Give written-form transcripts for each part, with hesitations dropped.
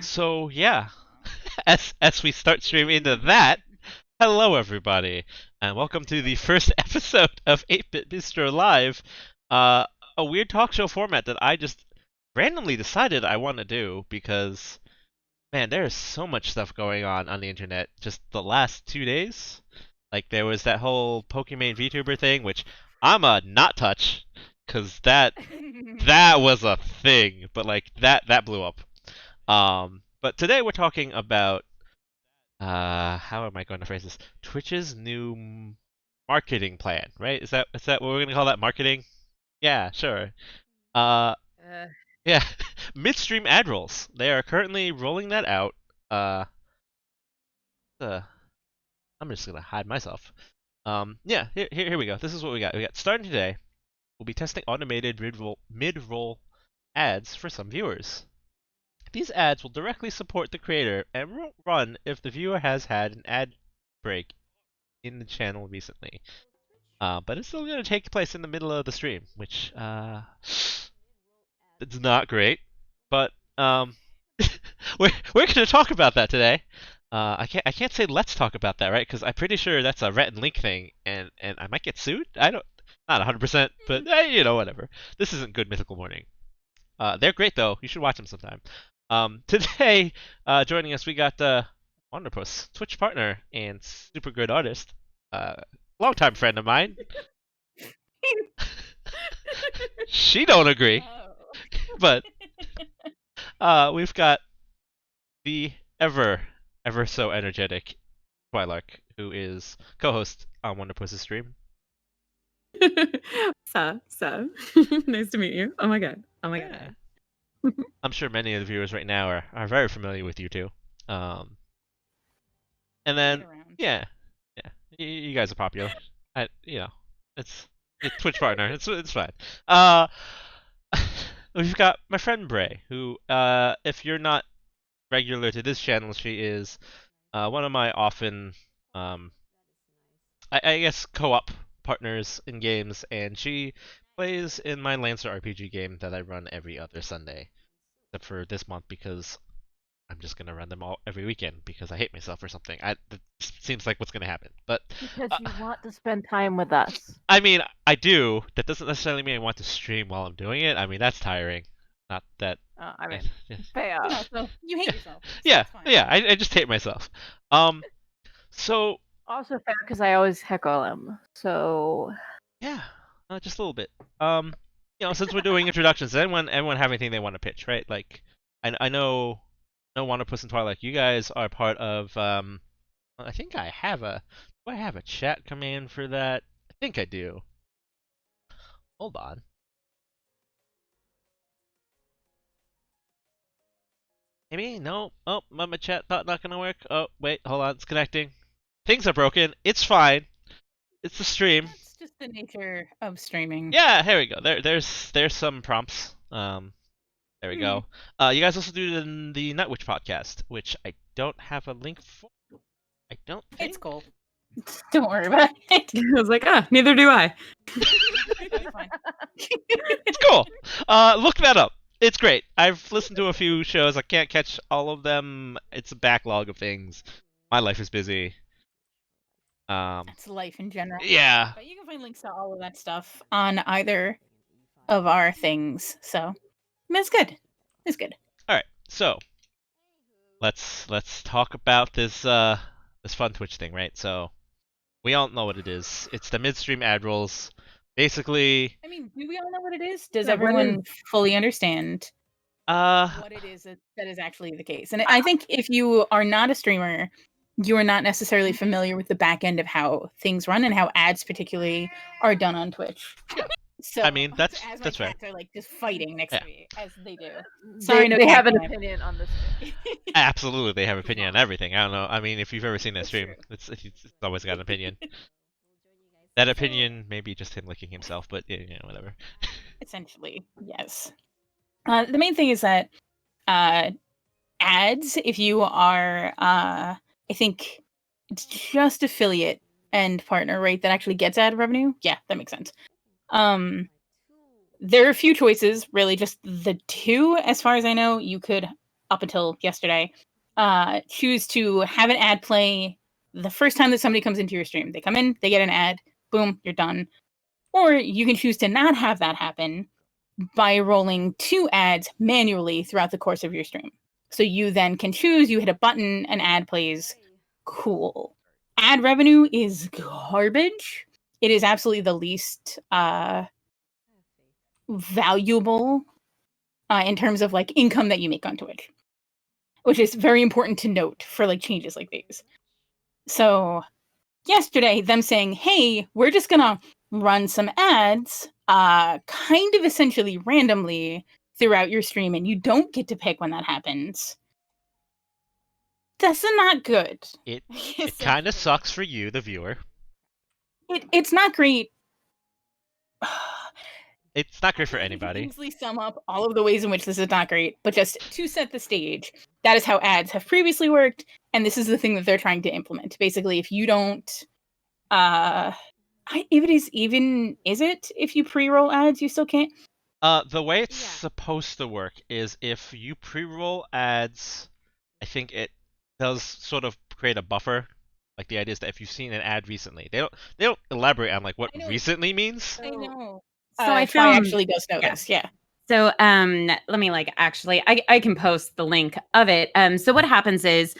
So yeah, as we start streaming into that, hello everybody, and welcome to the first episode of 8-Bit Bistro Live, uh, a weird talk show format that I just randomly decided I want to do because man, there is so much stuff going on the internet just the last 2 days. Like there was that whole Pokemon VTuber thing, which I'm a not touch, cause that was a thing, but like that blew up. But today we're talking about how am I going to phrase this? Twitch's new marketing plan, right? Is that what we're gonna call that? Marketing? Yeah, sure. Uh, Uh, yeah, midstream ad rolls. They are currently rolling that out. Uh, uh I'm just gonna hide myself. Yeah, here we go. This is what we got. We got starting today. We'll be testing automated mid-roll ads for some viewers. These ads will directly support the creator and won't run if the viewer has had an ad break in the channel recently. But it's still going to take place in the middle of the stream, which it's not great. But we're going to talk about that today. I can't say let's talk about that, right? Because I'm pretty sure that's a Rhett and Link thing, and I might get sued. I don't, not 100%, but whatever. This isn't Good Mythical Morning. They're great though. You should watch them sometime. Today, joining us, we got Wonderpuss, Twitch partner and super good artist, longtime friend of mine. She don't agree, but we've got the ever so energetic Twilark, who is co-host on Wonderpuss's stream. so nice to meet you. Oh my god. Yeah. I'm sure many of the viewers right now are very familiar with you two. Um, and then yeah, you guys are popular. It's Twitch partner. It's fine. Uh, we've got my friend Bray, who if you're not regular to this channel, she is one of my often I guess co-op partners in games, and she plays in my Lancer RPG game that I run every other Sunday, except for this month because I'm just gonna run them all every weekend because I hate myself or something. That seems like what's gonna happen. But because you want to spend time with us. I mean, I do. That doesn't necessarily mean I want to stream while I'm doing it. I mean, that's tiring. Not that. I mean, Yeah. fair. So you hate yourself. So Yeah, it's fine. yeah. I just hate myself. So Also fair because I always heckle him. So yeah, just a little bit. Since we're doing introductions, does everyone have anything they want to pitch, right? Like, I know, no Wanderpuss and Twilight, you guys are part of. I think I have a. Do I have a chat command for that? I think I do. Hold on. Maybe no. Oh, my chat thought not gonna work. Oh wait, hold on, it's connecting. Things are broken. It's fine. It's the stream. That's just the nature of streaming. Yeah, here we go. There's some prompts. There we go. You guys also do the Nightwitch podcast, which I don't have a link for. I don't think. It's cool. Don't worry about it. I was like, neither do I. That's fine. It's cool. Look that up. It's great. I've listened to a few shows. I can't catch all of them. It's a backlog of things. My life is busy. That's life in general. Yeah. But you can find links to all of that stuff on either of our things. So it's good. It's good. All right. So let's talk about this this fun Twitch thing, right? So we all know what it is. It's the midstream ad rolls. Basically, I mean, do we all know what it is? Does Yeah, what everyone fully understand what it is that is actually the case? And I think if you are not a streamer, you are not necessarily familiar with the back end of how things run and how ads particularly are done on Twitch. So I mean, that's fair. Cats are like just fighting next to me as they do. Sorry, no they have an cat opinion on this. Absolutely, they have opinion on everything. I don't know. I mean, if you've ever seen that stream, it's always got an opinion. That opinion may be just him licking himself, but whatever. Essentially, yes. The main thing is that ads, if you are, I think it's just affiliate and partner, right, that actually gets ad revenue. Yeah, that makes sense. There are a few choices, really, just the two, as far as I know. You could up until yesterday, choose to have an ad play the first time that somebody comes into your stream. They come in, they get an ad, boom, you're done. Or you can choose to not have that happen by rolling 2 ads manually throughout the course of your stream. So you then can choose, you hit a button, an ad plays. Cool. Ad revenue is garbage. It is absolutely the least valuable in terms of like income that you make on Twitch, which is very important to note for like changes like these. So yesterday, them saying, hey, we're just gonna run some ads kind of essentially randomly throughout your stream, and you don't get to pick when that happens. That's not good. It kind of sucks for you, the viewer. It's not great. It's not great for anybody. Easily sum up all of the ways in which this is not great, but just to set the stage, that is how ads have previously worked, and this is the thing that they're trying to implement. Basically, if you don't, if you pre-roll ads, you still can't? The way it's supposed to work is if you pre-roll ads, I think it does sort of create a buffer. Like the idea is that if you've seen an ad recently, they don't elaborate on like what recently means. I know. So I Try found actually does notice, yeah. So let me like actually I can post the link of it. So what happens is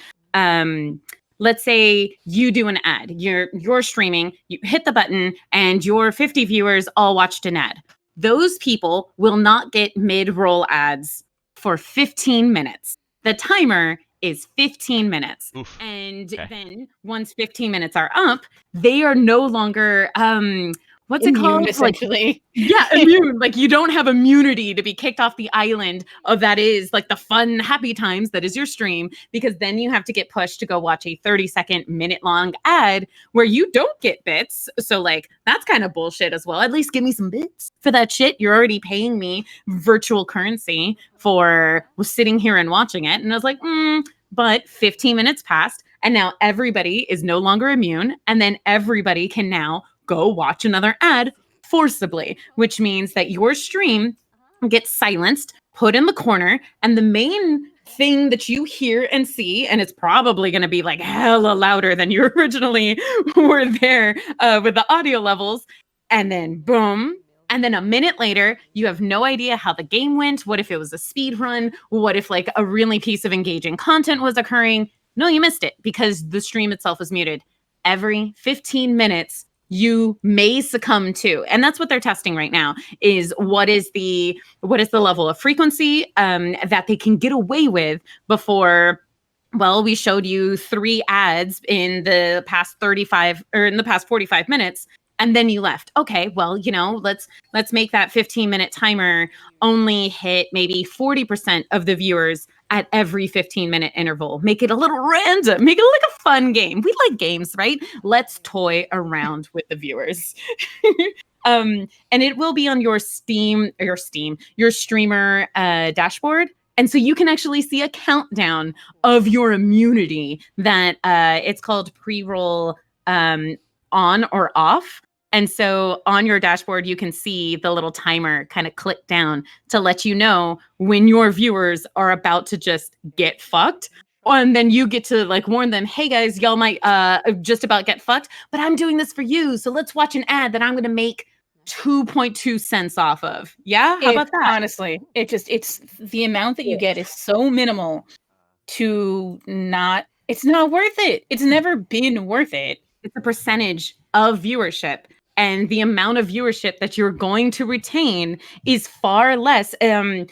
let's say you do an ad. You're streaming, you hit the button, and your 50 viewers all watched an ad. Those people will not get mid-roll ads for 15 minutes. The timer is 15 minutes. Oof. And then once 15 minutes are up, they are no longer what's Immune, it called? essentially. Immune. Like you don't have immunity to be kicked off the island of that is like the fun, happy times that is your stream, because then you have to get pushed to go watch a 30-second, minute-long ad where you don't get bits. So like that's kind of bullshit as well. At least give me some bits for that shit. You're already paying me virtual currency for sitting here and watching it. And I was like, but 15 minutes passed, and now everybody is no longer immune, and then everybody can now go watch another ad forcibly, which means that your stream gets silenced, put in the corner, and the main thing that you hear and see, and it's probably going to be like hella louder than you originally were there with the audio levels, and then boom. And then a minute later, you have no idea how the game went. What if it was a speed run? What if like a really piece of engaging content was occurring? No, you missed it because the stream itself is muted. Every 15 minutes, you may succumb to, and that's what they're testing right now, is what is the level of frequency that they can get away with before. Well, we showed you 3 ads in the past 45 minutes, and then you left. Okay, well, let's make that 15-minute timer only hit maybe 40% of the viewers at every 15-minute interval. Make it a little random. Make it like a fun game. We like games, right? Let's toy around with the viewers. And it will be on your streamer dashboard. And so you can actually see a countdown of your immunity that it's called pre-roll on or off. And so on your dashboard, you can see the little timer kind of click down to let you know when your viewers are about to just get fucked. And then you get to like warn them, hey guys, y'all might just about get fucked, but I'm doing this for you. So let's watch an ad that I'm going to make 2.2 cents off of. Yeah? How about that? Honestly, it's the amount that you get is so minimal it's not worth it. It's never been worth it. It's a percentage of viewership. And the amount of viewership that you're going to retain is far less. The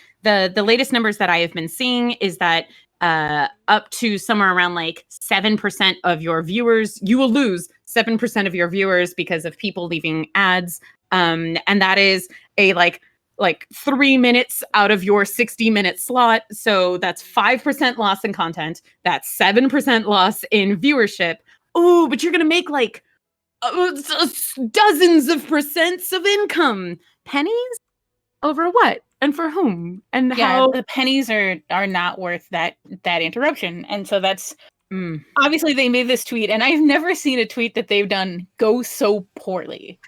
latest numbers that I have been seeing is that up to somewhere around like 7% of your viewers, you will lose 7% of your viewers because of people leaving ads. And that is a like 3 minutes out of your 60-minute slot. So that's 5% loss in content. That's 7% loss in viewership. Oh, but you're going to make like dozens of percents of income. Pennies? Over what? And for whom? And how? The pennies are not worth that interruption. And so that's obviously they made this tweet, and I've never seen a tweet that they've done go so poorly.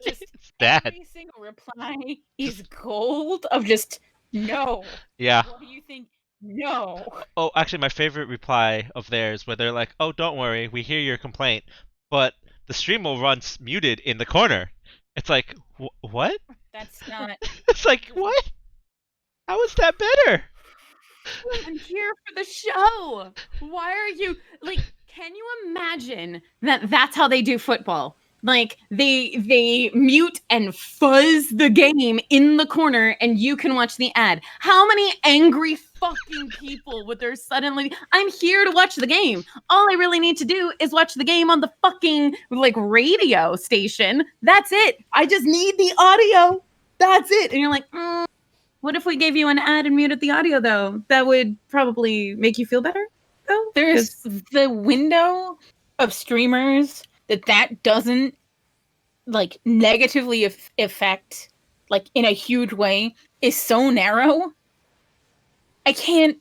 Just it's bad. Every single reply is gold of just no. Yeah. What do you think? No. Oh, actually, my favorite reply of theirs where they're like, "Oh, don't worry, we hear your complaint, but the stream will run muted in the corner." It's like, what? That's not. It's like, what? How is that better? I'm here for the show. Why are you like? Can you imagine that that's how they do football? Like they mute and fuzz the game in the corner, and you can watch the ad. How many angry fucking people would there suddenly? I'm here to watch the game. All I really need to do is watch the game on the fucking like radio station. That's it. I just need the audio. That's it. And you're like, what if we gave you an ad and muted the audio, though? That would probably make you feel better, though? There's the window of streamers that doesn't, like, negatively affect, like, in a huge way, is so narrow. I can't...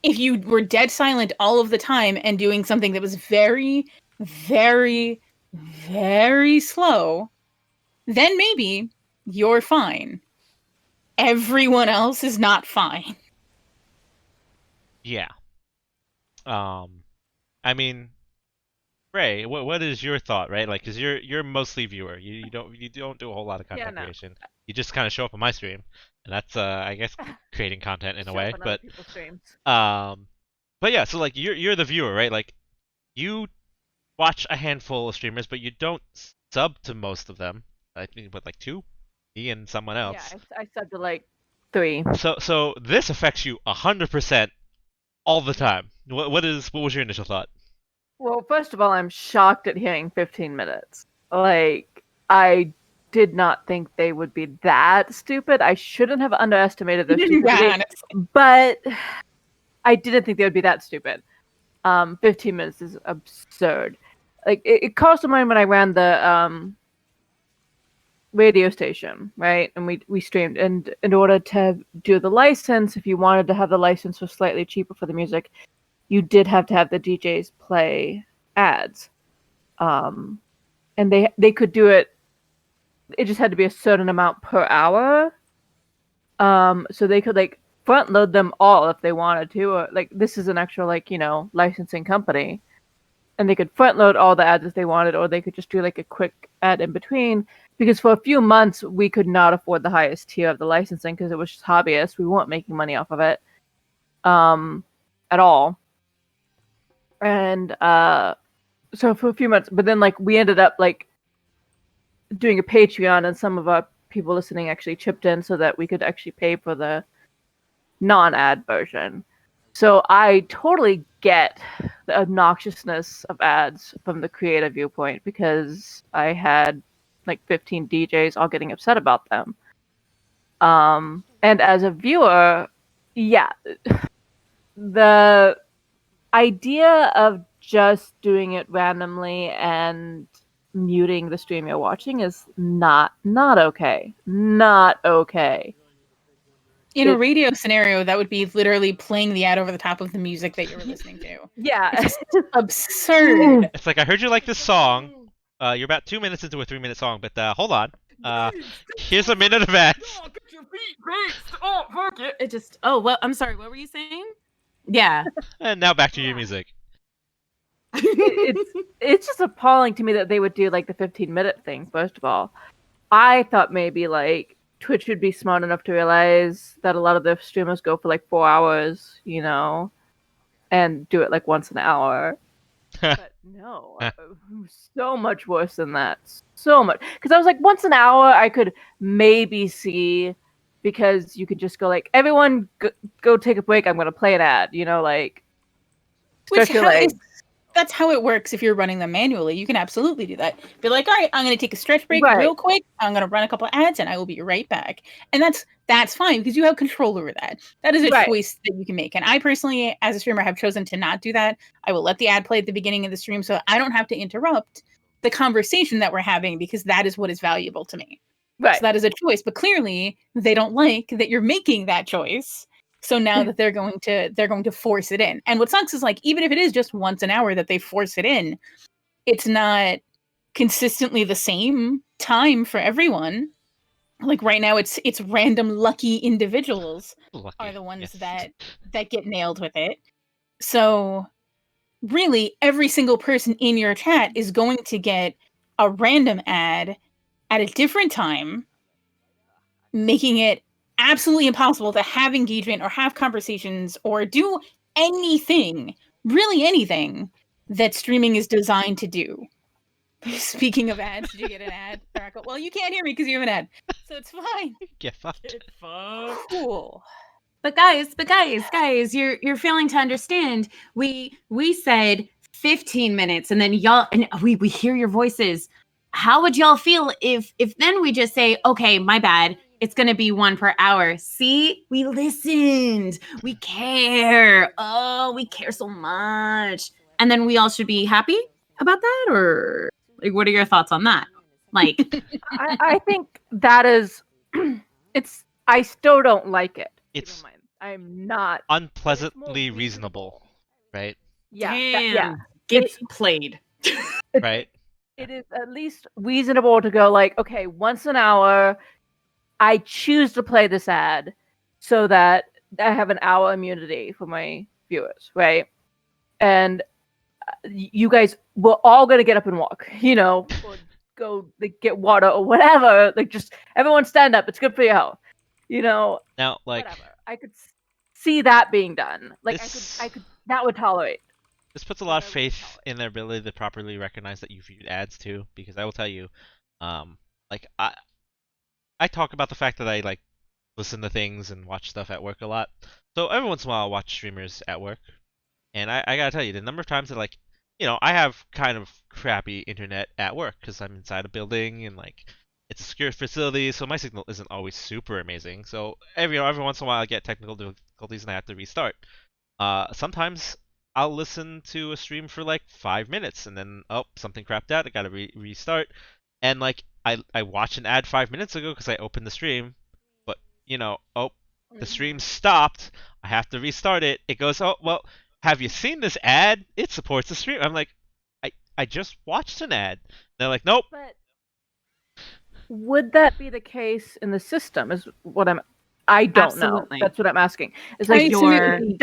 If you were dead silent all of the time and doing something that was very, very, very slow, then maybe you're fine. Everyone else is not fine. Yeah. I mean, Ray, what is your thought, right? Like, 'cause you're mostly viewer. You don't do a whole lot of content creation. You just kind of show up on my stream, and that's I guess creating content in a way. But but yeah, so like you're the viewer, right? Like you watch a handful of streamers, but you don't sub to most of them. I think, but like two, me and someone else. Yeah, I subbed to like 3. So this affects you 100% all the time. What was your initial thought? Well, first of all, I'm shocked at hearing 15 minutes. Like, I did not think they would be that stupid. I shouldn't have underestimated their stupidity, but I didn't think they would be that stupid. 15 minutes is absurd. Like, it caused a moment when I ran the radio station, right? And we streamed. And in order to do the license, if you wanted to have the license for slightly cheaper for the music, you did have to have the DJs play ads. And they could do it. It just had to be a certain amount per hour. So they could like front load them all if they wanted to. Or, like, this is an actual, like, licensing company. And they could front load all the ads if they wanted, or they could just do like a quick ad in between. Because for a few months, we could not afford the highest tier of the licensing because it was just hobbyists. We weren't making money off of it at all. And so for a few months, but then like we ended up like doing a Patreon, and some of our people listening actually chipped in so that we could actually pay for the non-ad version. So I totally get the obnoxiousness of ads from the creative viewpoint, because I had like 15 DJs all getting upset about them. And as a viewer, yeah, the idea of just doing it randomly and muting the stream you're watching is not okay. Not okay. In a radio scenario, that would be literally playing the ad over the top of the music that you were listening to. Yeah. It's just absurd. It's like, I heard you like this song. You're about 2 minutes into a 3-minute song, but hold on. Here's a minute of ads. Oh, fuck it. It just. Oh, well, I'm sorry. What were you saying? Yeah. And now back to your music. It's just appalling to me that they would do like the 15-minute thing. First of all, I thought maybe like Twitch would be smart enough to realize that a lot of their streamers go for like 4 hours, and do it like once an hour. But no, so much worse than that. So much. Because I was like, once an hour, I could maybe see, because you could just go like, everyone go take a break. I'm going to play an ad, like. That's how it works if you're running them manually. You can absolutely do that. Be like, all right, I'm going to take a stretch break real quick. I'm going to run a couple of ads and I will be right back. And that's fine because you have control over that. That is a choice that you can make. And I personally, as a streamer, have chosen to not do that. I will let the ad play at the beginning of the stream so I don't have to interrupt the conversation that we're having, because that is what is valuable to me. Right. So that is a choice. But clearly they don't like that you're making that choice. So now that they're going to force it in. And what sucks is, like, even if it is just once an hour that they force it in, it's not consistently the same time for everyone. like right now it's random lucky individuals are the ones yes. that get nailed with it. So really every single person in your chat is going to get a random ad at a different time, making it absolutely impossible to have engagement or have conversations or do anything, really anything that streaming is designed to do. Speaking of ads, did you get an ad, Marco? Well, you can't hear me because you have an ad, so it's fine. Get fucked. Cool. But guys, you're failing to understand. We said 15 minutes, and then y'all, and we hear your voices. How would y'all feel if then we just say, okay, my bad, it's gonna be 1 per hour? See, we listened. We care. Oh, we care so much. And then we all should be happy about that, or like, what are your thoughts on that? Like, I think that is, it's. I still don't like it. It's I'm not unpleasantly reasonable, right? Yeah, damn, gets played. Right. It is at least reasonable to go like, okay, once an hour, I choose to play this ad so that I have an hour immunity for my viewers, right? And you guys were all gonna get up and walk, or go like, get water or whatever. Like, just everyone stand up. It's good for your health, Now, like, whatever. I could see that being done. Like, this, I could that would tolerate. this puts a lot of faith in their ability to properly recognize that you viewed ads too, because I will tell you, like I talk about the fact that I like listen to things and watch stuff at work a lot. So every once in a while I'll watch streamers at work. And I gotta tell you, the number of times that like, I have kind of crappy internet at work because I'm inside a building and like it's a secure facility, so my signal isn't always super amazing. So every once in a while I get technical difficulties and I have to restart. Sometimes I'll listen to a stream for like 5 minutes and then something crapped out. I gotta restart. And like I watched an ad 5 minutes ago because I opened the stream, but the stream stopped. I have to restart it. It goes, oh well, have you seen this ad? It supports the stream. I'm like, I just watched an ad. They're like, nope. But would that be the case in the system? Is what I don't Absolutely. know. That's what I'm asking. It's like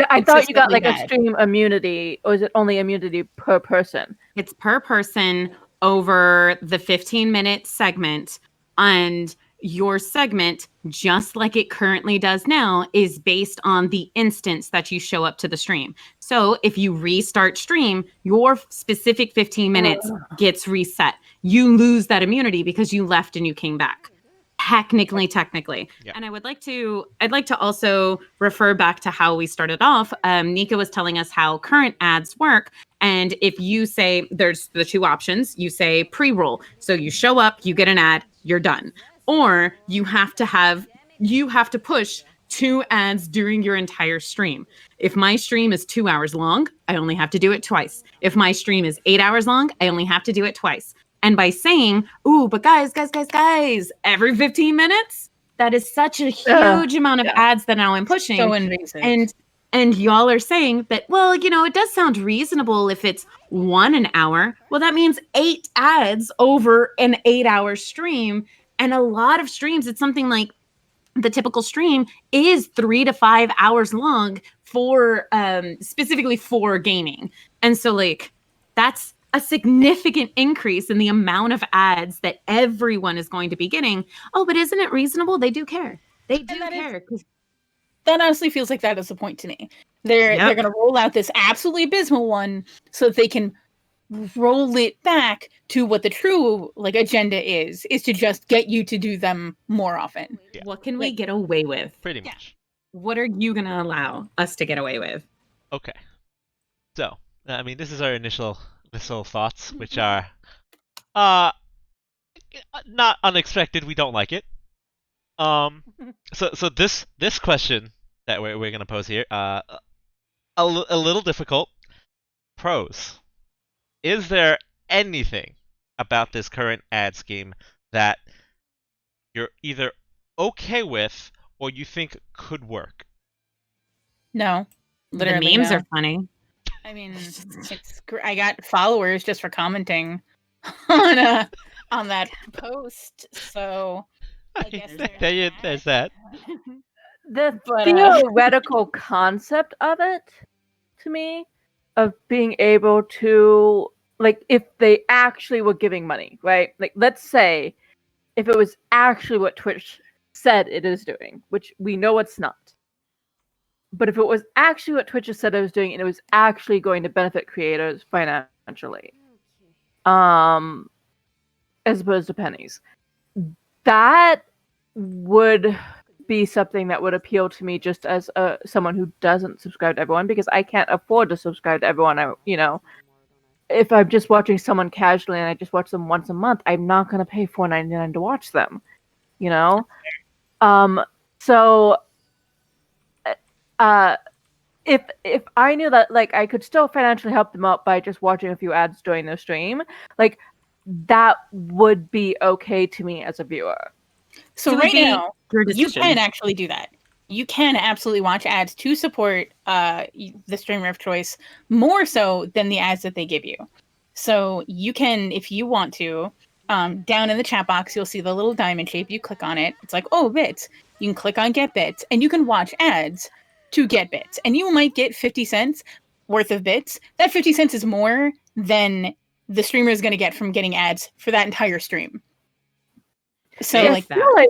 I thought you got like a stream immunity, or is it only immunity per person? It's per person over the 15-minute segment, and your segment, just like it currently does now, is based on the instance that you show up to the stream. So if you restart stream, your specific 15 minutes gets reset. You lose that immunity because you left and you came back. Technically. Yeah. And I'd like to also refer back to how we started off. Nika was telling us how current ads work. And if you say, there's the two options, you say pre-roll. So you show up, you get an ad, you're done. Or you have to push 2 ads during your entire stream. If my stream is 2 hours long, I only have to do it twice. If my stream is 8 hours long, I only have to do it twice. And by saying, ooh, but guys, every 15 minutes, that is such a huge amount of ads that now I'm pushing. So invasive. And y'all are saying that, well, it does sound reasonable if it's 1 an hour. Well, that means 8 ads over an 8-hour stream. And a lot of streams, it's something like the typical stream is 3 to 5 hours long for specifically for gaming. And so like that's a significant increase in the amount of ads that everyone is going to be getting. Oh, but isn't it reasonable? They do care. They do care. That honestly feels like that is the point to me. They're going to roll out this absolutely abysmal one so that they can roll it back to what the true agenda is to just get you to do them more often. Yeah. What can we get away with? Pretty much. What are you going to allow us to get away with? Okay. So, I mean, this is our initial thoughts, which are not unexpected. We don't like it. So this question that we're gonna pose here, a little difficult. Pros. Is there anything about this current ad scheme that you're either okay with or you think could work? No. Literally the memes no. are funny. I mean, I got followers just for commenting on that post. So I guess There's that. The But, theoretical concept of it, to me, of being able to, like, if they actually were giving money, right? Like, let's say if it was actually what Twitch said it is doing, which we know it's not. But if it was actually what Twitch has said it was doing, and it was actually going to benefit creators financially, as opposed to pennies, that would be something that would appeal to me just as someone who doesn't subscribe to everyone, because I can't afford to subscribe to everyone. If I'm just watching someone casually and I just watch them once a month, I'm not going to pay $4.99 to watch them. So if I knew that, like, I could still financially help them out by just watching a few ads during their stream, like, that would be okay to me as a viewer. So right now, you can actually do that. You can absolutely watch ads to support the streamer of choice more so than the ads that they give you. So you can, if you want to, down in the chat box, you'll see the little diamond shape. You click on it. It's like, oh, bits. You can click on get bits, and you can watch ads to get bits. And you might get 50 cents worth of bits. That 50 cents is more than the streamer is going to get from getting ads for that entire stream. So I like feel like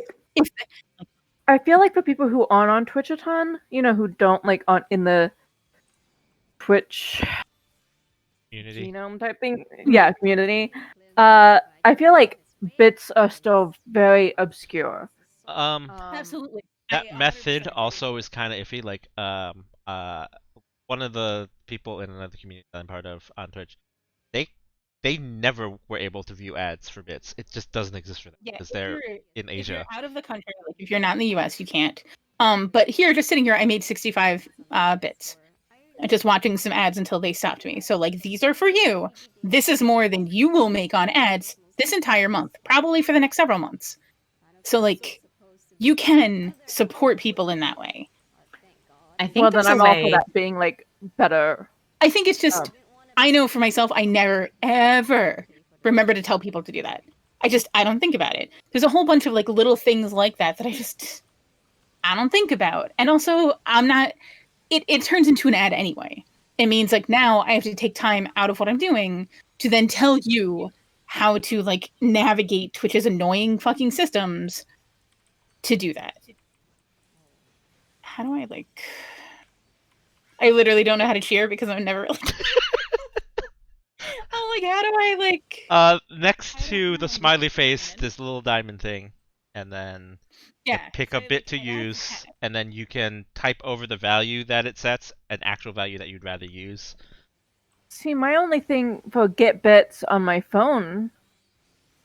I feel like for people who aren't on Twitch a ton, who don't like on in the Twitch Community. genome type thing, community. I feel like bits are still very obscure. absolutely. That method also is kind of iffy. Like, one of the people in another community that I'm part of on Twitch, they never were able to view ads for bits. It just doesn't exist for them because they're in Asia. If you're out of the country, like if you're not in the US, you can't. But here, just sitting here, I made 65 bits. Just watching some ads until they stopped me. So like, these are for you. This is more than you will make on ads this entire month, probably for the next several months. So like, you can support people in that way. I think then I'm all for that being like better. I think it's just, I know for myself, I never ever remember to tell people to do that. I don't think about it. There's a whole bunch of like little things like that I don't think about. And also it turns into an ad anyway. It means like now I have to take time out of what I'm doing to then tell you how to like navigate Twitch's annoying fucking systems to do that. How do I like... I literally don't know how to cheer because I'm never like... I'm like, how do I like... Next to the smiley face, this little diamond thing, and then pick a bit to use, and then you can type over the value that it sets, an actual value that you'd rather use. See, my only thing for get bits on my phone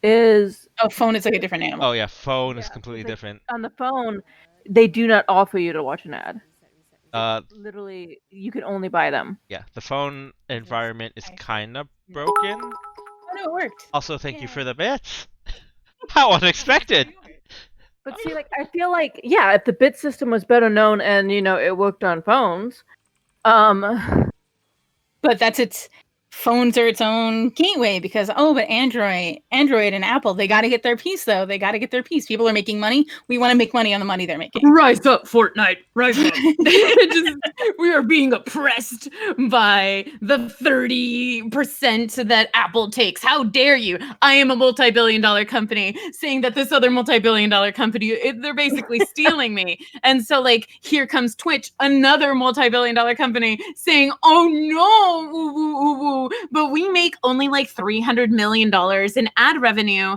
is... Oh, phone is like a different animal. Oh yeah, phone is completely different. On the phone, they do not offer you to watch an ad. Literally, you can only buy them. Yeah, the phone environment is kind of broken. Oh, no, it worked. Also, thank you for the bits. How unexpected! But see, like, I feel like, if the bit system was better known and, it worked on phones, but that's its... Phones are its own gateway because, but Android and Apple, they got to get their piece, though. They got to get their piece. People are making money. We want to make money on the money they're making. Rise up, Fortnite. Rise up. We are being oppressed by the 30% that Apple takes. How dare you? I am a multi-billion-dollar company saying that this other multi-billion-dollar company, they're basically stealing me. And so, like, here comes Twitch, another multi-billion-dollar company saying, oh, no, ooh, but we make only like $300 million in ad revenue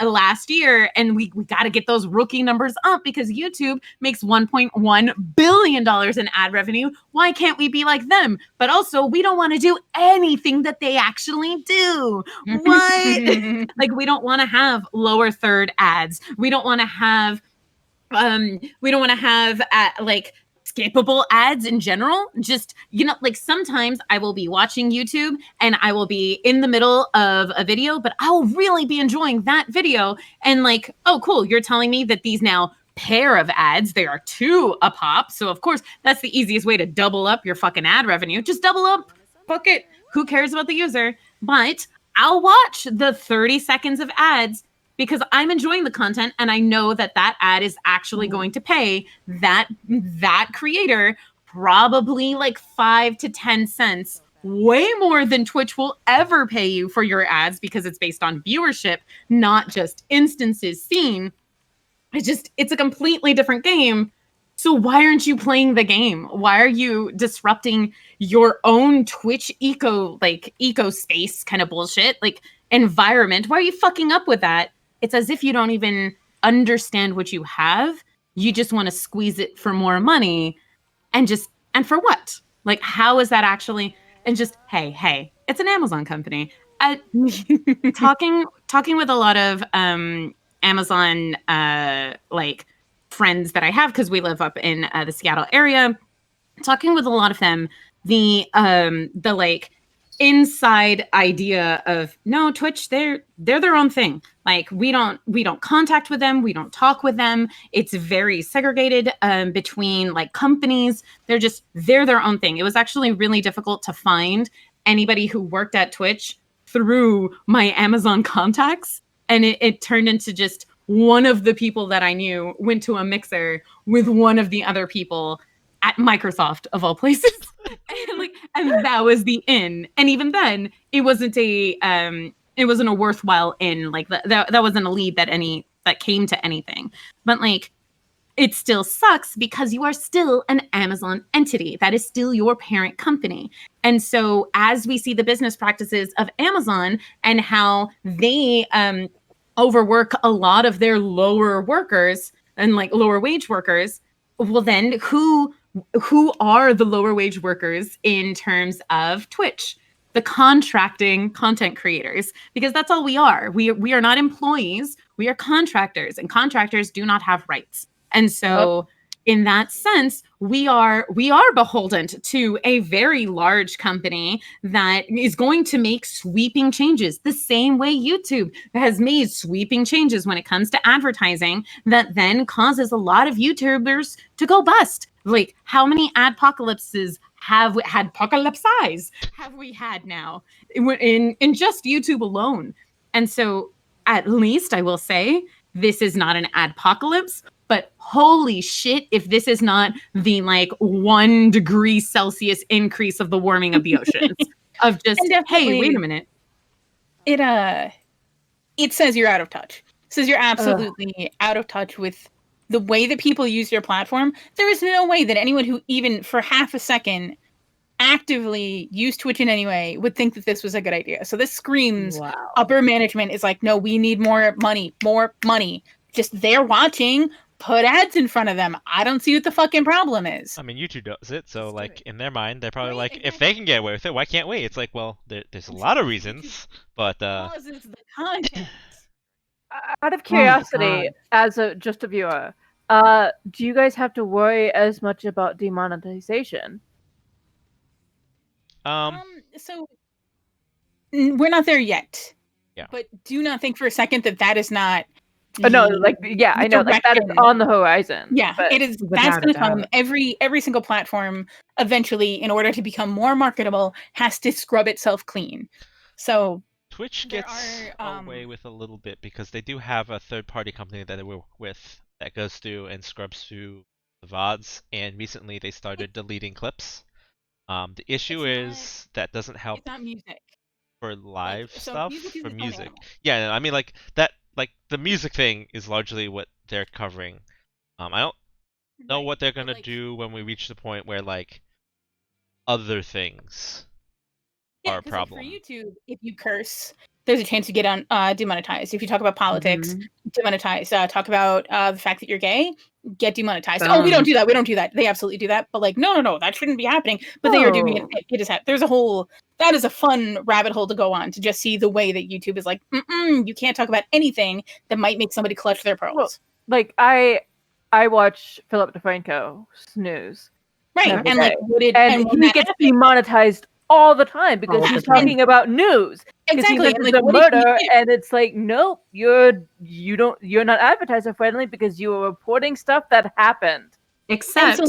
last year, and we got to get those rookie numbers up because YouTube makes $1.1 billion in ad revenue. Why can't we be like them? But also, we don't want to do anything that they actually do. What? Like, we don't want to have lower third ads. We don't want to have like skippable ads in general. Just, like sometimes I will be watching YouTube and I will be in the middle of a video, but I will really be enjoying that video. And like, oh, cool. You're telling me that these now pair of ads, they are 2 a pop. So of course, that's the easiest way to double up your fucking ad revenue. Just double up. Fuck it. Who cares about the user? But I'll watch the 30 seconds of ads because I'm enjoying the content and I know that ad is actually going to pay that creator probably like 5 to 10 cents, way more than Twitch will ever pay you for your ads, because it's based on viewership, not just instances seen. It's a completely different game. So why aren't you playing the game? Why are you disrupting your own Twitch eco space kind of bullshit, like environment? Why are you fucking up with that? It's as if you don't even understand what you have. You just want to squeeze it for more money, and for what? Like, how is that actually? And just, hey, it's an Amazon company. Talking with a lot of Amazon like friends that I have, because we live up in the Seattle area, talking with a lot of them, the like inside idea of, no, Twitch, they're their own thing. Like, we don't contact with them, we don't talk with them. It's very segregated between like companies. They're their own thing. It was actually really difficult to find anybody who worked at Twitch through my Amazon contacts, and it turned into just one of the people that I knew went to a mixer with one of the other people at Microsoft, of all places. and that was the in. And even then, it wasn't a worthwhile in. Like, that wasn't a lead that came to anything. But like, it still sucks because you are still an Amazon entity. That is still your parent company. And so as we see the business practices of Amazon and how they overwork a lot of their lower workers and like lower wage workers, well, then who are the lower wage workers in terms of Twitch? The contracting content creators, because that's all we are. We are not employees. We are contractors, and contractors do not have rights. And so in that sense, we are beholden to a very large company that is going to make sweeping changes, the same way YouTube has made sweeping changes when it comes to advertising, that then causes a lot of YouTubers to go bust. Like, how many adpocalypses have we had now in just YouTube alone? And so, at least I will say, this is not an adpocalypse, but holy shit, if this is not the like 1 degree Celsius increase of the warming of the oceans, of just, hey, wait a minute. It says you're out of touch. It says you're absolutely out of touch with the way that people use your platform. There is no way that anyone who even for half a second actively used Twitch in any way would think that this was a good idea. So this screams upper management is like, no, we need more money. Just they're watching, put ads in front of them. I don't see what the fucking problem is. I mean, YouTube does it, so like in their mind, they're probably like, if they can get away with it, why can't we? It's like, well, there's a lot of reasons, but causes the content. Out of curiosity, as just a viewer, do you guys have to worry as much about demonetization? So we're not there yet. Yeah. But do not think for a second that is not. No, like, yeah, I know, like, that is on the horizon. Yeah, it is. That's going to come. Every single platform eventually, in order to become more marketable, has to scrub itself clean. So Twitch gets away with a little bit because they do have a third-party company that they work with that goes through and scrubs through the VODs, and recently they started deleting clips. The issue is that doesn't help. It's not music. For live stuff, for music. Oh, no. Yeah, I mean, like that. Like the music thing is largely what they're covering. I don't know what they're gonna do when we reach the point where like other things are a problem. Like for YouTube, if you curse, there's a chance you get demonetized. If you talk about politics, demonetized. Talk about the fact that you're gay, get demonetized. Oh, we don't do that. They absolutely do that. But like, no, that shouldn't be happening. But they are doing it. It is. That is a fun rabbit hole to go on, to just see the way that YouTube is like, you can't talk about anything that might make somebody clutch their pearls. Well, like I watch Philip DeFranco snooze, right? And like, he gets demonetized all the time because he's talking about news. Exactly. It's a murder, and it's like, nope, you're not advertiser friendly because you are reporting stuff that happened. Except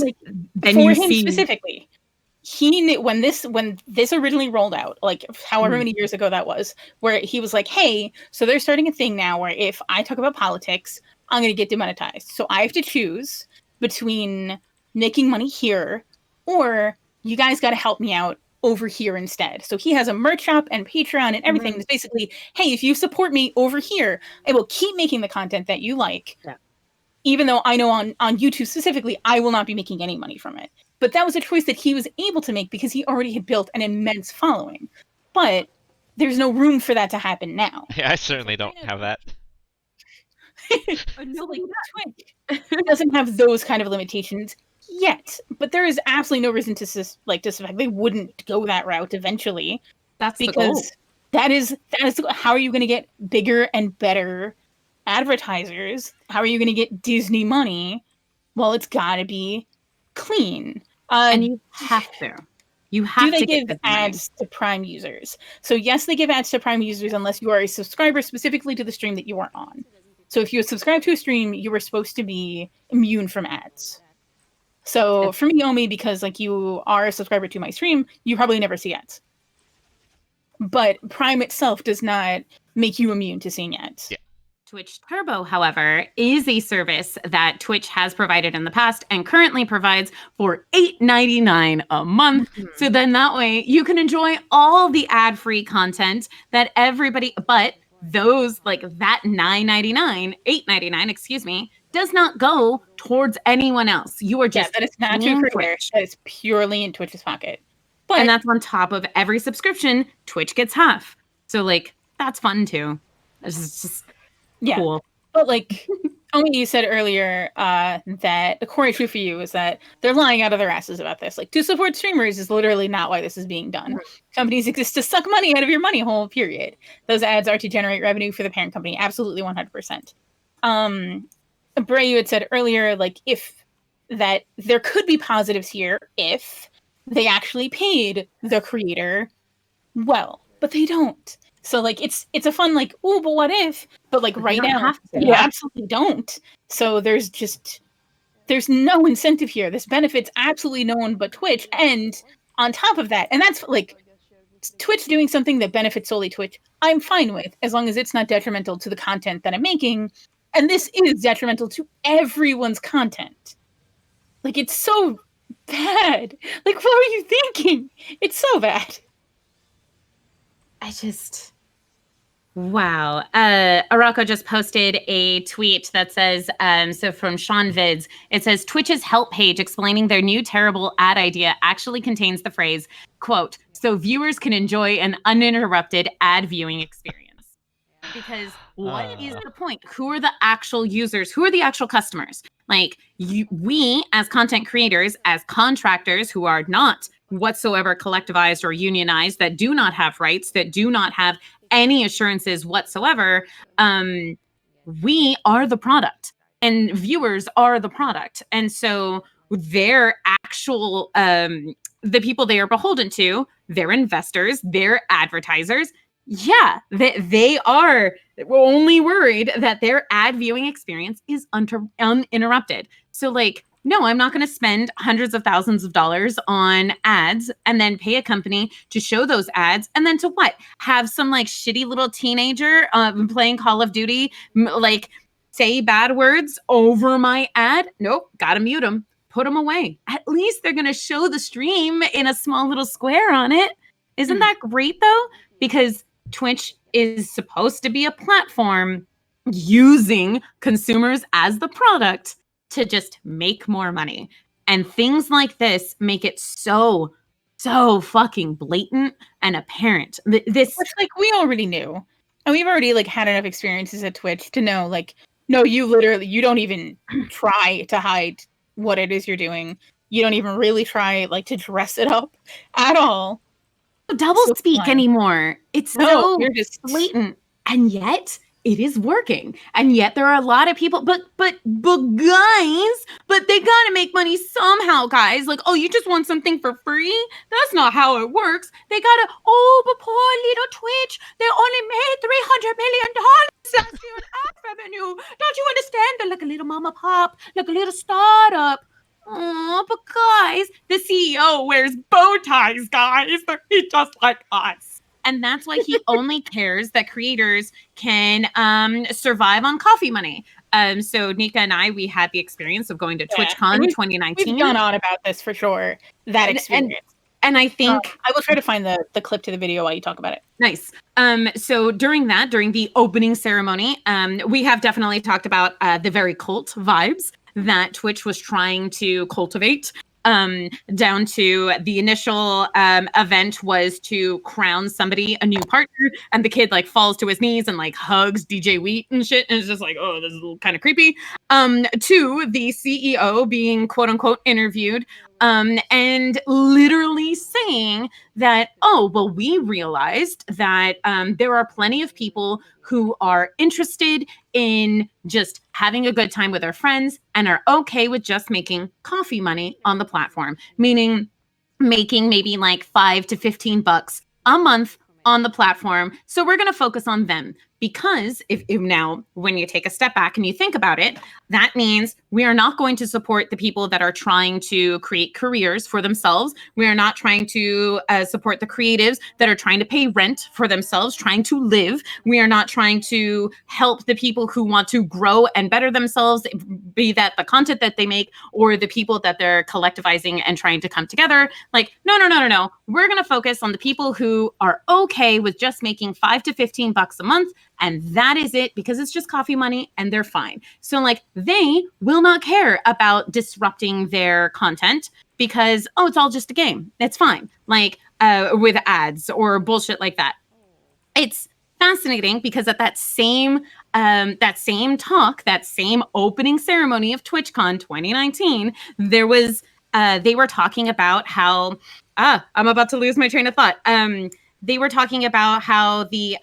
then for him specifically, he knew when this originally rolled out, like however many years ago that was, where he was like, hey, so they're starting a thing now where if I talk about politics, I'm going to get demonetized. So I have to choose between making money here or you guys got to help me out over here instead. So he has a merch shop and Patreon and everything. It's basically, hey, if you support me over here, I will keep making the content that you like. Yeah. Even though I know on YouTube specifically, I will not be making any money from it. But that was a choice that he was able to make because he already had built an immense following. But there's no room for that to happen now. Yeah, I certainly don't have that. So, like, Twitch doesn't have those kind of limitations yet. But there is absolutely no reason to suspect they wouldn't go that route eventually. That's because the goal. that is how are you going to get bigger and better advertisers? How are you going to get Disney money? Well, it's got to be clean. And you have to. You have do they to give get ads to Prime users? So yes, they give ads to Prime users unless you are a subscriber specifically to the stream that you are on. So if you subscribe to a stream, you were supposed to be immune from ads. So for me, Omi, because like you are a subscriber to my stream, you probably never see ads. But Prime itself does not make you immune to seeing ads. Yeah. Twitch Turbo, however, is a service that Twitch has provided in the past and currently provides for $8.99 a month. So then that way you can enjoy all the ad-free content that everybody, but those like that $8.99, excuse me, does not go towards anyone else. You are just that is not true for Twitch. That is purely in Twitch's pocket. But and that's on top of every subscription, Twitch gets half. So like that's fun too. It's just cool. But like Omi, you said earlier that the core issue for you is that they're lying out of their asses about this. Like, to support streamers is literally not why this is being done. Companies exist to suck money out of your money hole, period. Those ads are to generate revenue for the parent company. Absolutely 100%. Bray, you had said earlier, like, if that there could be positives here if they actually paid the creator well, but they don't. So like it's a fun like, oh, but what if? But like right now, you absolutely don't. So there's no incentive here. This benefits absolutely no one but Twitch. And on top of that, and that's like Twitch doing something that benefits solely Twitch, I'm fine with, as long as it's not detrimental to the content that I'm making. And this is detrimental to everyone's content. Like, it's so bad. Like, what were you thinking? It's so bad. Wow. Arako just posted a tweet that says, so from Sean Vids, it says, Twitch's help page explaining their new terrible ad idea actually contains the phrase, quote, so viewers can enjoy an uninterrupted ad viewing experience. Because what is the point? Who are the actual users? Who are the actual customers? Like, we as content creators, as contractors who are not whatsoever collectivized or unionized, that do not have rights, that do not have any assurances whatsoever, we are the product and viewers are the product. And so their actual, the people they are beholden to, their investors, their advertisers, yeah, they are only worried that their ad viewing experience is uninterrupted. So like, no, I'm not going to spend hundreds of thousands of dollars on ads and then pay a company to show those ads. And then to what? Have some like shitty little teenager playing Call of Duty, like say bad words over my ad? Nope. Got to mute them. Put them away. At least they're going to show the stream in a small little square on it. Isn't that great though? Because Twitch is supposed to be a platform using consumers as the product to just make more money. And things like this make it so fucking blatant and apparent. This, which like we already knew. And we've already like had enough experiences at Twitch to know like, no, you don't even try to hide what it is you're doing. You don't even really try like to dress it up at all. Double speak anymore. It's so you're just blatant. And yet it is working. And yet there are a lot of people, but guys, but they gotta make money somehow, guys. Like, oh, you just want something for free? That's not how it works. They gotta, oh, but poor little Twitch, they only made $300 million last year in ad revenue. Don't you understand? They're like a little mama pop, like a little startup. Oh, but guys, the CEO wears bow ties, guys. He's just like us. And that's why he only cares that creators can survive on coffee money. So Nika and I, we had the experience of going to TwitchCon 2019. We've gone on about this for sure, that experience. And I think I will try to find the clip to the video while you talk about it. Nice. So during the opening ceremony, we have definitely talked about the very cult vibes that Twitch was trying to cultivate. Down to the initial event was to crown somebody a new partner, and the kid like falls to his knees and like hugs DJ Wheat and shit, and it's just like, oh, this is a little kind of creepy. To the CEO being quote unquote interviewed, and literally saying that, oh, well, we realized that there are plenty of people who are interested in just having a good time with their friends and are okay with just making coffee money on the platform, meaning making maybe like $5 to $15 a month on the platform. So we're going to focus on them, because if now when you take a step back and you think about it, that means we are not going to support the people that are trying to create careers for themselves. We are not trying to support the creatives that are trying to pay rent for themselves, trying to live. We are not trying to help the people who want to grow and better themselves, be that the content that they make or the people that they're collectivizing and trying to come together. Like, no. We're going to focus on the people who are okay with just making $5 to $15 a month. And that is it, because it's just coffee money and they're fine. So like they will not care about disrupting their content because, oh, it's all just a game. It's fine. Like with ads or bullshit like that. It's fascinating because at that same talk, that same opening ceremony of TwitchCon 2019, there was they were talking about how I'm about to lose my train of thought. They were talking about how the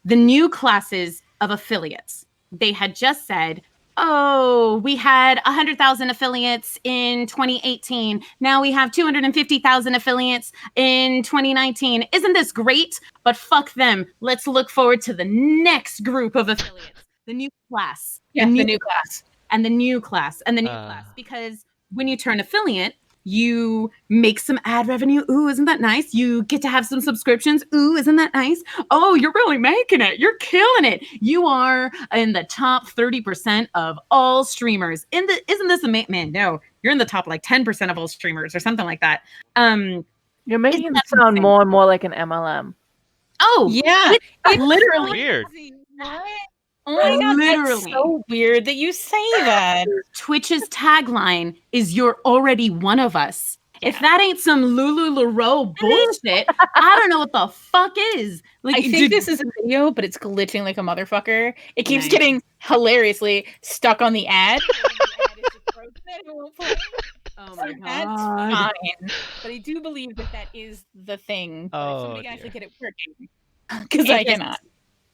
new classes of affiliates. They had just said, oh, we had 100,000 affiliates in 2018. Now we have 250,000 affiliates in 2019. Isn't this great? But fuck them. Let's look forward to the next group of affiliates. The new class. Yeah, the new class. And the new class. And the new class. Because when you turn affiliate, you make some ad revenue. Ooh, isn't that nice? You get to have some subscriptions. Ooh, isn't that nice? Oh, you're really making it. You're killing it. You are in the top 30% of all streamers. Isn't this amazing? Man, no, you're in the top like 10% of all streamers or something like that. You're making it sound more and more like an MLM. Oh, yeah. It's literally weird. What? Oh my god, Literally. that's so weird that you say that. Twitch's tagline is "You're already one of us." Yeah. If that ain't some LuLaRoe bullshit, I don't know what the fuck is. Like, I think this is a video, but it's glitching like a motherfucker. It keeps getting hilariously stuck on the ad. Oh my god, that's fine. But I do believe that is the thing. Oh, if somebody can actually get it working, because I cannot.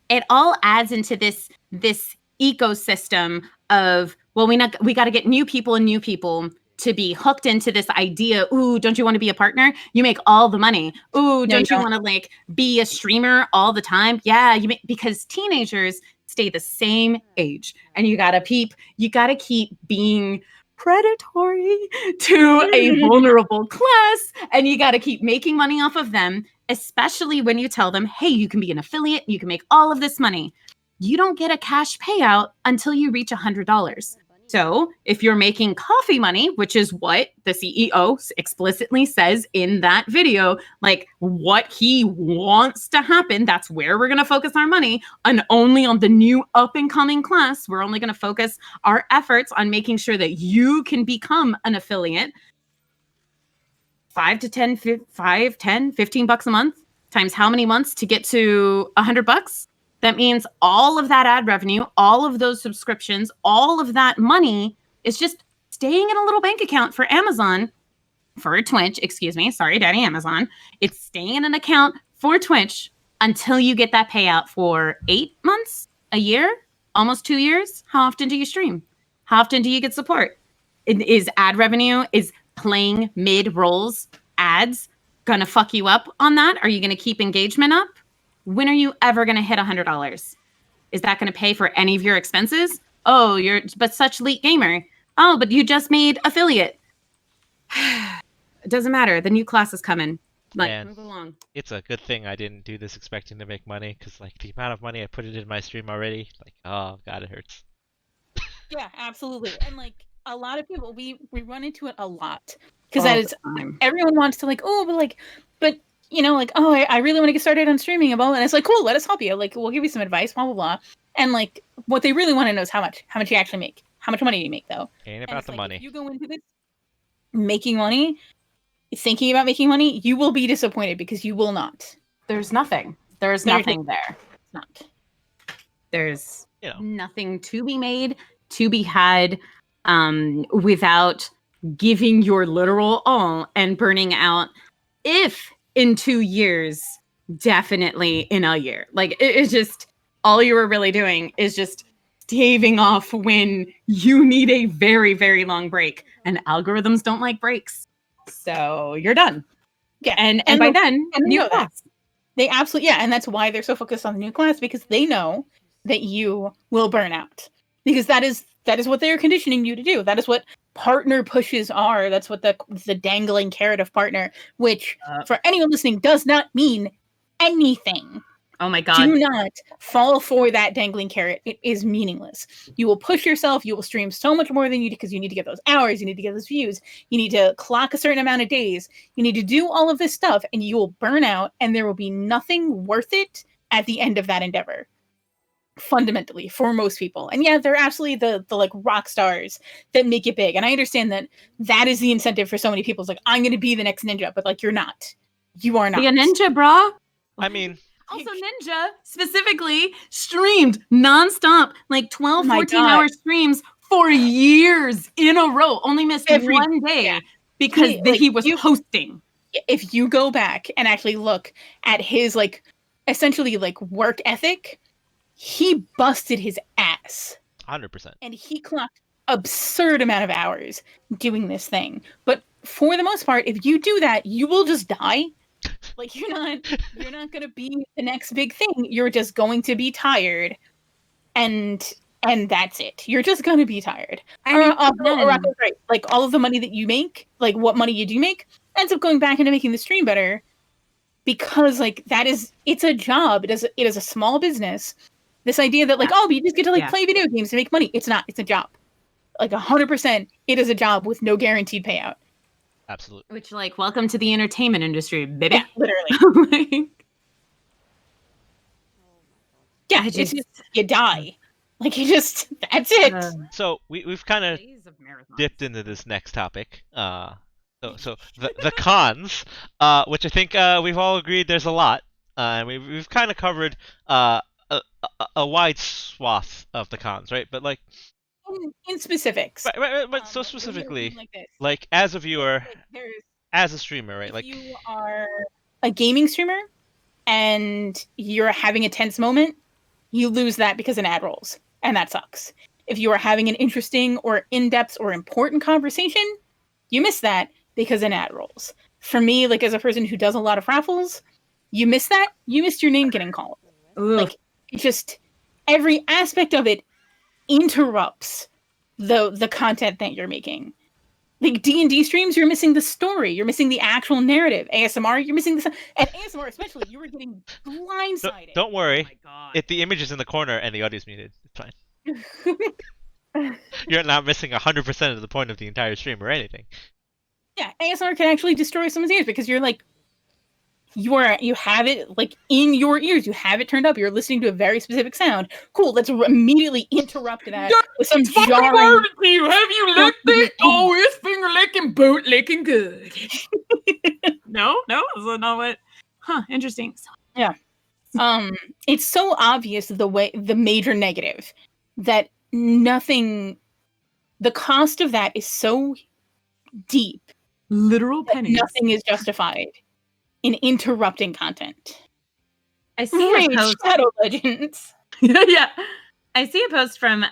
It all adds into this ecosystem of, well, we got to get new people to be hooked into this idea. Ooh, don't you want to be a partner? You make all the money. Ooh, don't you want to like be a streamer all the time? Yeah, because teenagers stay the same age, and you gotta keep being predatory to a vulnerable class, and you got to keep making money off of them, especially when you tell them, hey, you can be an affiliate, you can make all of this money. You don't get a cash payout until you reach $100. So if you're making coffee money, which is what the CEO explicitly says in that video, like what he wants to happen, that's where we're going to focus our money, and only on the new up and coming class. We're only going to focus our efforts on making sure that you can become an affiliate. 5 to 10, 15 bucks a month times how many months to get to $100? That means all of that ad revenue, all of those subscriptions, all of that money is just staying in a little bank account for Amazon, for Twitch, excuse me. Sorry, Daddy Amazon. It's staying in an account for Twitch until you get that payout for 8 months, a year, almost 2 years. How often do you stream? How often do you get support? Is ad revenue, is playing mid-rolls ads gonna fuck you up on that? Are you gonna keep engagement up? When are you ever going to hit $100? Is that going to pay for any of your expenses? Oh, you're but such elite gamer. Oh, but you just made affiliate. It doesn't matter. The new class is coming. Like, Man, move along. it's a good thing I didn't do this expecting to make money, because like the amount of money I put into my stream already, like, oh god, it hurts. Yeah, absolutely. And like a lot of people, we run into it a lot because that is everyone wants to like, oh, but you know, like, oh, I really want to get started on streaming, and it's like, cool, let us help you. Like, we'll give you some advice, blah blah blah. And like, what they really want to know is how much you actually make. How much money do you make though? Ain't about the money. If you go into this making money, thinking about making money, you will be disappointed because you will not. There's nothing. There's nothing there. It's not. There's nothing to be made, to be had, without giving your literal all and burning out. If in 2 years, definitely in a year. Like, it's just all you were really doing is just staving off when you need a very, very long break. And algorithms don't like breaks. So you're done. Yeah. And by then, new class. They absolutely, and that's why they're so focused on the new class, because they know that you will burn out. Because that is what they're conditioning you to do. That is what partner pushes are. That's what the dangling carrot of partner, which for anyone listening does not mean anything. Oh my god. Do not fall for that dangling carrot. It is meaningless. You will push yourself. You will stream so much more than you do because you need to get those hours. You need to get those views. You need to clock a certain amount of days. You need to do all of this stuff, and you will burn out, and there will be nothing worth it at the end of that endeavor. Fundamentally, for most people. And yeah, they're absolutely the like rock stars that make it big. And I understand that is the incentive for so many people. It's like, I'm going to be the next ninja, but like, you're not. You are not. Be a ninja, brah. I mean... Also, Ninja specifically streamed nonstop, like 12, 14-hour streams for years in a row. Only missed one day because he was hosting. If you go back and actually look at his like essentially like work ethic, he busted his ass. 100%. And he clocked absurd amount of hours doing this thing. But for the most part, if you do that, you will just die. Like, you're not going to be the next big thing. You're just going to be tired, and that's it. You're just going to be tired. Right. Like, all of the money that you make, like what money you do make, ends up going back into making the stream better, because like it's a job. It is a small business. This idea that like, oh, you just get to play video games to make money. It's not. It's a job. Like 100%, it is a job with no guaranteed payout. Absolutely. Which, like, welcome to the entertainment industry, baby. Yeah, literally. Yeah, it's just, you die. Like, that's it. So we've kind of dipped into this next topic. So the cons, which I think we've all agreed there's a lot. And we've kind of covered a wide swath of the cons, right? But like, in specifics, right, but so specifically, like as a viewer, as a streamer, right? Like, you are a gaming streamer and you're having a tense moment, you lose that because an ad rolls, and that sucks. If you are having an interesting or in-depth or important conversation, you miss that because an ad rolls. For me, like as a person who does a lot of raffles, you miss that. You missed your name getting called. Ugh. Like, just every aspect of it interrupts the content that you're making. Like D&D streams, you're missing the story. You're missing the actual narrative. ASMR, you're missing the... And ASMR especially, you were getting blindsided. Don't worry. If the image is in the corner and the audio's muted, it's fine. You're not missing 100% of the point of the entire stream or anything. Yeah, ASMR can actually destroy someone's ears because you're like... You have it like in your ears. You have it turned up. You're listening to a very specific sound. Cool. Let's immediately interrupt that with some jarring. Barbecue. Have you licked it? Oh, it's finger licking, boot licking good. No, is that not what? Huh. Interesting. Yeah. It's so obvious the major negative that nothing. The cost of that is so deep. Literal pennies. Nothing is justified in interrupting content. I see a post. Shadow Legends. Yeah. I see a post from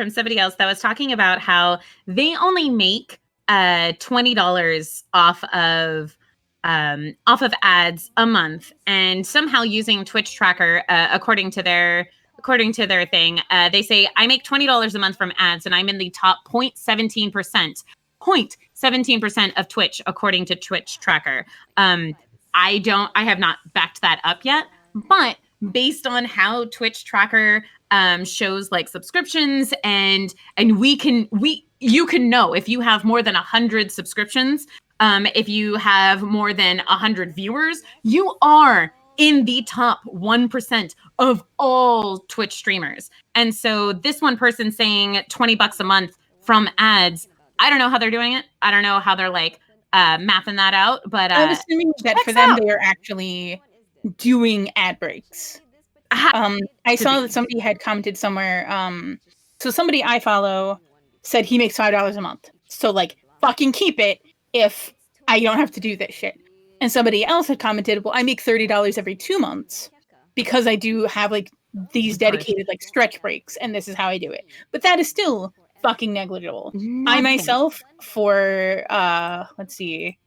somebody else that was talking about how they only make $20 off of ads a month, and somehow using Twitch Tracker, according to their according to their thing, they say, I make $20 a month from ads and I'm in the top 0.17% of Twitch, according to Twitch Tracker. I have not backed that up yet, but based on how Twitch Tracker shows like subscriptions and you can know if you have more than 100 subscriptions, if you have more than 100 viewers, you are in the top 1% of all Twitch streamers. And so this one person saying $20 a month from ads, I don't know how they're doing it. I don't know how they're like mapping that out, but I'm assuming that for them they are actually doing ad breaks. I saw that somebody had commented somewhere. So somebody I follow said he makes $5 a month. So like fucking keep it if I don't have to do this shit. And somebody else had commented, well, I make $30 every 2 months because I do have like these dedicated like stretch breaks, and this is how I do it. But that is still fucking negligible. I myself for let's see,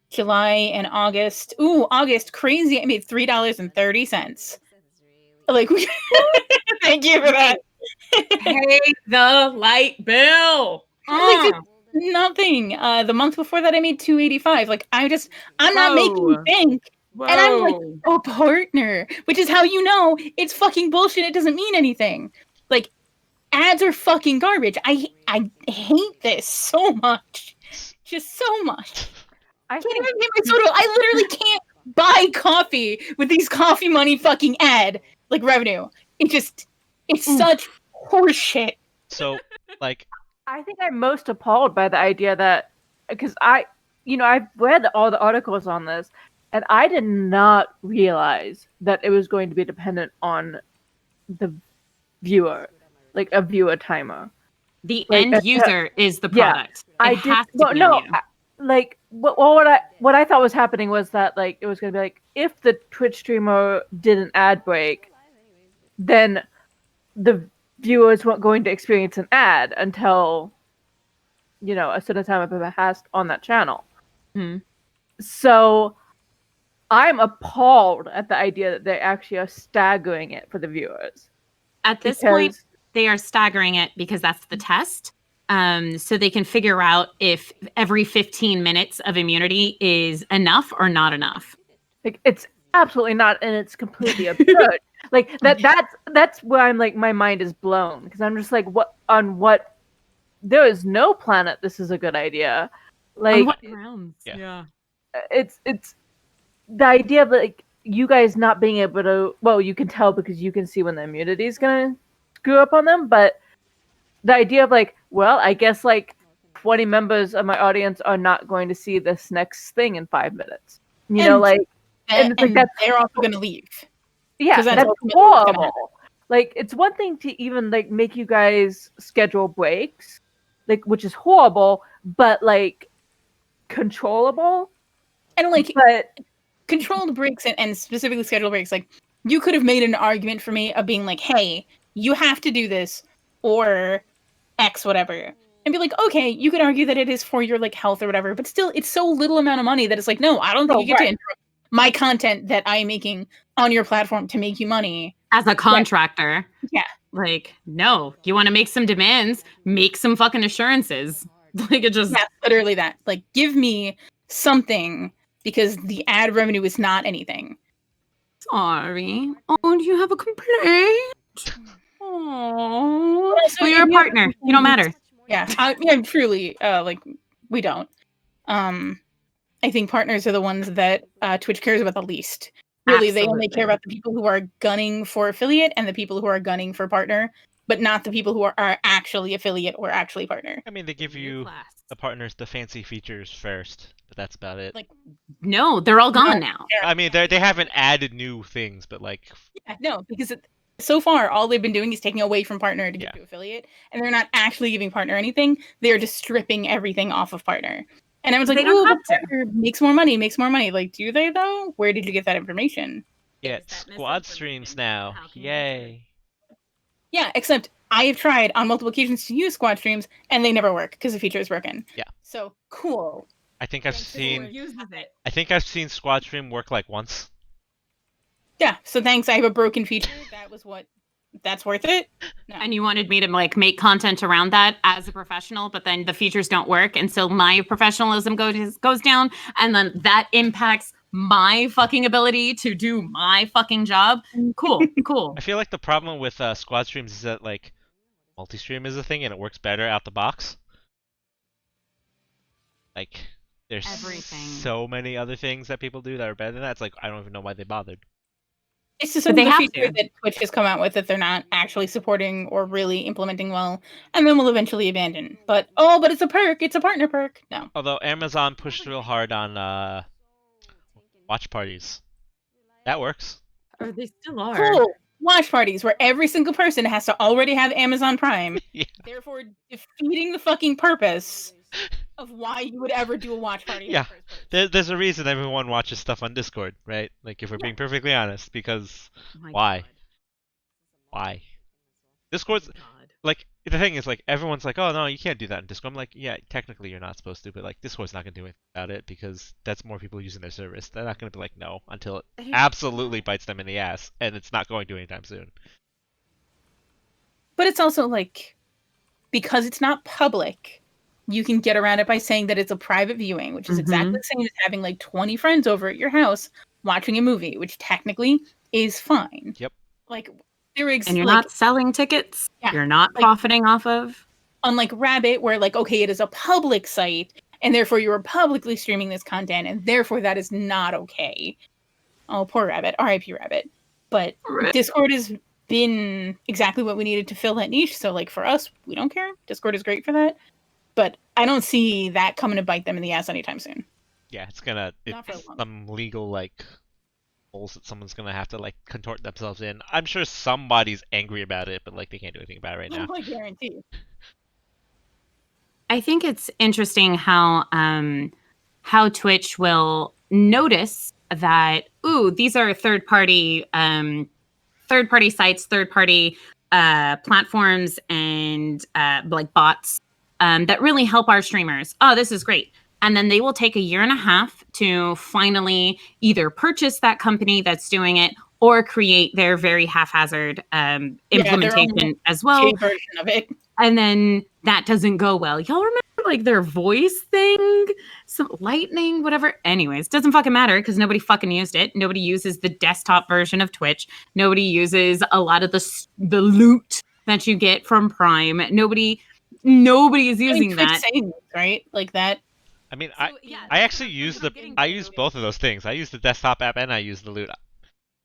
July and August. Ooh, August, crazy. I made $3.30. Like, thank you for that. Pay the light bill. Like, nothing. The month before that, I made $2.85. Like, I'm not making bank. And I'm like a partner, which is how you know it's fucking bullshit. It doesn't mean anything. Like, ads are fucking garbage. I hate this so much. Just so much. I can't even pay my soda. I literally can't buy coffee with these coffee money fucking ad like revenue. It's such horseshit. So, like, I think I'm most appalled by the idea that, because I've read all the articles on this, and I did not realize that it was going to be dependent on the viewer, like a viewer timer. The end user is the product. Yeah, what I thought was happening was that like it was going to be like if the Twitch streamer did an ad break, then the viewers weren't going to experience an ad until a certain time have passed on that channel. So I'm appalled at the idea that they actually are staggering it for the viewers. At this point, they are staggering it because that's the test. So they can figure out if every 15 minutes of immunity is enough or not enough. Like, it's absolutely not, and it's completely absurd. Like that's where I'm like, my mind is blown, because I'm just like, what? There is no planet this is a good idea. Like, on what grounds? Yeah. It's the idea of like you guys not being able to. Well, you can tell because you can see when the immunity is gonna screw up on them, but the idea of like, well, I guess like 20 members of my audience are not going to see this next thing in 5 minutes. And they're also going to leave. Yeah, that's horrible. Like, it's one thing to even like make you guys schedule breaks, like, which is horrible, but like controllable. And like, but controlled breaks and specifically scheduled breaks, like you could have made an argument for me of being like, hey, you have to do this or X whatever. And be like, okay, you could argue that it is for your like health or whatever, but still it's so little amount of money that it's like, no, I don't think you get to interrupt my content that I'm making on your platform to make you money. As a contractor. Yeah. Like, no, you want to make some demands, make some fucking assurances. Like, it just... Yeah, literally that. Like, give me something, because the ad revenue is not anything. Sorry. Oh, do you have a complaint? Oh, well, you're a partner. You don't matter. Yeah, I'm truly, like, we don't. I think partners are the ones that Twitch cares about the least. Really, Absolutely. They only care about the people who are gunning for affiliate and the people who are gunning for partner, but not the people who are actually affiliate or actually partner. I mean, they give you the partners the fancy features first, but that's about it. Like, no, they're all gone now. I mean, they haven't added new things, but like... Yeah, no, because so far, all they've been doing is taking away from partner to give to affiliate, and they're not actually giving partner anything. They're just stripping everything off of partner. And I was like, oh, but partner makes more money. Like, do they, though? Where did you get that information? Yeah, squad streams now. Yay. Yeah, except I have tried on multiple occasions to use squad streams, and they never work because the feature is broken. Yeah. So, cool. I think I've seen squad stream work like once. Yeah, so thanks. I have a broken feature. That was what that's worth it. No. And you wanted me to like make content around that as a professional, but then the features don't work, and so my professionalism goes down, and then that impacts my fucking ability to do my fucking job. Cool. I feel like the problem with squad streams is that like multi-stream is a thing and it works better out the box. Like there's so many other things that people do that are better than that. It's like I don't even know why they bothered. It's just a feature that Twitch has come out with that they're not actually supporting or really implementing well, and then will eventually abandon. But it's a perk. It's a partner perk. No. Although Amazon pushed real hard on watch parties. That works. Or they still are. Cool. Watch parties where every single person has to already have Amazon Prime, yeah. Therefore defeating the fucking purpose of why you would ever do a watch party. Yeah, there's a reason everyone watches stuff on Discord, right? Like if we're being perfectly honest, because why? Discord's like the thing is like everyone's like, oh no, you can't do that in Discord. I'm like, yeah, technically you're not supposed to, but like Discord's not gonna do anything about it because that's more people using their service. They're not gonna be like no until it absolutely bites them in the ass, and it's not going to anytime soon. But it's also like because it's not public, you can get around it by saying that it's a private viewing, which is exactly the same as having like 20 friends over at your house watching a movie, which technically is fine. Yep. Like and you're not selling tickets. Yeah, you're not profiting off of. Unlike Rabbit, where like, okay, it is a public site, and therefore you are publicly streaming this content, and therefore that is not okay. Oh, poor Rabbit. R.I.P. Rabbit. But Discord has been exactly what we needed to fill that niche. So like for us, we don't care. Discord is great for that. But I don't see that coming to bite them in the ass anytime soon. Yeah, it's some legal like holes that someone's gonna have to like contort themselves in. I'm sure somebody's angry about it, but like they can't do anything about it right now. I guarantee. I think it's interesting how Twitch will notice that these are third party sites, third party platforms, and like bots that really help our streamers. Oh, this is great. And then they will take a year and a half to finally either purchase that company that's doing it or create their very haphazard implementation as well. Version of it. And then that doesn't go well. Y'all remember like their voice thing? Some lightning, whatever. Anyways, doesn't fucking matter because nobody fucking used it. Nobody uses the desktop version of Twitch. Nobody uses a lot of the loot that you get from Prime. Nobody is using that. Saying, right? Like that. I mean, I actually use I use both of those things. I use the desktop app and I use the loot.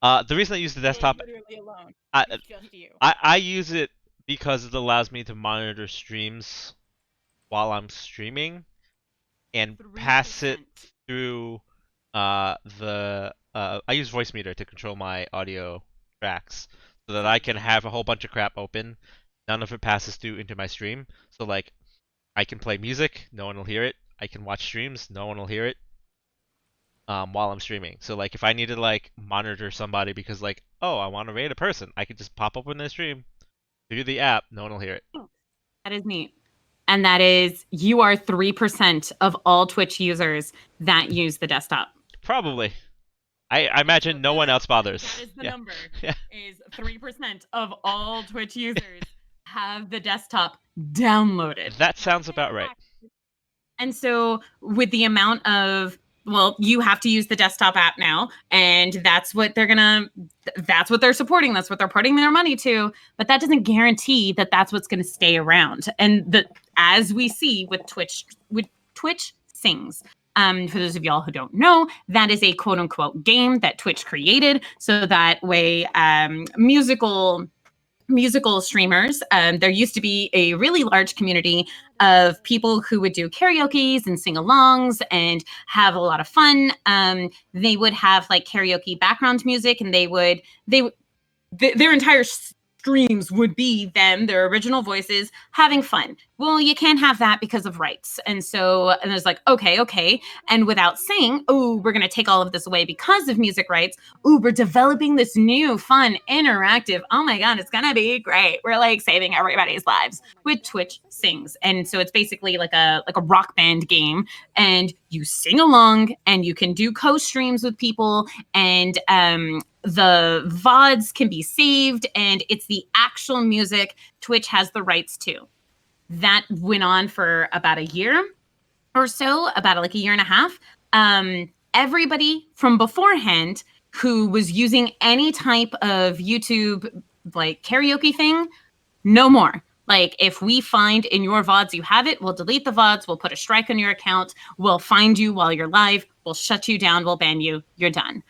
The reason I use the desktop, I use it because it allows me to monitor streams while I'm streaming and 3%. Pass it through I use Voice Meter to control my audio tracks so that I can have a whole bunch of crap open. None of it passes through into my stream. So like I can play music, no one will hear it. I can watch streams, no one will hear it while I'm streaming. So like if I need to like monitor somebody because like, oh, I want to raid a person, I can just pop open their stream through the app, no one will hear it. That is neat. And that is, you are 3% of all Twitch users that use the desktop. Probably. I imagine no one else bothers. That is the number. Is 3% of all Twitch users have the desktop downloaded. That sounds about right. And so with the amount of, you have to use the desktop app now, and that's what they're supporting. That's what they're putting their money to. But that doesn't guarantee that that's what's going to stay around. And as we see with Twitch Sings, for those of y'all who don't know, that is a quote unquote game that Twitch created. So that way, musical streamers. There used to be a really large community of people who would do karaoke's and sing-alongs and have a lot of fun. They would have like karaoke background music, and their entire streams would be them, their original voices, having fun, well, you can't have that because of rights. And so, and there's like, okay. And without saying, oh, we're going to take all of this away because of music rights. Ooh, we're developing this new, fun, interactive. Oh my God, it's going to be great. We're like saving everybody's lives with Twitch Sings. And so it's basically like a rock band game, and you sing along and you can do co-streams with people, and the VODs can be saved, and it's the actual music Twitch has the rights to. That went on for about a year or so, about like a year and a half. Everybody from beforehand who was using any type of YouTube like karaoke thing, no more. Like, if we find in your VODs you have it, we'll delete the VODs, we'll put a strike on your account, we'll find you while you're live, we'll shut you down, we'll ban you, you're done.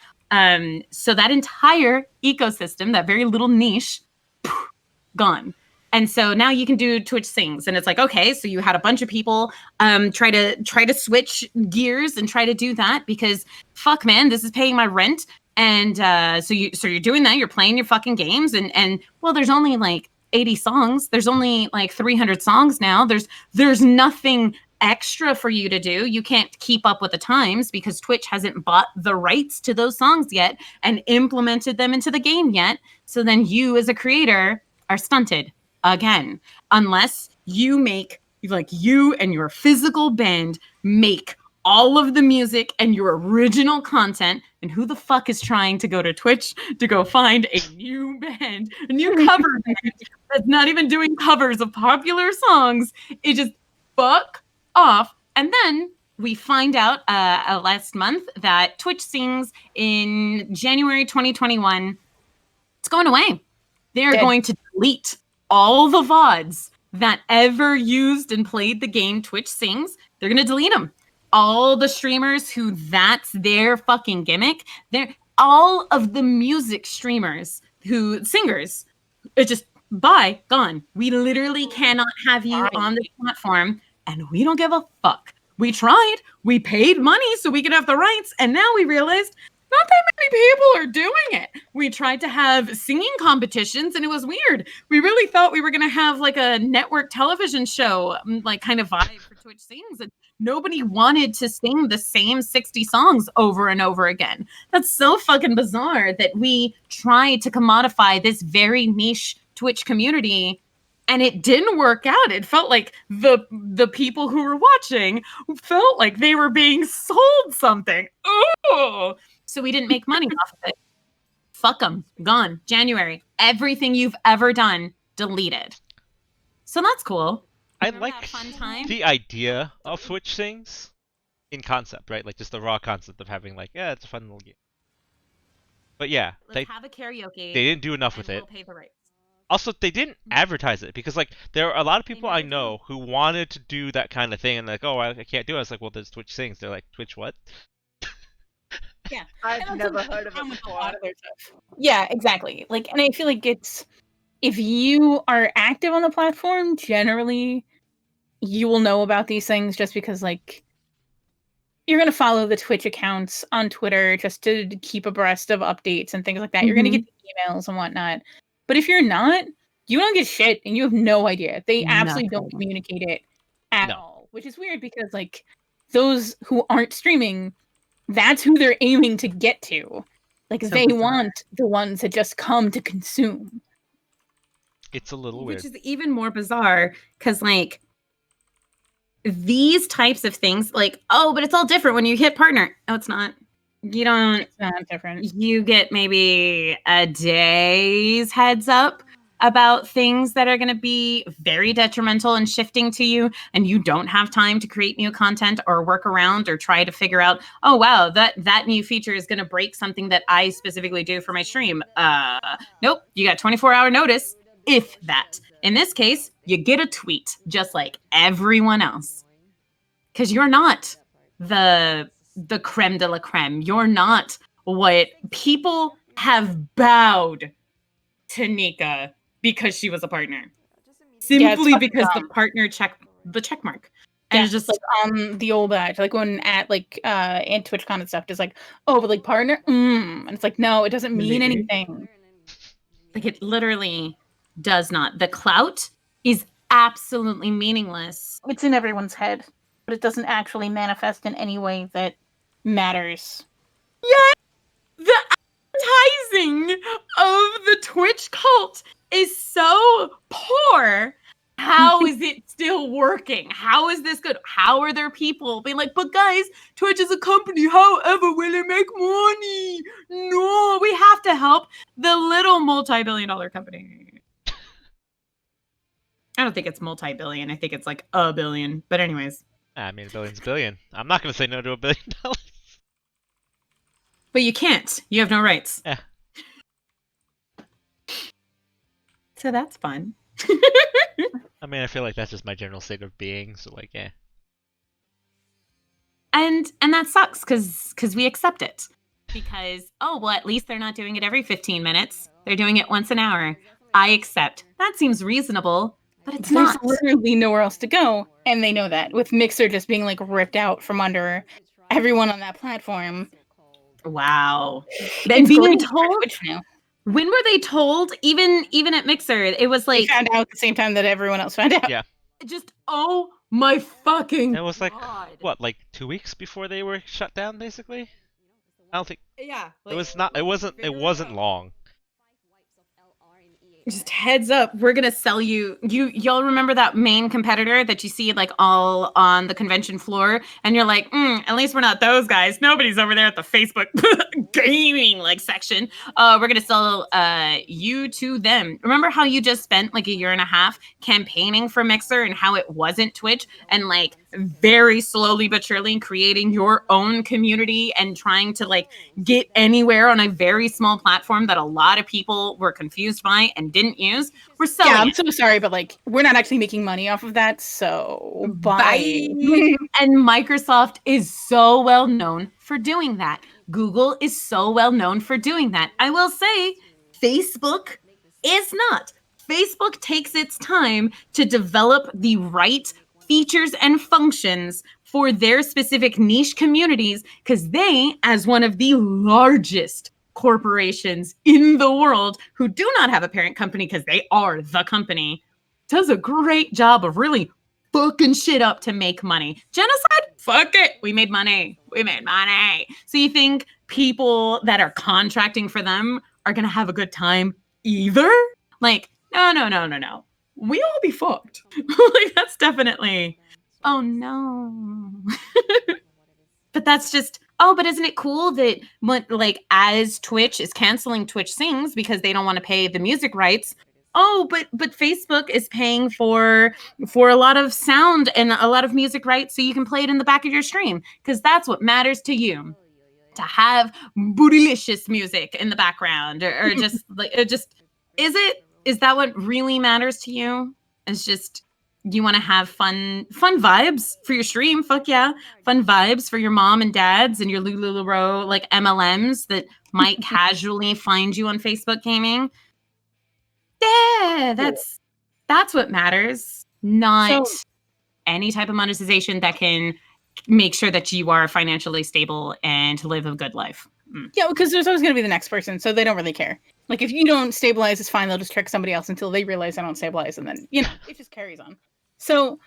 So that entire ecosystem, that very little niche, gone. And so now you can do Twitch Sings, and it's like, okay, so you had a bunch of people try to switch gears and try to do that because fuck, man, this is paying my rent. And so you're doing that, you're playing your fucking games, and well, there's only like 80 songs. There's only like 300 songs now. There's nothing extra for you to do. You can't keep up with the times because Twitch hasn't bought the rights to those songs yet and implemented them into the game yet. So then you as a creator are stunted again, unless you make, like, you and your physical band make all of the music and your original content. And who the fuck is trying to go to Twitch to go find a new band, a new cover band that's not even doing covers of popular songs? It just fuck off. And then we find out last month that Twitch Sings in January 2021, it's going away. They're going to delete all the VODs that ever used and played the game Twitch Sings. They're going to delete them. All the streamers who that's their fucking gimmick, they're all of the music streamers who singers, it's just bye, gone. We literally cannot have you on this platform, and we don't give a fuck. We tried, we paid money so we could have the rights, and now we realized not that many people are doing it. We tried to have singing competitions, and it was weird. We really thought we were going to have like a network television show, like kind of vibe for Twitch Sings, and nobody wanted to sing the same 60 songs over and over again. That's so fucking bizarre that we tried to commodify this very niche Twitch community, and it didn't work out. It felt like the people who were watching felt like they were being sold something. Ooh. So we didn't make money off of it. Fuck them. Gone. January. Everything you've ever done, deleted. So that's cool. I like the idea of Twitch Sings in concept, right? Like just the raw concept of having like, yeah, it's a fun little game. But yeah, let's have a karaoke. They didn't do enough with it. We'll pay the rights. Also, they didn't advertise it because like there are a lot of people I know who wanted to do that kind of thing and like, oh, I can't do it. I was like, well, there's Twitch Sings. They're like, Twitch what? Yeah, I've never heard of it before. Yeah, exactly. Like, and I feel like it's, if you are active on the platform, generally, you will know about these things just because, like, you're going to follow the Twitch accounts on Twitter just to keep abreast of updates and things like that. Mm-hmm. You're going to get the emails and whatnot. But if you're not, you don't get shit and you have no idea. They absolutely don't communicate it at all, which is weird because, like, those who aren't streaming, that's who they're aiming to get to. Like, so they want the ones that just come to consume. It's a little weird. Which is even more bizarre because, like, these types of things, like, oh, but it's all different when you hit partner. No, it's not. You don't. It's not different. You get maybe a day's heads up about things that are going to be very detrimental and shifting to you, and you don't have time to create new content or work around or try to figure out, oh wow, that new feature is going to break something that I specifically do for my stream. Nope, you got 24-hour notice, if that. In this case, you get a tweet just like everyone else, because you're not the creme de la creme. You're not what people have bowed to Nika because she was a partner, simply because the partner check mark, and it's just like on the old badge, like when at like and TwitchCon and stuff, just like, oh, but like partner, and it's like, no, it doesn't mean anything. Like, it literally does not. The clout is absolutely meaningless. It's in everyone's head, but it doesn't actually manifest in any way that matters. Yeah, the advertising of the Twitch cult is so poor. How is it still working? How is this good? How are there people being like, but guys, Twitch is a company, however will it make money? No, we have to help the little multi-billion-dollar company. I don't think it's multi-billion. I think it's like a billion. But anyways. I mean, a billion's a billion. I'm not going to say no to $1 billion. But you can't. You have no rights. Yeah. So that's fun. I mean, I feel like that's just my general state of being, so like, yeah. And that sucks because we accept it. Because, oh, well, at least they're not doing it every 15 minutes. They're doing it once an hour. I accept. That seems reasonable, but it's There's not. literally nowhere else to go, and they know that. With Mixer just being like ripped out from under everyone on that platform. Wow. And being told now. When were they told? Even at Mixer, it was like... They found out at the same time that everyone else found out. Yeah. Just, oh my fucking It was like, God. what, like 2 weeks before they were shut down, basically? I don't think... Yeah. It was not, it wasn't long. Just heads up, we're gonna sell you. Y'all remember that main competitor that you see like all on the convention floor, and you're like, at least we're not those guys. Nobody's over there at the Facebook gaming like section. We're gonna sell you to them. Remember how you just spent like a year and a half campaigning for Mixer and how it wasn't Twitch, and like very slowly but surely creating your own community and trying to like get anywhere on a very small platform that a lot of people were confused by and didn't use. We're selling. Yeah, I'm so sorry, but like we're not actually making money off of that, so bye. And Microsoft is so well known for doing that. Google is so well known for doing that. I will say Facebook is not. Facebook takes its time to develop the right features and functions for their specific niche communities, because they, as one of the largest corporations in the world who do not have a parent company because they are the company, does a great job of really fucking shit up to make money. Genocide? Fuck it. We made money. We made money. So you think people that are contracting for them are going to have a good time either? Like, no. We all be fucked. Like, that's definitely, oh no. But that's just, oh, but isn't it cool that like as Twitch is canceling Twitch Sings because they don't want to pay the music rights? Oh, but Facebook is paying for a lot of sound and a lot of music rights so you can play it in the back of your stream because that's what matters to you. To have bootylicious music in the background or just like it just is that what really matters to you? It's just you want to have fun vibes for your stream. Fuck yeah. Fun vibes for your mom and dads and your LuLaRoe like MLMs that might casually find you on Facebook gaming. Yeah, that's what matters. Not any type of monetization that can make sure that you are financially stable and to live a good life. Yeah, because there's always going to be the next person, so they don't really care. Like, if you don't stabilize, it's fine. They'll just trick somebody else until they realize they don't stabilize, and then, it just carries on. So,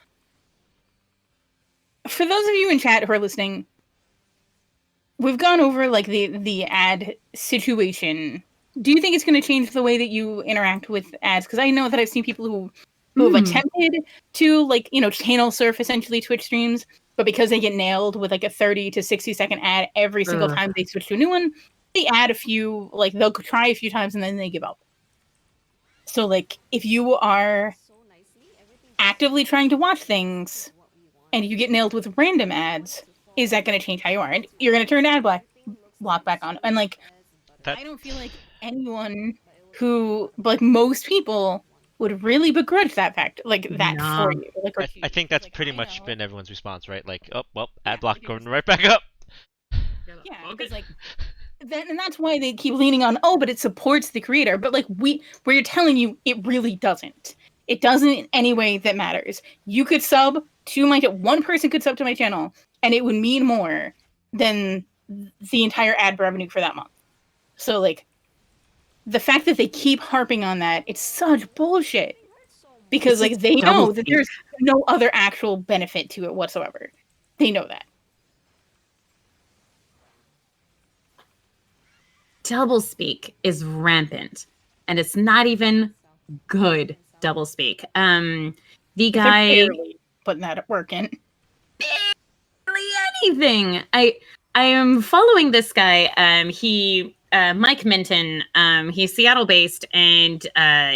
for those of you in chat who are listening, we've gone over, like, the ad situation. Do you think it's going to change the way that you interact with ads? Because I know that I've seen people who have attempted to, like, channel surf, essentially, Twitch streams, but because they get nailed with like a 30 to 60 second ad every single time they switch to a new one, they add a few, like they'll try a few times and then they give up. So like if you are actively trying to watch things and you get nailed with random ads, is that going to change how you are? And you're going to turn ad block back on. And like, I don't feel like anyone who, like most people, would really begrudge that fact, like that for you. Like, I think that's pretty much been everyone's response, right? Like, oh, well, ad block going right back up. Yeah, because like, and that's why they keep leaning on, oh, but it supports the creator. But like, we're telling you, it really doesn't. It doesn't in any way that matters. You could sub to my one person could sub to my channel, and it would mean more than the entire ad revenue for that month. So like, the fact that they keep harping on that, it's such bullshit. because like they know that there's no other actual benefit to it whatsoever. They know that. Doublespeak is rampant, and it's not even good doublespeak. The guy barely putting that work in. Barely anything. I am following this guy. He Mike Minton. He's Seattle based, and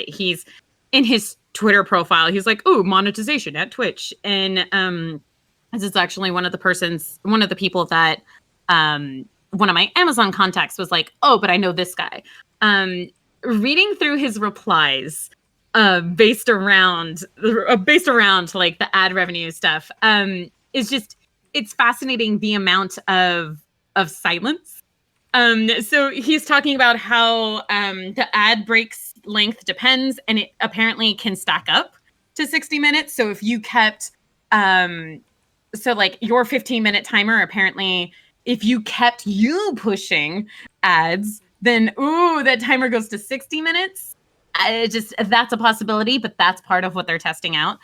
he's in his Twitter profile. He's like, "Ooh, monetization at Twitch," and this is actually one of the people that one of my Amazon contacts was like, "Oh, but I know this guy." Reading through his replies, based around like the ad revenue stuff, it's fascinating the amount of silence. So he's talking about how the ad breaks length depends, and it apparently can stack up to 60 minutes. So if you kept so like your 15-minute timer, apparently if you kept pushing ads, then that timer goes to 60 minutes. That's a possibility, but that's part of what they're testing out.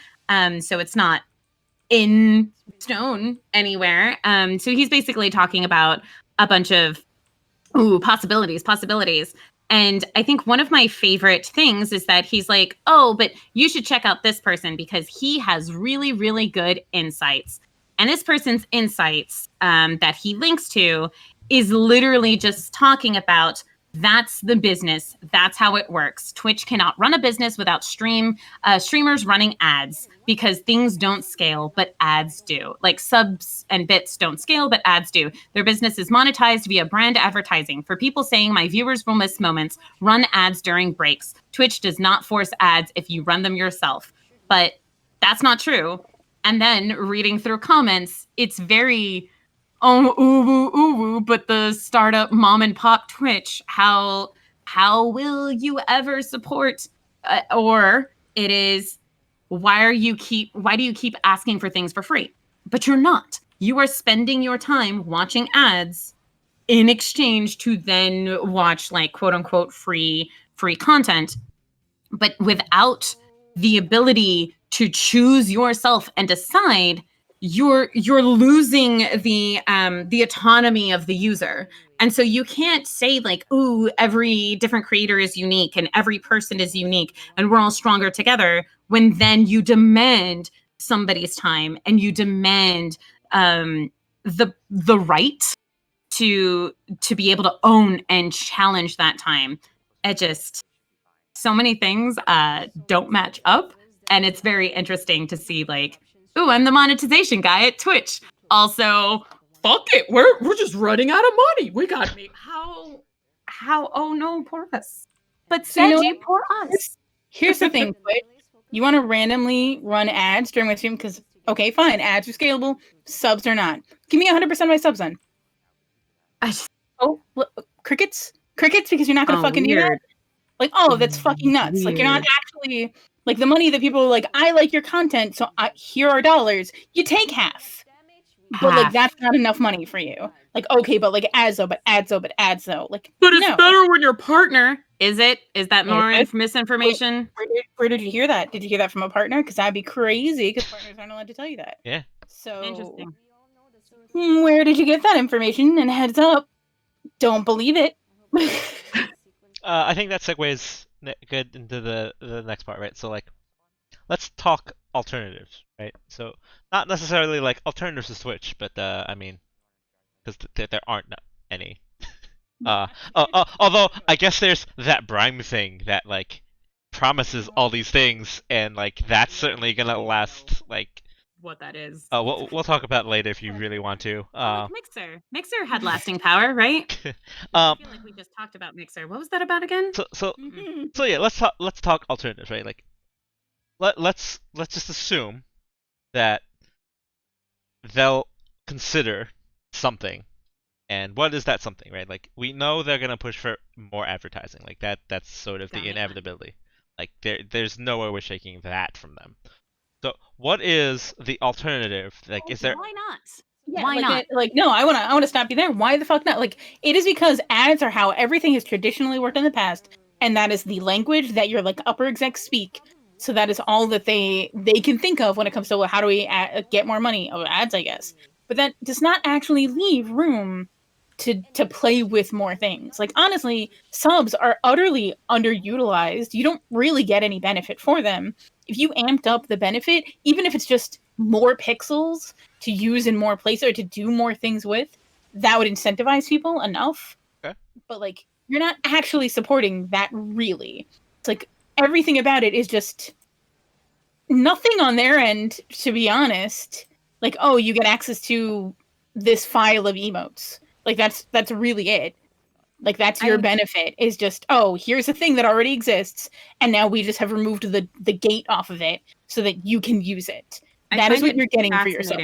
So it's not in stone anywhere. So he's basically talking about a bunch of possibilities. And I think one of my favorite things is that he's like, "Oh, but you should check out this person because he has really, really good insights." And this person's insights that he links to is literally just talking about that's the business. That's how it works. Twitch cannot run a business without streamers running ads because things don't scale, but ads do. Like subs and bits don't scale, but ads do. Their business is monetized via brand advertising. For people saying my viewers will miss moments, run ads during breaks. Twitch does not force ads if you run them yourself. But that's not true. And then reading through comments, it's very but the startup mom and pop Twitch, how will you ever support? Or it is, why do you keep asking for things for free? But you're not. You are spending your time watching ads in exchange to then watch like quote unquote free content, but without the ability to choose yourself and decide, you're losing the autonomy of the user. And so you can't say like, "Ooh, every different creator is unique and every person is unique and we're all stronger together," when then you demand somebody's time and you demand the right to be able to own and challenge that time. It just, so many things don't match up, and it's very interesting to see like, "Ooh, I'm the monetization guy at Twitch. Also, fuck it, we're just running out of money. We gotta make how oh no, poor us." But Seji, poor us. Here's the thing, Twitch. You want to randomly run ads during my stream because okay, fine, ads are scalable, subs are not. Give me 100% of my subs then. Crickets because you're not gonna fucking do that. Like, oh, that's fucking nuts. Weird. Like, you're not actually, like, the money that people are like, "I like your content, so here are dollars." You take half. But, like, that's not enough money for you. Like, okay, but, like, ads though. Like, but it's better when your partner. Is it? Is that more misinformation? Where did you hear that? Did you hear that from a partner? Because that'd be crazy, because partners aren't allowed to tell you that. Yeah. So, interesting. Where did you get that information? And heads up, don't believe it. I think that segues good into the next part, right? So, like, let's talk alternatives, right? So, not necessarily like alternatives to Switch, but I mean, because there aren't any. Although I guess there's that Brime thing that like promises all these things, and like that's certainly gonna last like. What that is. We'll talk about it later if you really want to. Like Mixer had lasting power, right? I feel like we just talked about Mixer. What was that about again? So yeah, let's talk alternatives, right? Like, let's just assume that they'll consider something, and what is that something, right? Like, we know they're gonna push for more advertising, like that's sort of the inevitability. Like, there's no way we're shaking that from them. So, what is the alternative? Like, is there? Why not? Yeah, why not? No, I want to stop you there. Why the fuck not? Like, it is because ads are how everything has traditionally worked in the past, and that is the language that your like upper execs speak. So that is all that they can think of when it comes to, well, how do we get more money? Oh, ads, I guess. But that does not actually leave room to play with more things. Like, honestly, subs are utterly underutilized. You don't really get any benefit for them. If you amped up the benefit, even if it's just more pixels to use in more places or to do more things with, that would incentivize people enough. Okay. But like, you're not actually supporting that, really. It's like everything about it is just nothing on their end, to be honest. Like, oh, you get access to this file of emotes. Like, that's really it. Like, that's your benefit, is just, oh, here's a thing that already exists, and now we just have removed the gate off of it so that you can use it. That is what you're getting for yourself.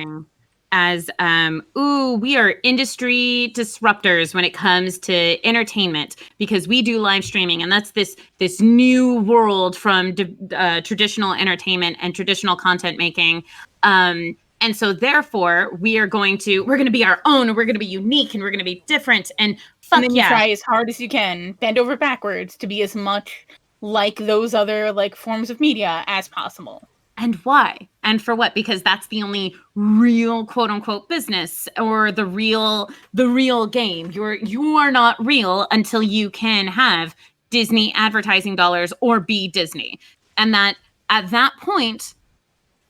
As we are industry disruptors when it comes to entertainment, because we do live streaming, and that's this new world from traditional entertainment and traditional content making. And so therefore we're going to be our own, and we're going to be unique, and we're going to be different, and then you try as hard as you can, bend over backwards to be as much like those other like forms of media as possible. And why? And for what? Because that's the only real quote unquote business, or the real game. You are not real until you can have Disney advertising dollars or be Disney. And that at that point,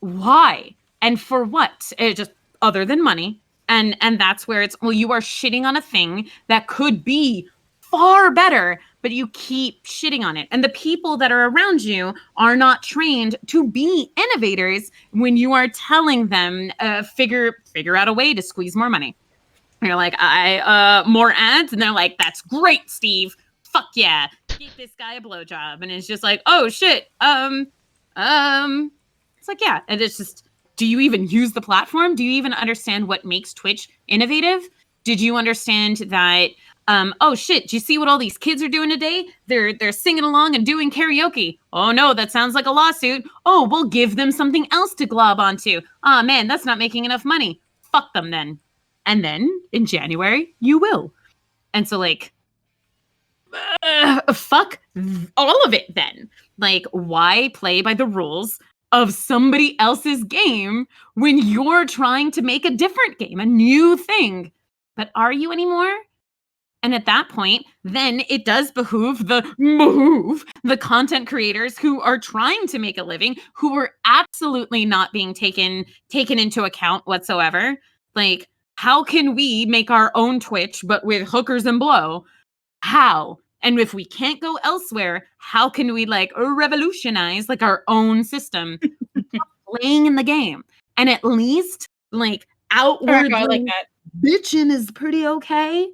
why? And for what? It just other than money. And that's where it's, well, you are shitting on a thing that could be far better, but you keep shitting on it. And the people that are around you are not trained to be innovators when you are telling them, figure out a way to squeeze more money. And you're like, more ads? And they're like, that's great, Steve. Fuck yeah. Give this guy a blowjob. And it's just like, oh shit. It's like, yeah. And it's just, do you even use the platform? Do you even understand what makes Twitch innovative? Did you understand that, oh shit, do you see what all these kids are doing today? They're singing along and doing karaoke. Oh no, that sounds like a lawsuit. Oh, we'll give them something else to glob onto. Oh man, that's not making enough money. Fuck them then. And then in January, you will. And so like, fuck all of it then. Like, why play by the rules of somebody else's game when you're trying to make a different game, a new thing? But are you anymore? And at that point, then it does behoove the content creators who are trying to make a living, who are absolutely not being taken into account whatsoever. Like, how can we make our own Twitch, but with hookers and blow? How? And if we can't go elsewhere, how can we like revolutionize like our own system? Playing in the game. And at least like outwardly like that. Bitching is pretty okay.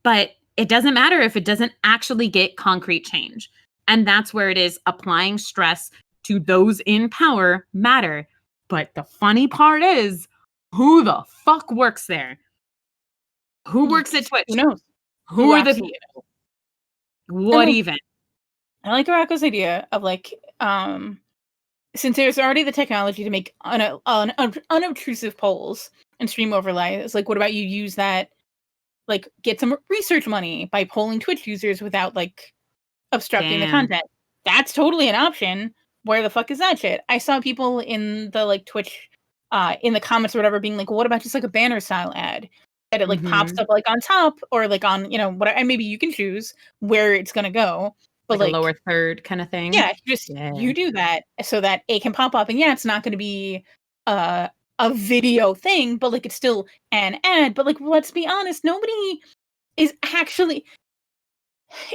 But it doesn't matter if it doesn't actually get concrete change. And that's where it is. Applying stress to those in power matter. But the funny part is, who the fuck works there? Who works at Twitch? Who knows? Who are the people? What even? I like Rocco's idea of like, since there's already the technology to make unobtrusive polls and stream overlay, it's like, what about you use that, like, get some research money by polling Twitch users without like obstructing the content? That's totally an option. Where the fuck is that shit? I saw people in the like Twitch, in the comments or whatever, being like, well, what about just like a banner style ad? That it like pops up like on top or like on, you know, whatever, and maybe you can choose where it's gonna go. But like a lower third kind of thing. Yeah, you do that so that it can pop up, and yeah, it's not gonna be a video thing, but like it's still an ad. But like, let's be honest, nobody is actually.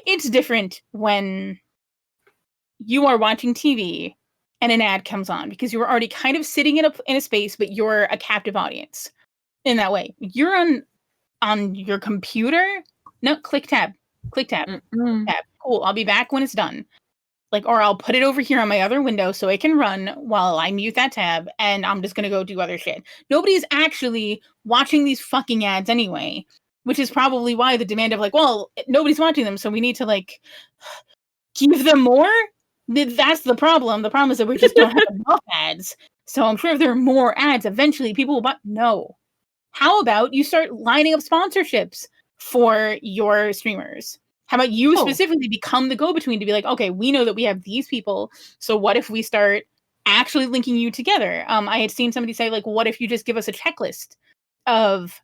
It's different when you are watching TV and an ad comes on, because you're already kind of sitting in a space, but you're a captive audience in that way. You're on your computer. No, click tab. Tab. Cool. I'll be back when it's done. Like, or I'll put it over here on my other window so it can run while I mute that tab, and I'm just gonna go do other shit. Nobody's actually watching these fucking ads anyway, which is probably why the demand of like, well, nobody's watching them, so we need to like give them more. That's the problem. The problem is that we just don't have enough ads. So I'm sure if there are more ads, eventually people will buy. No. How about you start lining up sponsorships for your streamers? How about you specifically become the go-between to be like, okay, we know that we have these people, so what if we start actually linking you together? I had seen somebody say, like, what if you just give us a checklist of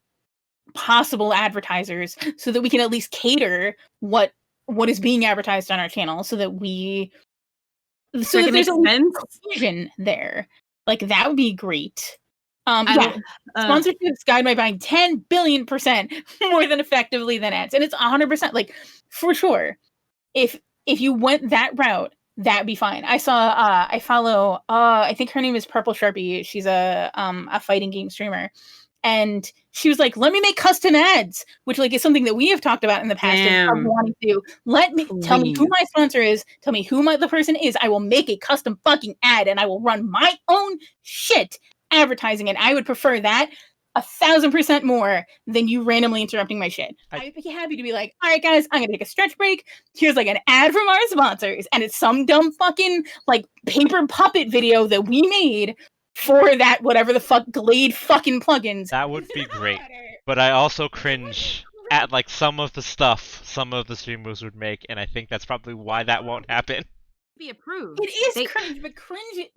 possible advertisers so that we can at least cater what is being advertised on our channel, so that there's a confusion there. Like, that would be great. Sponsorships guide by buying 10 billion% more than effectively than ads, and it's 100%. Like, for sure, if you went that route, that'd be fine. I saw I follow I think her name is Purple Sharpie. She's a fighting game streamer, and she was like, let me make custom ads, which like is something that we have talked about in the past of wanting to tell me who my sponsor is, tell me who the person is. I will make a custom fucking ad and I will run my own shit advertising it. I would prefer that 1,000% more than you randomly interrupting my shit. I'd be happy to be like, all right, guys, I'm gonna take a stretch break. Here's like an ad from our sponsors, and it's some dumb fucking like paper puppet video that we made for that whatever the fuck Glade fucking plugins. That would be great. But I also cringe at like some of the stuff some of the streamers would make, and I think that's probably why that won't happen. Be approved. It is cringe, but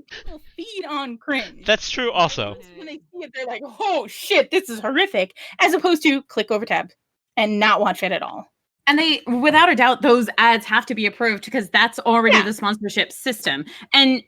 people feed on cringe. That's true also. When they see it, they're like, oh shit, this is horrific. As opposed to click over tab and not watch it at all. And they, without a doubt, those ads have to be approved because that's already the sponsorship system. And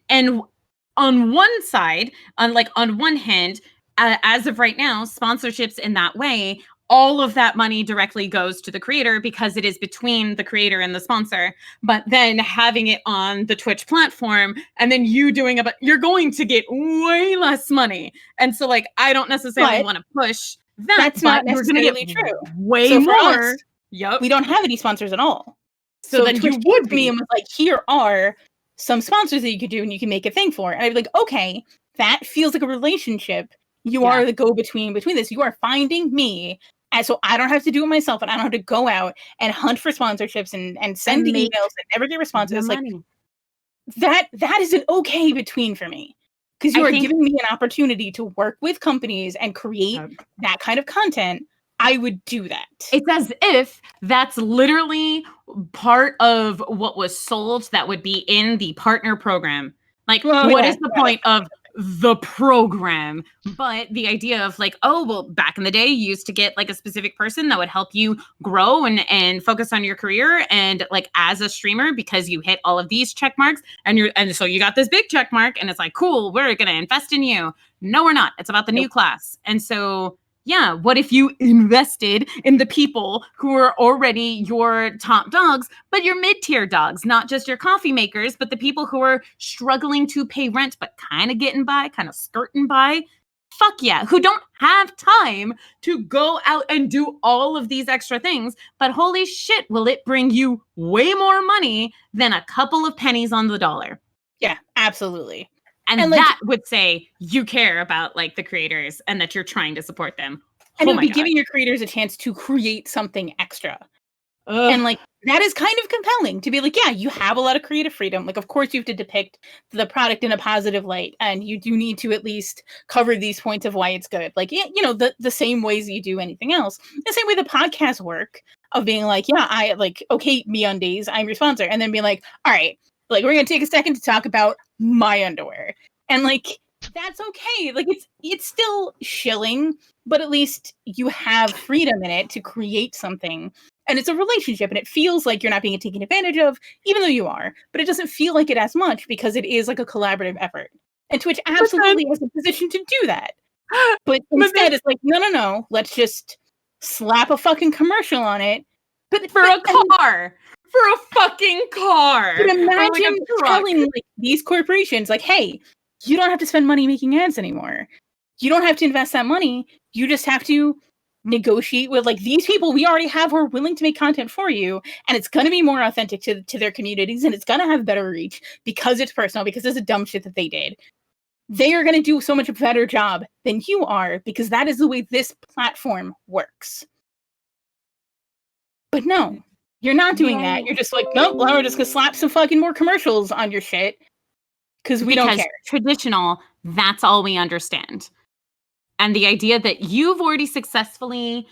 on one side, on one hand, as of right now, sponsorships in that way, all of that money directly goes to the creator because it is between the creator and the sponsor. But then having it on the Twitch platform and then you doing it, you're going to get way less money. And so like, I don't necessarily want to push that. That's not necessarily true. Way more. Yep. We don't have any sponsors at all. So then Twitch would be and was like, here are some sponsors that you could do and you can make a thing for. And I'd be like, okay, that feels like a relationship. You are the go-between between this. You are finding me. And so I don't have to do it myself, and I don't have to go out and hunt for sponsorships and send emails and never get responses. Like that is an okay between for me. Because you are giving me an opportunity to work with companies and create that kind of content. I would do that. It's as if that's literally part of what was sold that would be in the partner program. Like, what is the point of the program? But the idea of like, oh, well, back in the day, you used to get like a specific person that would help you grow and focus on your career. And like as a streamer, because you hit all of these check marks and so you got this big check mark and it's like, cool, we're going to invest in you. No, we're not. It's about the new class. And so yeah, what if you invested in the people who are already your top dogs, but your mid-tier dogs, not just your coffee makers, but the people who are struggling to pay rent, but kind of getting by, kind of skirting by? Fuck yeah, who don't have time to go out and do all of these extra things, but holy shit, will it bring you way more money than a couple of pennies on the dollar? Yeah, absolutely. And like, that would say you care about like the creators and that you're trying to support them. And it would be giving your creators a chance to create something extra. And like, that is kind of compelling to be like, yeah, you have a lot of creative freedom. Like, of course you have to depict the product in a positive light, and you do need to at least cover these points of why it's good. Like, you know, the same ways you do anything else. The same way the podcasts work of being like, yeah, I like, okay, MeUndies, I'm your sponsor. And then being like, all right, like, we're going to take a second to talk about my underwear. And like, that's okay. Like, it's still shilling, but at least you have freedom in it to create something. And it's a relationship, and it feels like you're not being taken advantage of, even though you are. But it doesn't feel like it as much because it is like a collaborative effort. And Twitch absolutely has a position to do that. But instead, it's like, no, let's just slap a fucking commercial on it. But for a car. For a fucking car. But imagine telling like, these corporations, like, hey, you don't have to spend money making ads anymore. You don't have to invest that money. You just have to negotiate with like these people we already have who are willing to make content for you, and it's going to be more authentic to their communities, and it's going to have better reach because it's personal, because it's a dumb shit that they did. They are going to do so much better job than you are because that is the way this platform works. But no. You're not doing that. You're just like, nope, well, we're just going to slap some fucking more commercials on your shit because we don't care. Traditional, that's all we understand. And the idea that you've already successfully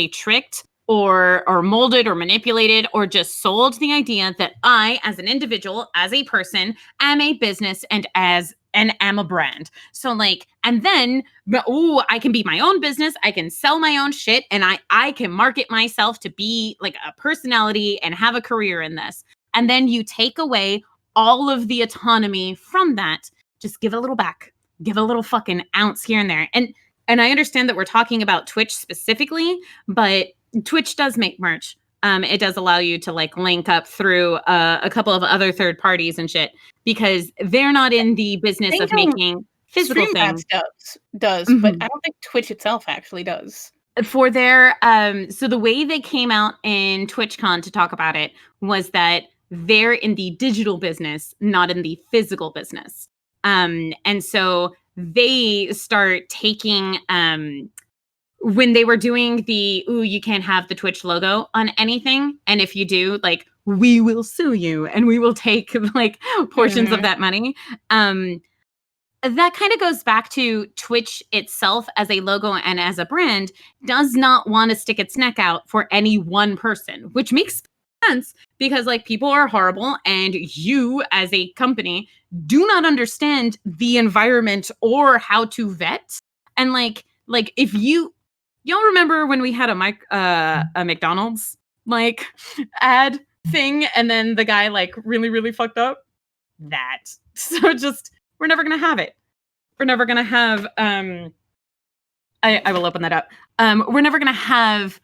tricked or molded or manipulated or just sold the idea that I, as an individual, as a person, am a business and am a brand. So like, and then, I can be my own business. I can sell my own shit, and I can market myself to be like a personality and have a career in this. And then you take away all of the autonomy from that. Just give it a little back. Give a little fucking ounce here and there. And I understand that we're talking about Twitch specifically, but Twitch does make merch. It does allow you to like link up through a couple of other third parties and shit, because they're not in the business of making physical things. Does, Mhm. but I don't think Twitch itself actually does. For their so the way they came out in TwitchCon to talk about it was that they're in the digital business, not in the physical business. And so they start taking when they were doing the you can't have the Twitch logo on anything, and if you do, like, we will sue you and we will take like portions of that money. That kind of goes back to Twitch itself as a logo and as a brand does not want to stick its neck out for any one person, which makes sense because like people are horrible and you as a company do not understand the environment or how to vet. And like if y'all remember when we had a McDonald's like ad thing and then the guy like really fucked up? That. So just we're never going to have it. We're never going to have I will open that up. We're never going to have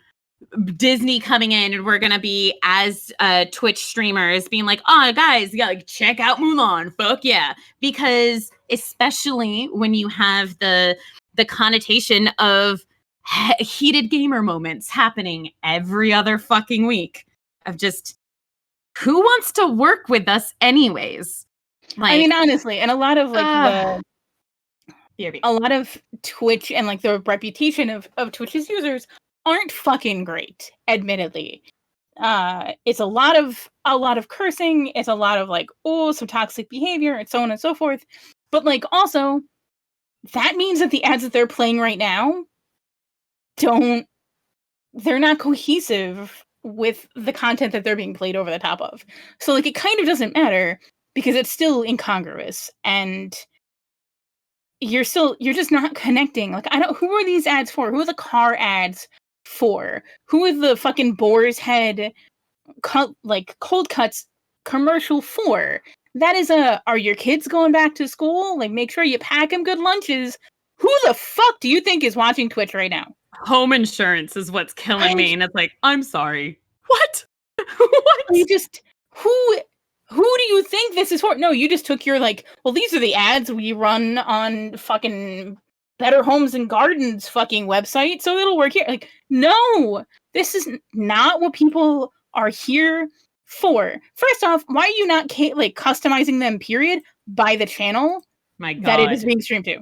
Disney coming in and we're going to be as Twitch streamers being like, "Oh, guys, yeah, like check out Mulan." Fuck yeah. Because especially when you have the connotation of heated gamer moments happening every other fucking week of just who wants to work with us anyways? Like, I mean, honestly, and a lot of like a lot of Twitch and like the reputation of Twitch's users aren't fucking great, admittedly. It's a lot of cursing, it's a lot of like, some toxic behavior and so on and so forth. But like also that means that the ads that they're playing right now they're not cohesive with the content that they're being played over the top of. So like it kind of doesn't matter because it's still incongruous and you're just not connecting. Like who are these ads for? Who are the car ads for? Who is the fucking Boar's Head cold cuts commercial for? That is are your kids going back to school? Like make sure you pack them good lunches. Who the fuck do you think is watching Twitch right now? Home insurance is what's killing me, and it's like, I'm sorry. What? What? You just who do you think this is for? No, you just took your these are the ads we run on fucking Better Homes and Gardens fucking website, so it'll work here. Like, no, this is not what people are here for. First off, why are you not customizing them? Period by the channel that it is being streamed to.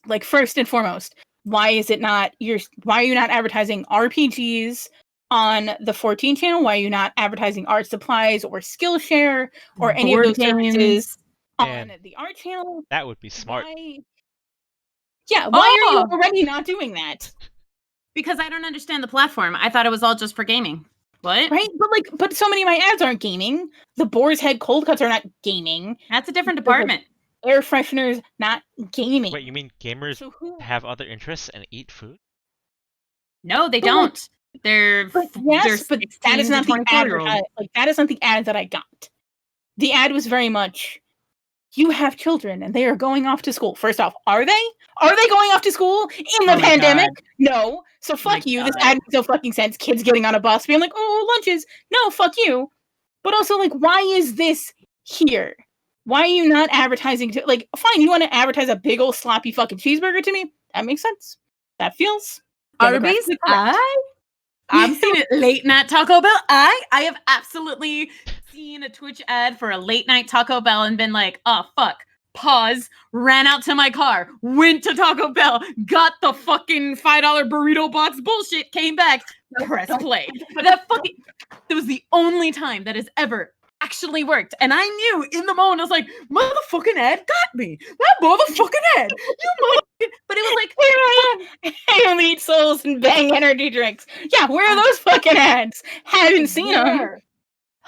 Like first and foremost, why are you not advertising RPGs on the 14 channel? Why are you not advertising art supplies or Skillshare or any of those services on the art channel? That would be smart. Why are you already not doing that? Because I don't understand the platform. I thought it was all just for gaming. What? Right? But so many of my ads aren't gaming. The Boar's Head cold cuts are not gaming. That's a different department. Air fresheners, not gaming. Wait, you mean gamers have other interests and eat food? No, they don't. They're but that is not the ad. That is not the ad that I got. The ad was very much, you have children and they are going off to school. First off, are they? Are they going off to school in the pandemic? God. No. So fuck you. This ad makes no fucking sense. Kids getting on a bus being like, lunches. No, fuck you. But also, why is this here? Why are you not advertising fine, you want to advertise a big old sloppy fucking cheeseburger to me? That makes sense. That feels Arby's. I've seen it. Late night Taco Bell. I have absolutely seen a Twitch ad for a late night Taco Bell and been like, oh fuck. Pause, ran out to my car, went to Taco Bell, got the fucking $5 burrito box bullshit, came back, press play. But that was the only time that has ever actually worked. And I knew in the moment, I was like, motherfucking ad got me. That motherfucking ad. But it was like, here I only eat souls and bang energy drinks. Yeah, where are those fucking ads? Haven't seen them.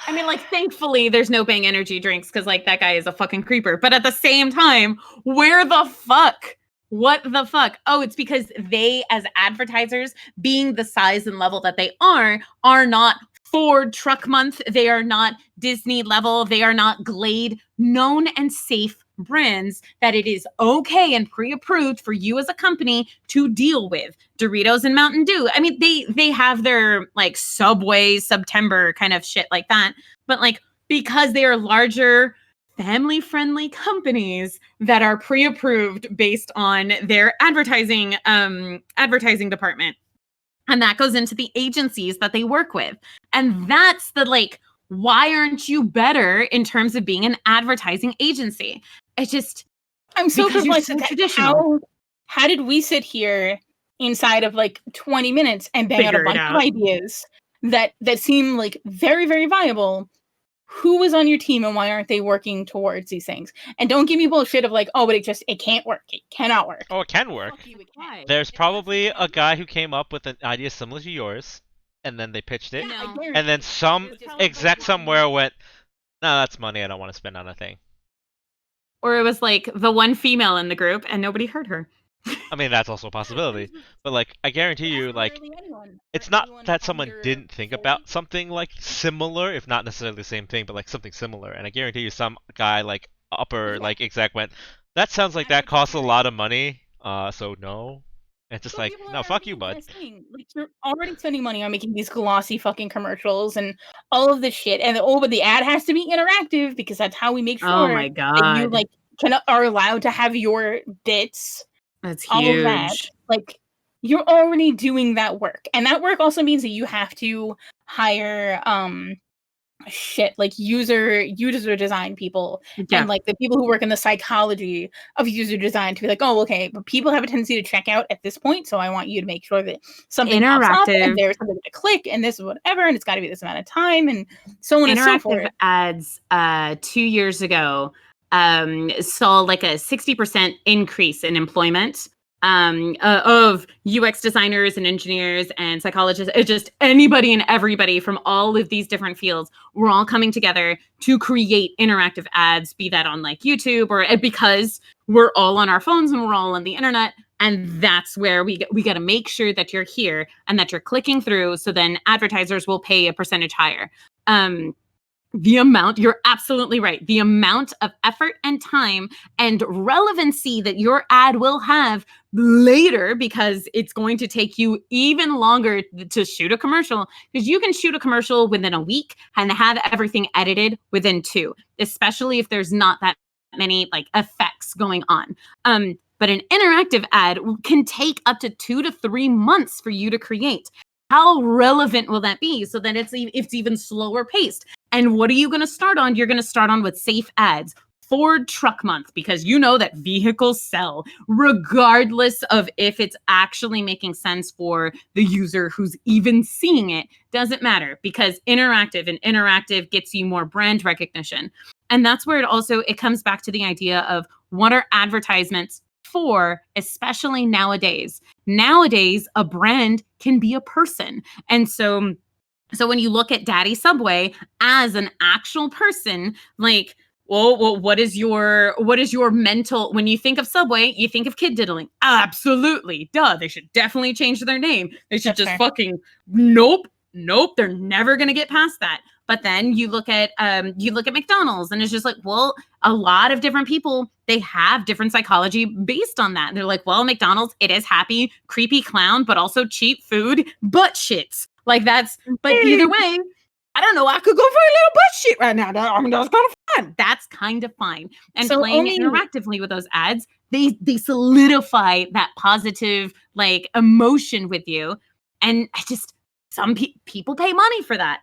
I mean, like, thankfully, there's no Bang energy drinks because, like, that guy is a fucking creeper. But at the same time, where the fuck? What the fuck? Oh, it's because they, as advertisers, being the size and level that they are not Ford Truck Month. They are not Disney level. They are not Glade, known and safe brands that it is okay and pre-approved for you as a company to deal with. Doritos and Mountain Dew. I mean, they have their like Subway, September kind of shit like that. But like, because they are larger, family-friendly companies that are pre-approved based on their advertising department. And that goes into the agencies that they work with. And that's the like, why aren't you better in terms of being an advertising agency? It's just, I'm so perplexed so at traditional. How did we sit here inside of like 20 minutes and bang out a bunch of ideas that seem like very, very viable? Who was on your team and why aren't they working towards these things? And don't give me bullshit of like, oh, but it can't work. It cannot work. Oh, it can work. It can. There's probably a guy who came up with an idea similar to yours, and then they pitched it, and then some exec somewhere went, "No, that's money I don't want to spend on a thing." Or it was like the one female in the group and nobody heard her. I mean, that's also a possibility. But like, I guarantee you, like, it's not that someone didn't think about something like similar, if not necessarily the same thing, but like something similar. And I guarantee you, some guy like upper like exec went, "That sounds like that costs a lot of money. So no." And it's just like, no, fuck you, bud. Like, you're already spending money on making these glossy fucking commercials and all of this shit, and but the ad has to be interactive because that's how we make sure oh my God. that you like are allowed to have your bits. That's huge. All of that. Like, you're already doing that work, and that work also means that you have to hire like user design people and like the people who work in the psychology of user design to be like, oh, okay, but people have a tendency to check out at this point, so I want you to make sure that something pops up and there's something to click and this whatever, and it's got to be this amount of time and so on and so forth. Interactive ads 2 years ago saw like a 60% increase in employment of UX designers and engineers and psychologists. It's just anybody and everybody from all of these different fields. We're all coming together to create interactive ads, be that on like YouTube or because we're all on our phones and we're all on the internet. And that's where we got to make sure that you're here and that you're clicking through. So then advertisers will pay a percentage higher. The amount, you're absolutely right. The amount of effort and time and relevancy that your ad will have later, because it's going to take you even longer to shoot a commercial, because you can shoot a commercial within a week and have everything edited within 2, especially if there's not that many like effects going on. But an interactive ad can take up to 2 to 3 months for you to create. How relevant will that be? So then it's even slower paced. And what are you going to start on? You're going to start on with safe ads. Ford Truck Month, because you know that vehicles sell regardless of if it's actually making sense for the user who's even seeing it. Doesn't matter, because interactive gets you more brand recognition. And that's where it comes back to the idea of what are advertisements for, especially nowadays. Nowadays, a brand can be a person. And so when you look at Daddy Subway as an actual person, like, well, what is your mental, when you think of Subway, you think of kid diddling. Absolutely. Duh. They should definitely change their name. They should fucking, nope. They're never going to get past that. But then you look at McDonald's and it's just like, well, a lot of different people, they have different psychology based on that. And they're like, well, McDonald's, it is happy, creepy clown, but also cheap food, butt shits. Like that's, but either way, I don't know, I could go for a little butt shit right now. I mean, that's kind of fun. That's kind of fine. And so playing interactively with those ads, they solidify that positive like emotion with you. And I just, some people pay money for that.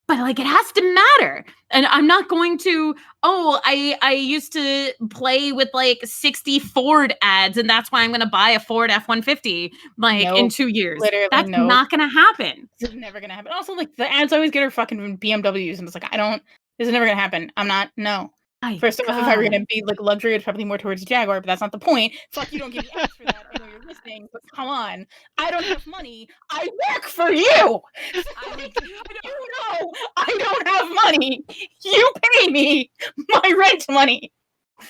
But like, it has to matter. And I'm not going to, I used to play with like 60 Ford ads, and that's why I'm going to buy a Ford F-150 in 2 years. That's not going to happen. This is never going to happen. Also, like, the ads I always get are fucking BMWs, and it's like, this is never going to happen. No. First off, if I were going to be like luxury, it's probably more towards Jaguar, but that's not the point. Fuck, you don't give me ads for that. I know you're listening, but come on. I don't have money. I work for you. You know I don't have money. You pay me my rent money.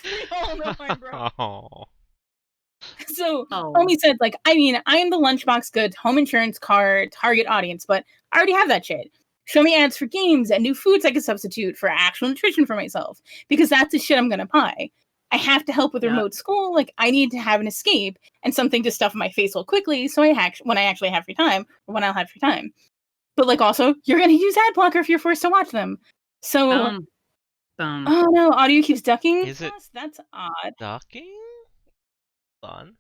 We all know I'm broke. Oh. So, Omi said, like, I mean, I am the Lunchbox Goods home insurance car target audience, but I already have that shit. Show me ads for games and new foods I can substitute for actual nutrition for myself, because that's the shit I'm going to buy. I have to help with remote school. Like, I need to have an escape and something to stuff my face real quickly so when I actually have free time, or when I'll have free time. But, like, also, you're going to use ad blocker if you're forced to watch them. So, oh no, audio keeps ducking. Is it That's odd. Ducking? Hold on.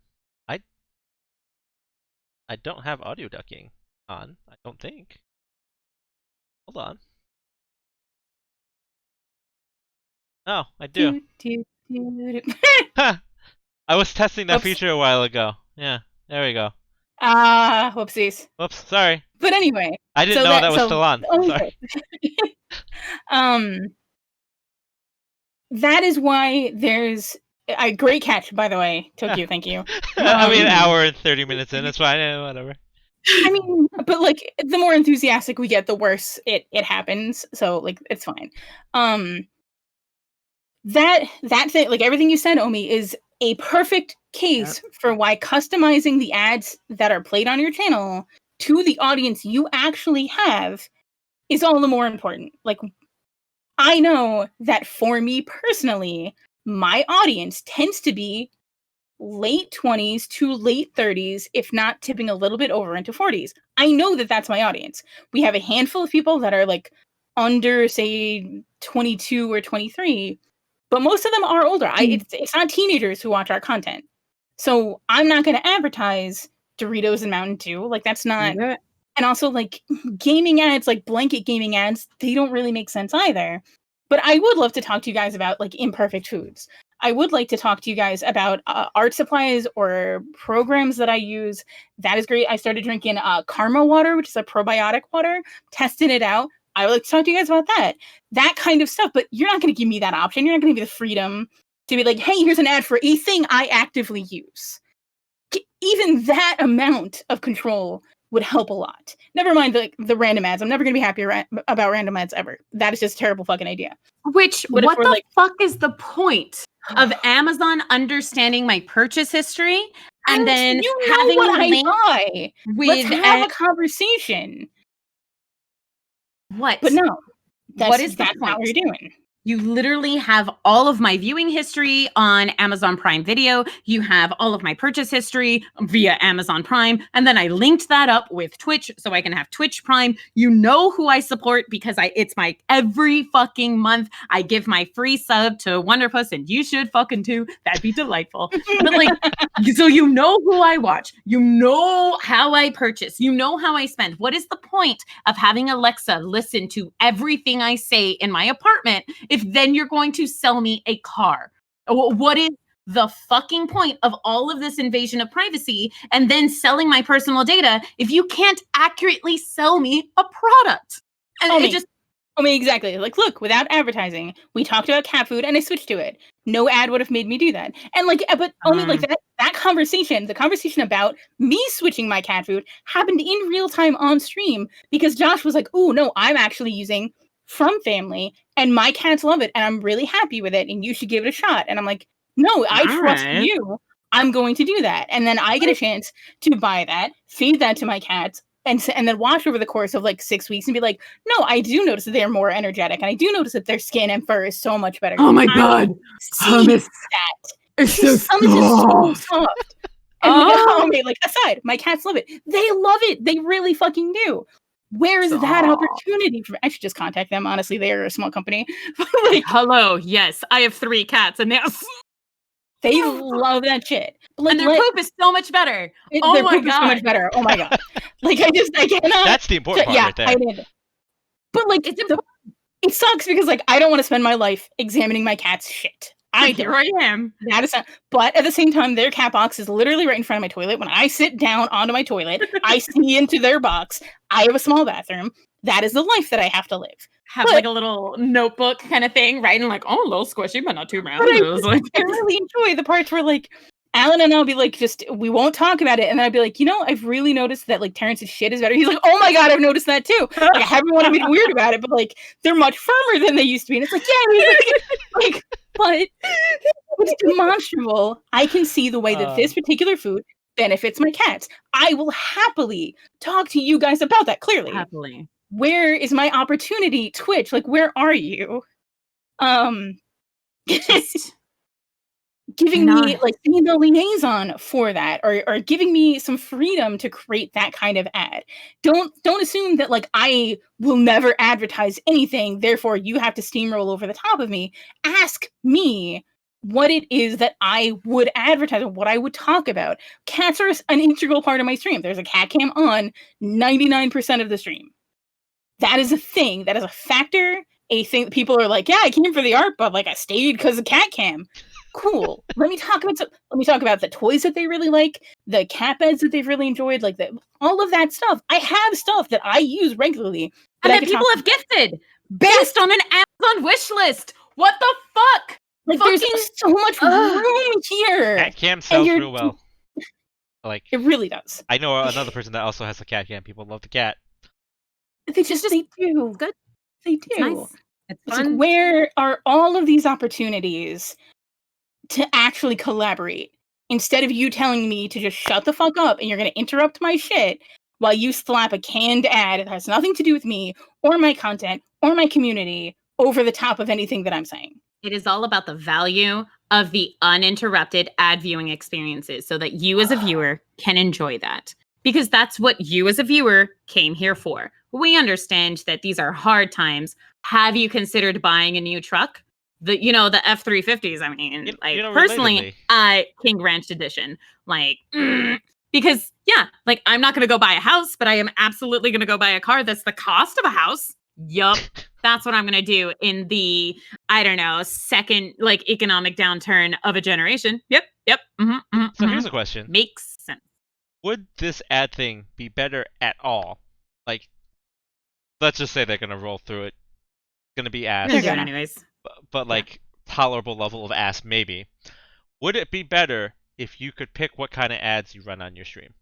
I don't have audio ducking on, I don't think. Hold on. Oh, I do. I was testing that feature a while ago. Yeah, there we go. Whoopsies. Whoops, sorry. But anyway. I didn't know that was still on. Sorry. That is why there's a great catch, by the way. Tokyo, thank you. I mean, an hour and 30 minutes in, it's fine, whatever. I mean, but like the more enthusiastic we get, the worse it happens. So like it's fine. That thing, like everything you said, Omi, is a perfect case for why customizing the ads that are played on your channel to the audience you actually have is all the more important. Like, I know that for me personally, my audience tends to be late 20s to late 30s, if not tipping a little bit over into 40s. I know that that's my audience. We have a handful of people that are like under, say, 22 or 23, but most of them are older. It's not teenagers who watch our content. So I'm not going to advertise Doritos and Mountain Dew. Like, that's not... And also, like, gaming ads, like blanket gaming ads, they don't really make sense either. But I would love to talk to you guys about, like, imperfect foods. I would like to talk to you guys about art supplies or programs that I use. That is great. I started drinking Karma water, which is a probiotic water. Tested it out. I would like to talk to you guys about that. That kind of stuff. But you're not going to give me that option. You're not going to give me the freedom to be like, hey, here's an ad for a thing I actively use. Even that amount of control would help a lot. Never mind the random ads. I'm never going to be happy about random ads ever. That is just a terrible fucking idea. What the fuck is the point of Amazon understanding my purchase history and then having a link buy? Let's have a conversation. What? But no. That's not what you're doing. You literally have all of my viewing history on Amazon Prime Video. You have all of my purchase history via Amazon Prime. And then I linked that up with Twitch so I can have Twitch Prime. You know who I support because it's my every fucking month. I give my free sub to Wonderpuss, and you should fucking too. That'd be delightful. But like, so you know who I watch. You know how I purchase. You know how I spend. What is the point of having Alexa listen to everything I say in my apartment if then you're going to sell me a car? What is the fucking point of all of this invasion of privacy and then selling my personal data if you can't accurately sell me a product? And exactly. Like, look, without advertising, we talked about cat food and I switched to it. No ad would have made me do that. And like, but only like that conversation, the conversation about me switching my cat food happened in real time on stream because Josh was like, oh no, I'm actually using From Family and my cats love it and I'm really happy with it and you should give it a shot. And I'm like, no, I trust you. I'm going to do that. And then I get a chance to buy that, feed that to my cats, and then watch over the course of like 6 weeks and be like, no, I do notice that they're more energetic and I do notice that their skin and fur is so much better. Oh my God. Hummus. It's so soft. And like aside, my cats love it. They love it. They really fucking do. Where is that opportunity? I should just contact them. Honestly, they are a small company. Like, hello, yes, I have 3 cats, and they love that shit. Like, and their poop is so much better. Their poop is so much better. Oh my God! Like I cannot. That's the important part right there. I did. But like, it sucks because like I don't want to spend my life examining my cat's shit. Here I am. That is not, but at the same time, their cat box is literally right in front of my toilet. When I sit down onto my toilet, I see into their box. I have a small bathroom. that is the life that I have to live. Have like a little notebook kind of thing, right? And like, oh, a little squishy, but not too round. I really enjoy the parts where like Alan and I'll be like, we won't talk about it. And I'd be like, I've really noticed that like Terrence's shit is better. He's like, oh my God, I've noticed that too. Like, I haven't wanted to be weird about it, but like, they're much firmer than they used to be. And it's like, yeah, but it's demonstrable. I can see the way that this particular food benefits my cats. I will happily talk to you guys about that, clearly. Happily. Where is my opportunity, Twitch? Like, where are you? Just giving me like being the liaison for that, or giving me some freedom to create that kind of ad. Don't assume that like I will never advertise anything, therefore you have to steamroll over the top of me. Ask me what it is that I would advertise or what I would talk about. Cats are an integral part of my stream. There's a cat cam on 99% of the stream. That is a thing. That is a factor. A thing that people are like, yeah, I came for the art, but like I stayed because of cat cam. Cool. Let me talk about the toys that they really like, the cat beds that they've really enjoyed, like all of that stuff. I have stuff that I use regularly and that people have gifted based on an Amazon wish list. What the fuck? Like there's so much room here. Cat cam sells real well. Like it really does. I know another person that also has a cat cam. People love the cat. They do. It's good. They do. It's nice. It's like, where are all of these opportunities to actually collaborate? Instead of you telling me to just shut the fuck up and you're going to interrupt my shit while you slap a canned ad that has nothing to do with me or my content or my community over the top of anything that I'm saying. It is all about the value of the uninterrupted ad viewing experiences so that you as a viewer can enjoy that. Because that's what you as a viewer came here for. We understand that these are hard times. Have you considered buying a new truck? The F-350s. I mean, personally, King Ranch Edition. Because like I'm not going to go buy a house, but I am absolutely going to go buy a car that's the cost of a house. Yup. That's what I'm going to do in the, I don't know, second economic downturn of a generation. Yep. So here's a question. Makes sense. Would this ad thing be better at all? Like, let's just say they're gonna roll through it. It's gonna be ass. They're good anyways. But like tolerable level of ass, maybe. Would it be better if you could pick what kind of ads you run on your stream?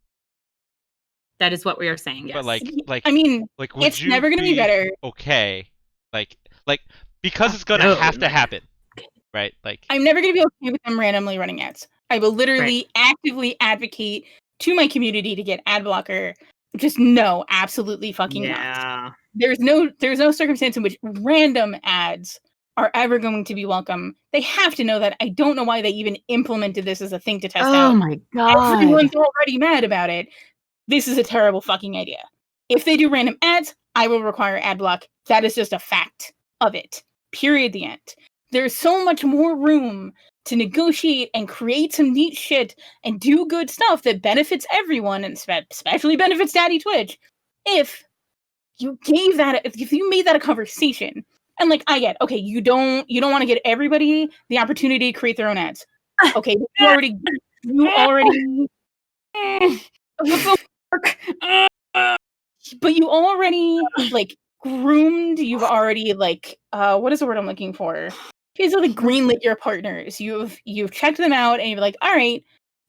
That is what we are saying. Yes. But I mean, would it's never gonna be better. Okay, like because it's gonna have to happen, right? Like I'm never gonna be okay with them randomly running ads. I will literally actively advocate to my community to get ad blocker. Just no, absolutely fucking not. There's no circumstance in which random ads are ever going to be welcome. They have to know that. I don't know why they even implemented this as a thing to test out. Oh my God. Everyone's already mad about it. This is a terrible fucking idea. If they do random ads, I will require ad block. That is just a fact of it. Period. The end. There's so much more room to negotiate and create some neat shit and do good stuff that benefits everyone and especially benefits Daddy Twitch. If you made that a conversation, and like I get, okay, you don't want to get everybody the opportunity to create their own ads. Okay, you already but you already like groomed, you've already like what is the word I'm looking for? Basically greenlit your partners. You've checked them out and you're like, all right,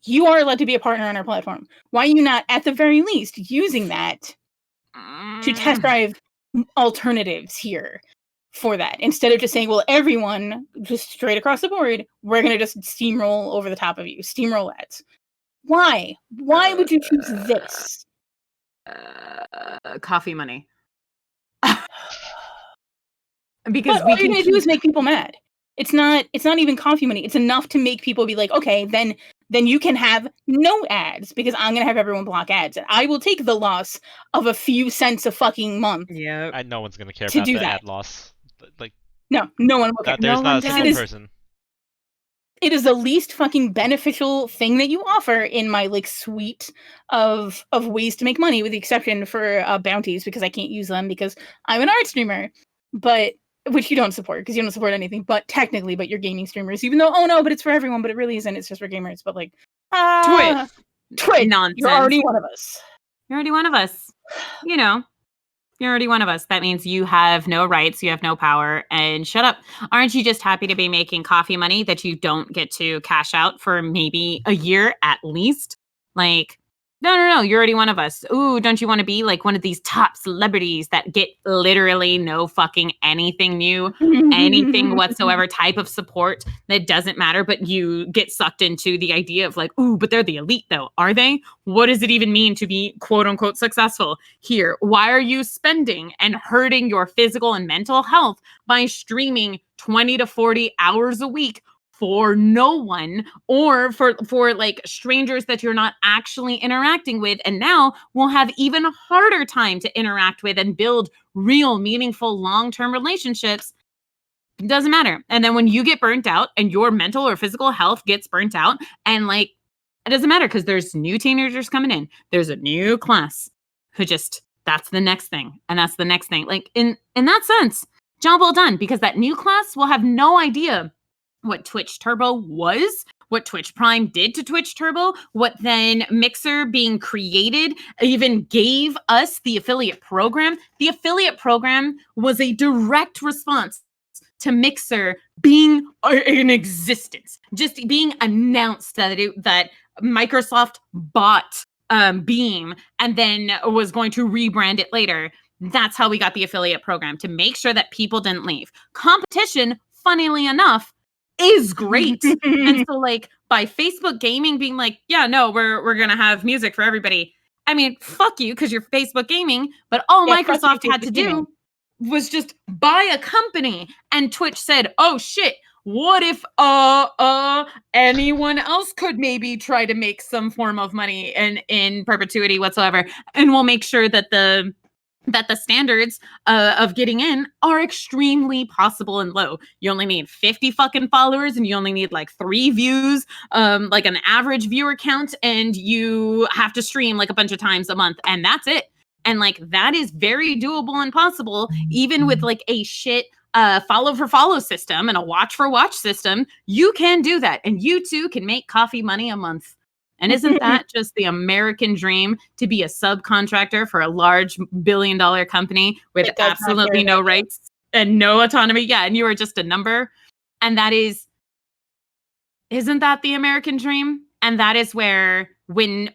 you are allowed to be a partner on our platform. Why are you not at the very least using that to test drive alternatives here for that? Instead of just saying, well, everyone just straight across the board, we're gonna just steamroll over the top of you. Steamroll ads. Why? Why would you choose this? Coffee money. Because all you're gonna do is make people mad. It's not even coffee money. It's enough to make people be like, okay, then you can have no ads because I'm gonna have everyone block ads. And I will take the loss of a few cents a fucking month. Yeah. No one's gonna care about the ad loss. Like no one will care. There's not a single person. It is the least fucking beneficial thing that you offer in my like suite of ways to make money, with the exception for bounties, because I can't use them because I'm an art streamer. But which you don't support because you don't support anything, but technically, but you're gaming streamers, even though, oh no, but it's for everyone, but it really isn't. It's just for gamers. But like, Twitch, nonsense. You're already one of us. You're already one of us. You know, You're already one of us. That means you have no rights, you have no power, and shut up. Aren't you just happy to be making coffee money that you don't get to cash out for maybe a year at least? Like, no, you're already one of us. Ooh, don't you want to be like one of these top celebrities that get literally no fucking anything new, anything whatsoever type of support that doesn't matter, but you get sucked into the idea of like, ooh, but they're the elite though, are they? What does it even mean to be quote unquote successful here? Why are you spending and hurting your physical and mental health by streaming 20 to 40 hours a week for no one, or for like strangers that you're not actually interacting with, and now we'll have even a harder time to interact with and build real meaningful long-term relationships? It doesn't matter. And then when you get burnt out and your mental or physical health gets burnt out, and like it doesn't matter because there's new teenagers coming in, there's a new class who just, that's the next thing, and that's the next thing. Like in that sense, job well done, because that new class will have no idea what Twitch Turbo was, what Twitch Prime did to Twitch Turbo, what then Mixer being created even gave us the affiliate program. The affiliate program was a direct response to Mixer being in existence, just being announced that Microsoft bought Beam and then was going to rebrand it later. That's how we got the affiliate program, to make sure that people didn't leave. Competition, funnily enough, is great. And so like by Facebook Gaming being like, yeah, no, we're gonna have music for everybody. I mean, fuck you, because you're Facebook Gaming, but all Microsoft had to do was just buy a company. And Twitch said, oh shit, what if anyone else could maybe try to make some form of money in perpetuity whatsoever, and we'll make sure that the standards of getting in are extremely possible and low. You only need 50 fucking followers, and you only need like 3 views, like an average viewer count, and you have to stream like a bunch of times a month, and that's it. And like that is very doable and possible, even with like a shit follow for follow system and a watch for watch system. You can do that, and you too can make coffee money a month. And isn't that just the American dream, to be a subcontractor for a large billion-dollar company with absolutely no rights and no autonomy? Yeah, and you are just a number. And that isn't that the American dream? And that is where when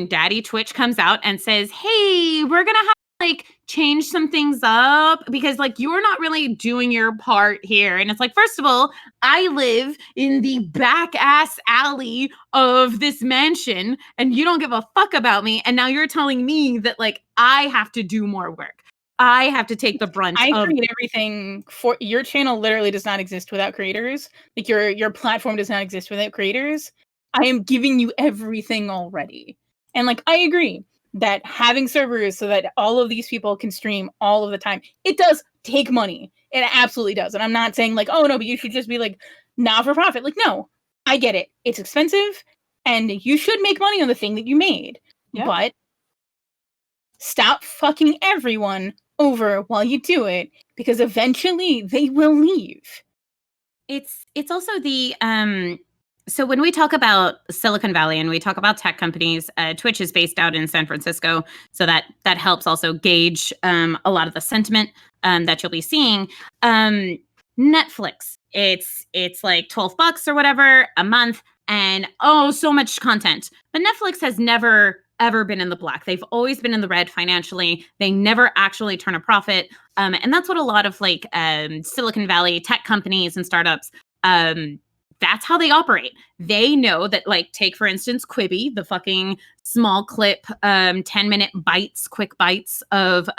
Daddy Twitch comes out and says, hey, we're going to have like change some things up because like you're not really doing your part here. And it's like, first of all, I live in the back ass alley of this mansion and you don't give a fuck about me. And now you're telling me that like I have to do more work. I have to take the brunt of everything. For your channel literally does not exist without creators. Like your platform does not exist without creators. I am giving you everything already. And like I agree that having servers so that all of these people can stream all of the time, it does take money. It absolutely does. And I'm not saying like, oh no, but you should just be like not for profit. Like, no, I get it. It's expensive and you should make money on the thing that you made. Yeah. But stop fucking everyone over while you do it, because eventually they will leave. It's also the so when we talk about Silicon Valley and we talk about tech companies, Twitch is based out in San Francisco, so that helps also gauge a lot of the sentiment that you'll be seeing. Netflix, it's like $12 or whatever a month, and so much content. But Netflix has never ever been in the black. They've always been in the red financially. They never actually turn a profit, and that's what a lot of like Silicon Valley tech companies and startups. That's how they operate. They know that, like, take for instance Quibi, the fucking small clip, 10-minute bites, quick bites of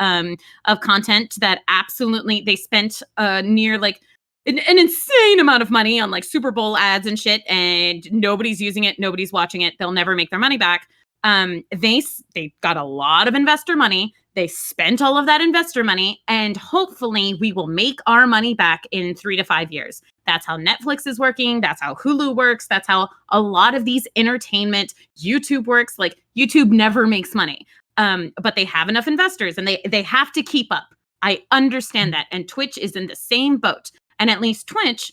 content that absolutely they spent near like an insane amount of money on like Super Bowl ads and shit, and nobody's using it, nobody's watching it. They'll never make their money back. They got a lot of investor money. They spent all of that investor money, and hopefully we will make our money back in 3 to 5 years. That's how Netflix is working. That's how Hulu works. That's how a lot of these entertainment, YouTube works. Like YouTube never makes money, but they have enough investors and they have to keep up. I understand that. And Twitch is in the same boat. And at least Twitch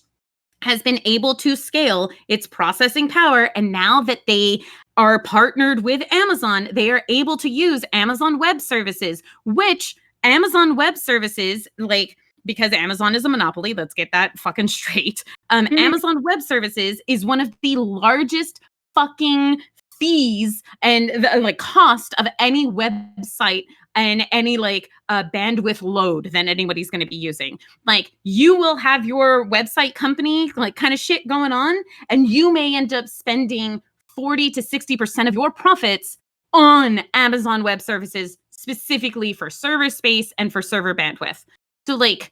has been able to scale its processing power. And now that they are partnered with Amazon, they are able to use Amazon Web Services, which Amazon Web Services, like, because Amazon is a monopoly, let's get that fucking straight. Amazon Web Services is one of the largest fucking fees and like cost of any website and any like bandwidth load than anybody's going to be using. Like, you will have your website company like kind of shit going on, and you may end up spending 40 to 60% of your profits on Amazon Web Services, specifically for server space and for server bandwidth. So like,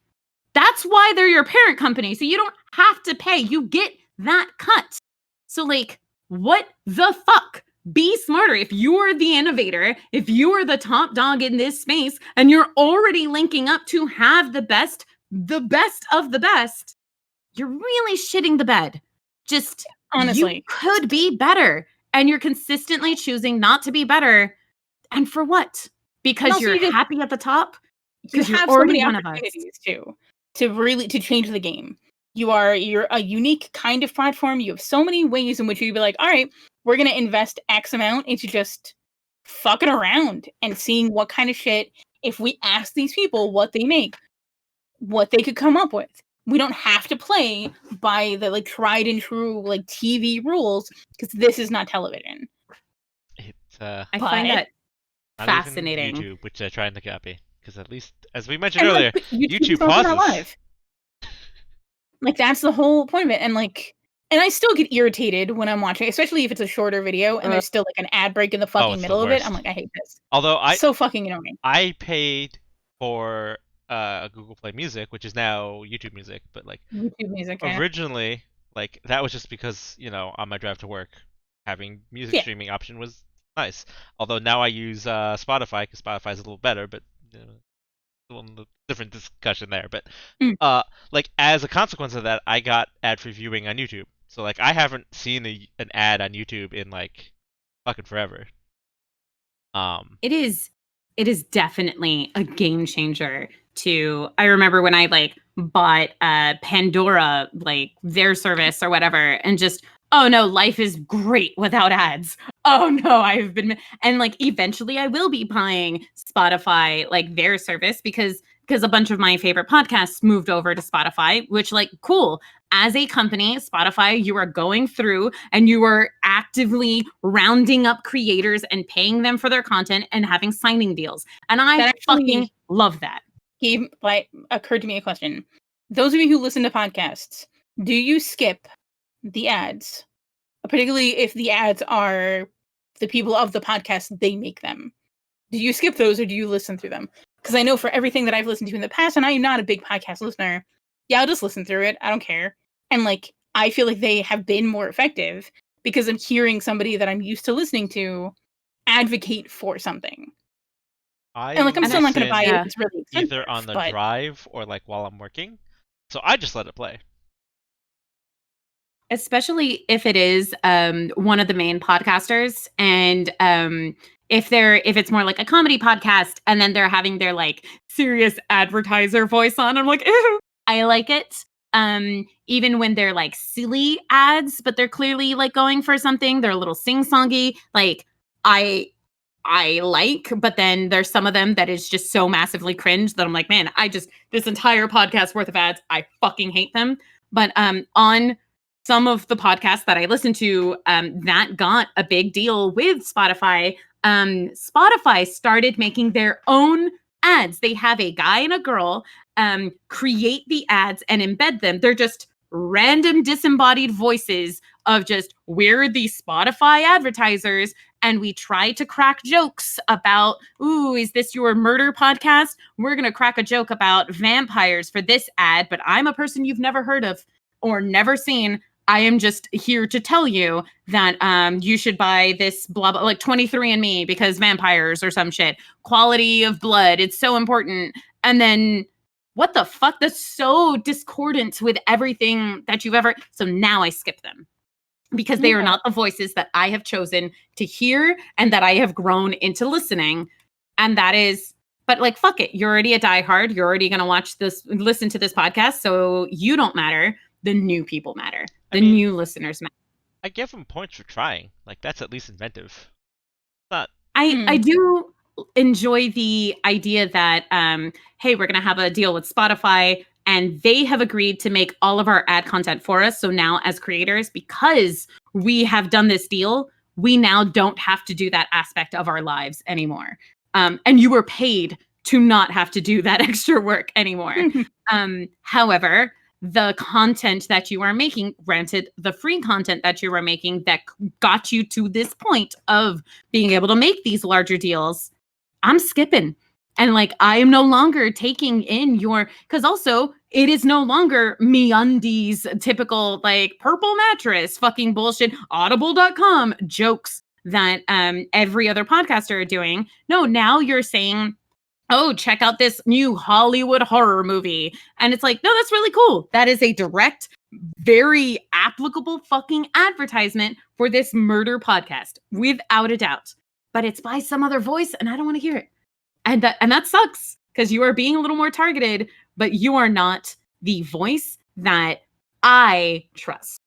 that's why they're your parent company. So you don't have to pay. You get that cut. So like, what the fuck? Be smarter. If you're the innovator, if you are the top dog in this space, and you're already linking up to have the best of the best, you're really shitting the bed. Just honestly, you could be better, and you're consistently choosing not to be better. And for what? Because you're happy at the top? Because you have so many opportunities to change the game. You're a unique kind of platform. You have so many ways in which you'd be like, all right, we're going to invest X amount into just fucking around and seeing what kind of shit, if we ask these people what they make, what they could come up with. We don't have to play by the like tried and true like TV rules, because this is not television. I find that fascinating. YouTube, which they're trying to copy, because at least, as we mentioned earlier, YouTube pauses. Live. Like, that's the whole point of it. And like, and I still get irritated when I'm watching, especially if it's a shorter video and there's still like an ad break in the fucking middle of it. I'm like, I hate this. Although so fucking annoying. I paid for Google Play Music, which is now YouTube Music, but like YouTube Music originally, like that was just because, you know, on my drive to work, having music streaming option was nice. Although now I use Spotify, because Spotify is a little better, but you know, different discussion there. But like, as a consequence of that, I got ad-free viewing on YouTube. So like, I haven't seen an ad on YouTube in like fucking forever. It is definitely a game changer. I remember when I like bought Pandora, like their service or whatever, and just, oh no, life is great without ads. Oh no, and like eventually I will be buying Spotify, like their service, because a bunch of my favorite podcasts moved over to Spotify, which, like, cool. As a company, Spotify, you are going through and you are actively rounding up creators and paying them for their content and having signing deals. And I fucking love that. Occurred to me a question. Those of you who listen to podcasts, do you skip the ads? Particularly if the ads are the people of the podcast, they make them. Do you skip those or do you listen through them? Because I know for everything that I've listened to in the past, and I am not a big podcast listener, yeah, I'll just listen through it. I don't care. And like, I feel like they have been more effective because I'm hearing somebody that I'm used to listening to advocate for something. And like, I'm still not going to buy it if it's really expensive. Either on the drive or like while I'm working. So I just let it play. Especially if it is one of the main podcasters, and if it's more like a comedy podcast and then they're having their like serious advertiser voice on, I'm like, ew. I like it. Even when they're like silly ads, but they're clearly like going for something, they're a little sing-songy. Like, I like, but then there's some of them that is just so massively cringe that I'm like, man, this entire podcast worth of ads, I fucking hate them. But on some of the podcasts that I listen to, that got a big deal with Spotify. Spotify started making their own ads. They have a guy and a girl create the ads and embed them. They're just random disembodied voices of just, we're the Spotify advertisers, and we try to crack jokes about, ooh, is this your murder podcast? We're going to crack a joke about vampires for this ad, but I'm a person you've never heard of or never seen. I am just here to tell you that you should buy this blah, blah, like 23andMe because vampires or some shit. Quality of blood, it's so important. And then, what the fuck? That's so discordant with everything that you've ever... So now I skip them. Because they are not the voices that I have chosen to hear and that I have grown into listening. And that is... But like, fuck it. You're already a diehard. You're already going to listen to this podcast. So you don't matter. The new people matter. The new listeners matter. I give them points for trying. Like, that's at least inventive. Not. I do enjoy the idea that, hey, we're going to have a deal with Spotify and they have agreed to make all of our ad content for us. So now as creators, because we have done this deal, we now don't have to do that aspect of our lives anymore. And you were paid to not have to do that extra work anymore. However, the content that you are making, granted, the free content that you are making that got you to this point of being able to make these larger deals, I'm skipping. And like, I am no longer taking in your, because also it is no longer MeUndies typical like purple mattress fucking bullshit audible.com jokes that every other podcaster are doing. No, now you're saying, oh, check out this new Hollywood horror movie. And it's like, no, that's really cool. That is a direct, very applicable fucking advertisement for this murder podcast, without a doubt. But it's by some other voice, and I don't want to hear it. And that sucks, because you are being a little more targeted, but you are not the voice that I trust.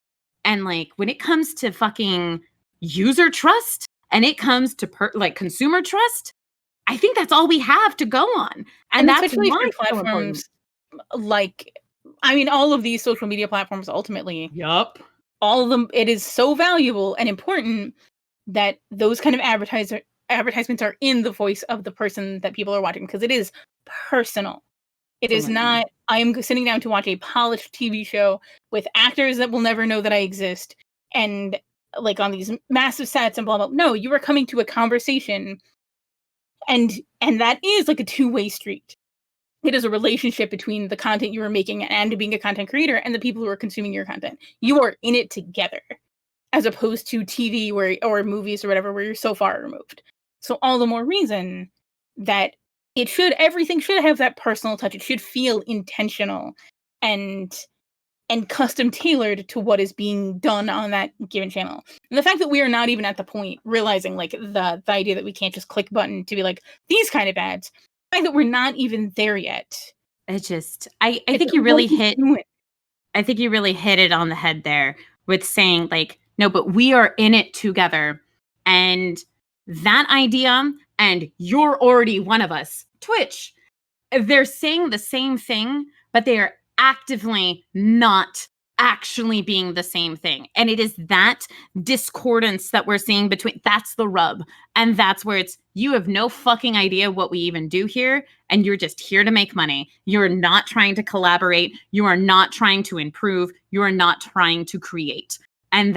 And like, when it comes to fucking user trust, and it comes to like consumer trust, I think that's all we have to go on. And that's especially why for platforms like, I mean, all of these social media platforms ultimately. Yup. All of them, it is so valuable and important that those kind of advertisements are in the voice of the person that people are watching, because it is personal. It is not, I'm sitting down to watch a polished TV show with actors that will never know that I exist and like on these massive sets and blah, blah. No, you are coming to a conversation and that is like a two-way street. It is a relationship between the content you are making and being a content creator and the people who are consuming your content. You are in it together, as opposed to TV or movies or whatever, where you're so far removed. So all the more reason that everything should have that personal touch. It should feel intentional and custom tailored to what is being done on that given channel. And the fact that we are not even at the point realizing like the idea that we can't just click button to be like these kind of ads, the fact that we're not even there yet. It just, I think you really hit it on the head there with saying like, no, but we are in it together. And that idea, and you're already one of us, Twitch, they're saying the same thing, but they are actively not actually being the same thing. And it is that discordance that we're seeing between, that's the rub. And that's where it's, you have no fucking idea what we even do here. And you're just here to make money. You're not trying to collaborate. You are not trying to improve. You are not trying to create. And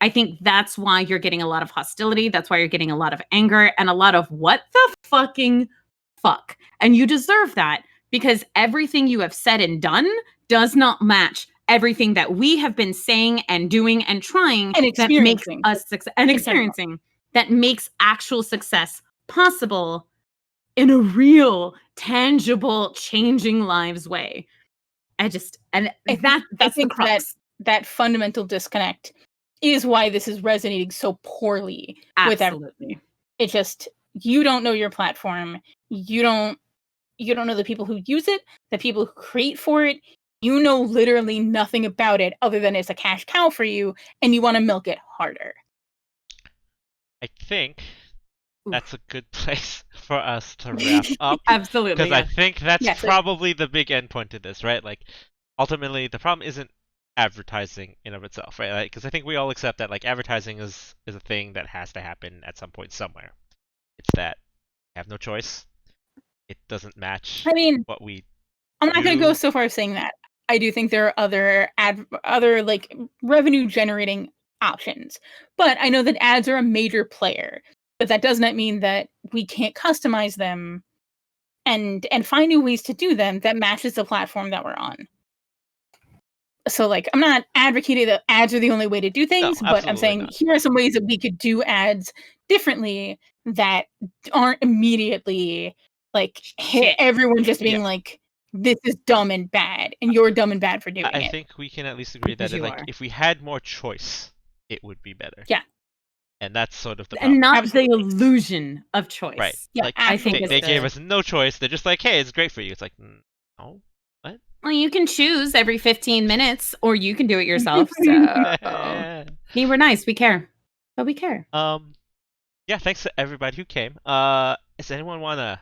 I think that's why you're getting a lot of hostility. That's why you're getting a lot of anger and a lot of what the fucking fuck. And you deserve that, because everything you have said and done does not match everything that we have been saying and doing and trying and experiencing that makes us success and experiencing that makes actual success possible in a real, tangible, changing lives way. That's the crux. That fundamental disconnect is why this is resonating so poorly with everybody. It just, you don't know your platform. You don't know the people who use it, the people who create for it. You know literally nothing about it other than it's a cash cow for you and you want to milk it harder. I think that's a good place for us to wrap up. Absolutely. Because I think that's probably the big endpoint to this, right? Like, ultimately, the problem isn't advertising in of itself, right? Because I think we all accept that like advertising is a thing that has to happen at some point somewhere. It's that we have no choice. It doesn't match what we I'm not going to go so far as saying that. I do think there are other like revenue generating options. But I know that ads are a major player. But that does not mean that we can't customize them and find new ways to do them that matches the platform that we're on. So like, I'm not advocating that ads are the only way to do things, but I'm saying here are some ways that we could do ads differently that aren't immediately like hit everyone just being like, this is dumb and bad, and you're dumb and bad for doing it. I think we can at least agree that if we had more choice, it would be better. Yeah. And that's sort of the problem. And not the illusion of choice. Right. Yeah, like, I think they gave us no choice. They're just like, hey, it's great for you. It's like, no, what? Well, you can choose every 15 minutes, or you can do it yourself. So, we're nice. We care. But we care. Yeah, thanks to everybody who came. does anyone wanna?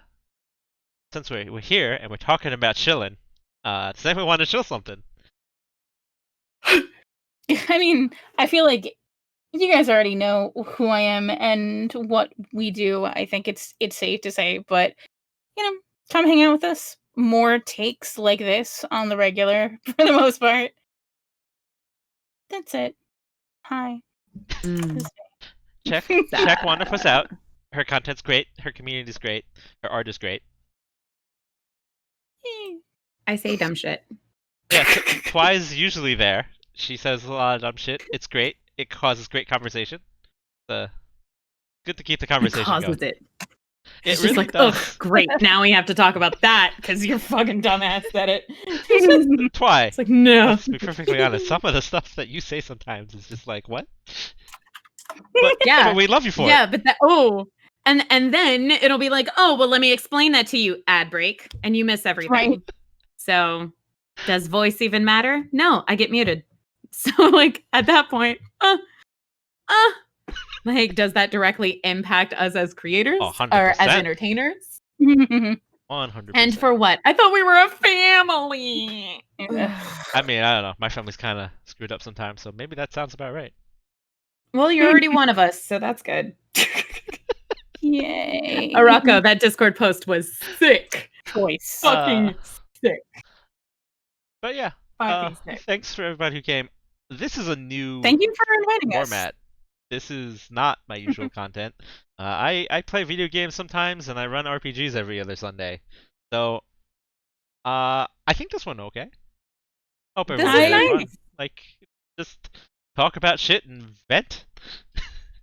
Since we're here and we're talking about chilling, does anyone want to chill something? I mean, I feel like you guys already know who I am and what we do. I think it's safe to say, but come hang out with us. More takes like this on the regular for the most part. That's it. Hi. Check one of us out. Her content's great. Her community's great. Her art is great. I say dumb shit. Yeah, Twi's usually there. She says a lot of dumb shit. It's great. It causes great conversation. Good to keep the conversation causes going. It. It It's really just like, does. oh, great. Now we have to talk about that because your fucking dumbass said it. Twi. It's like, no. Let's be perfectly honest. Some of the stuff that you say sometimes is just like, what? But, Yeah. But we love you for it. Yeah, but and then it'll be like, oh, well, let me explain that to you. Ad break, and you miss everything. Right. So, does voice even matter? No, I get muted. So, like at that point, like, does that directly impact us as creators or 100%. as entertainers? 100%. And for what? I thought we were a family. I mean, I don't know. My family's kind of screwed up sometimes, so maybe that sounds about right. Well, you're already one of us, so that's good. Yay. Arako, that Discord post was sick. Choice. Fucking sick. But yeah, Fucking sick. thanks for everybody who came. This is a new Thank you for inviting us. format. This is not my usual content. I play video games sometimes, and I run RPGs every other Sunday. So, I think this one okay. Hope This everybody is has fun. nice. Like, just talk about shit and vent.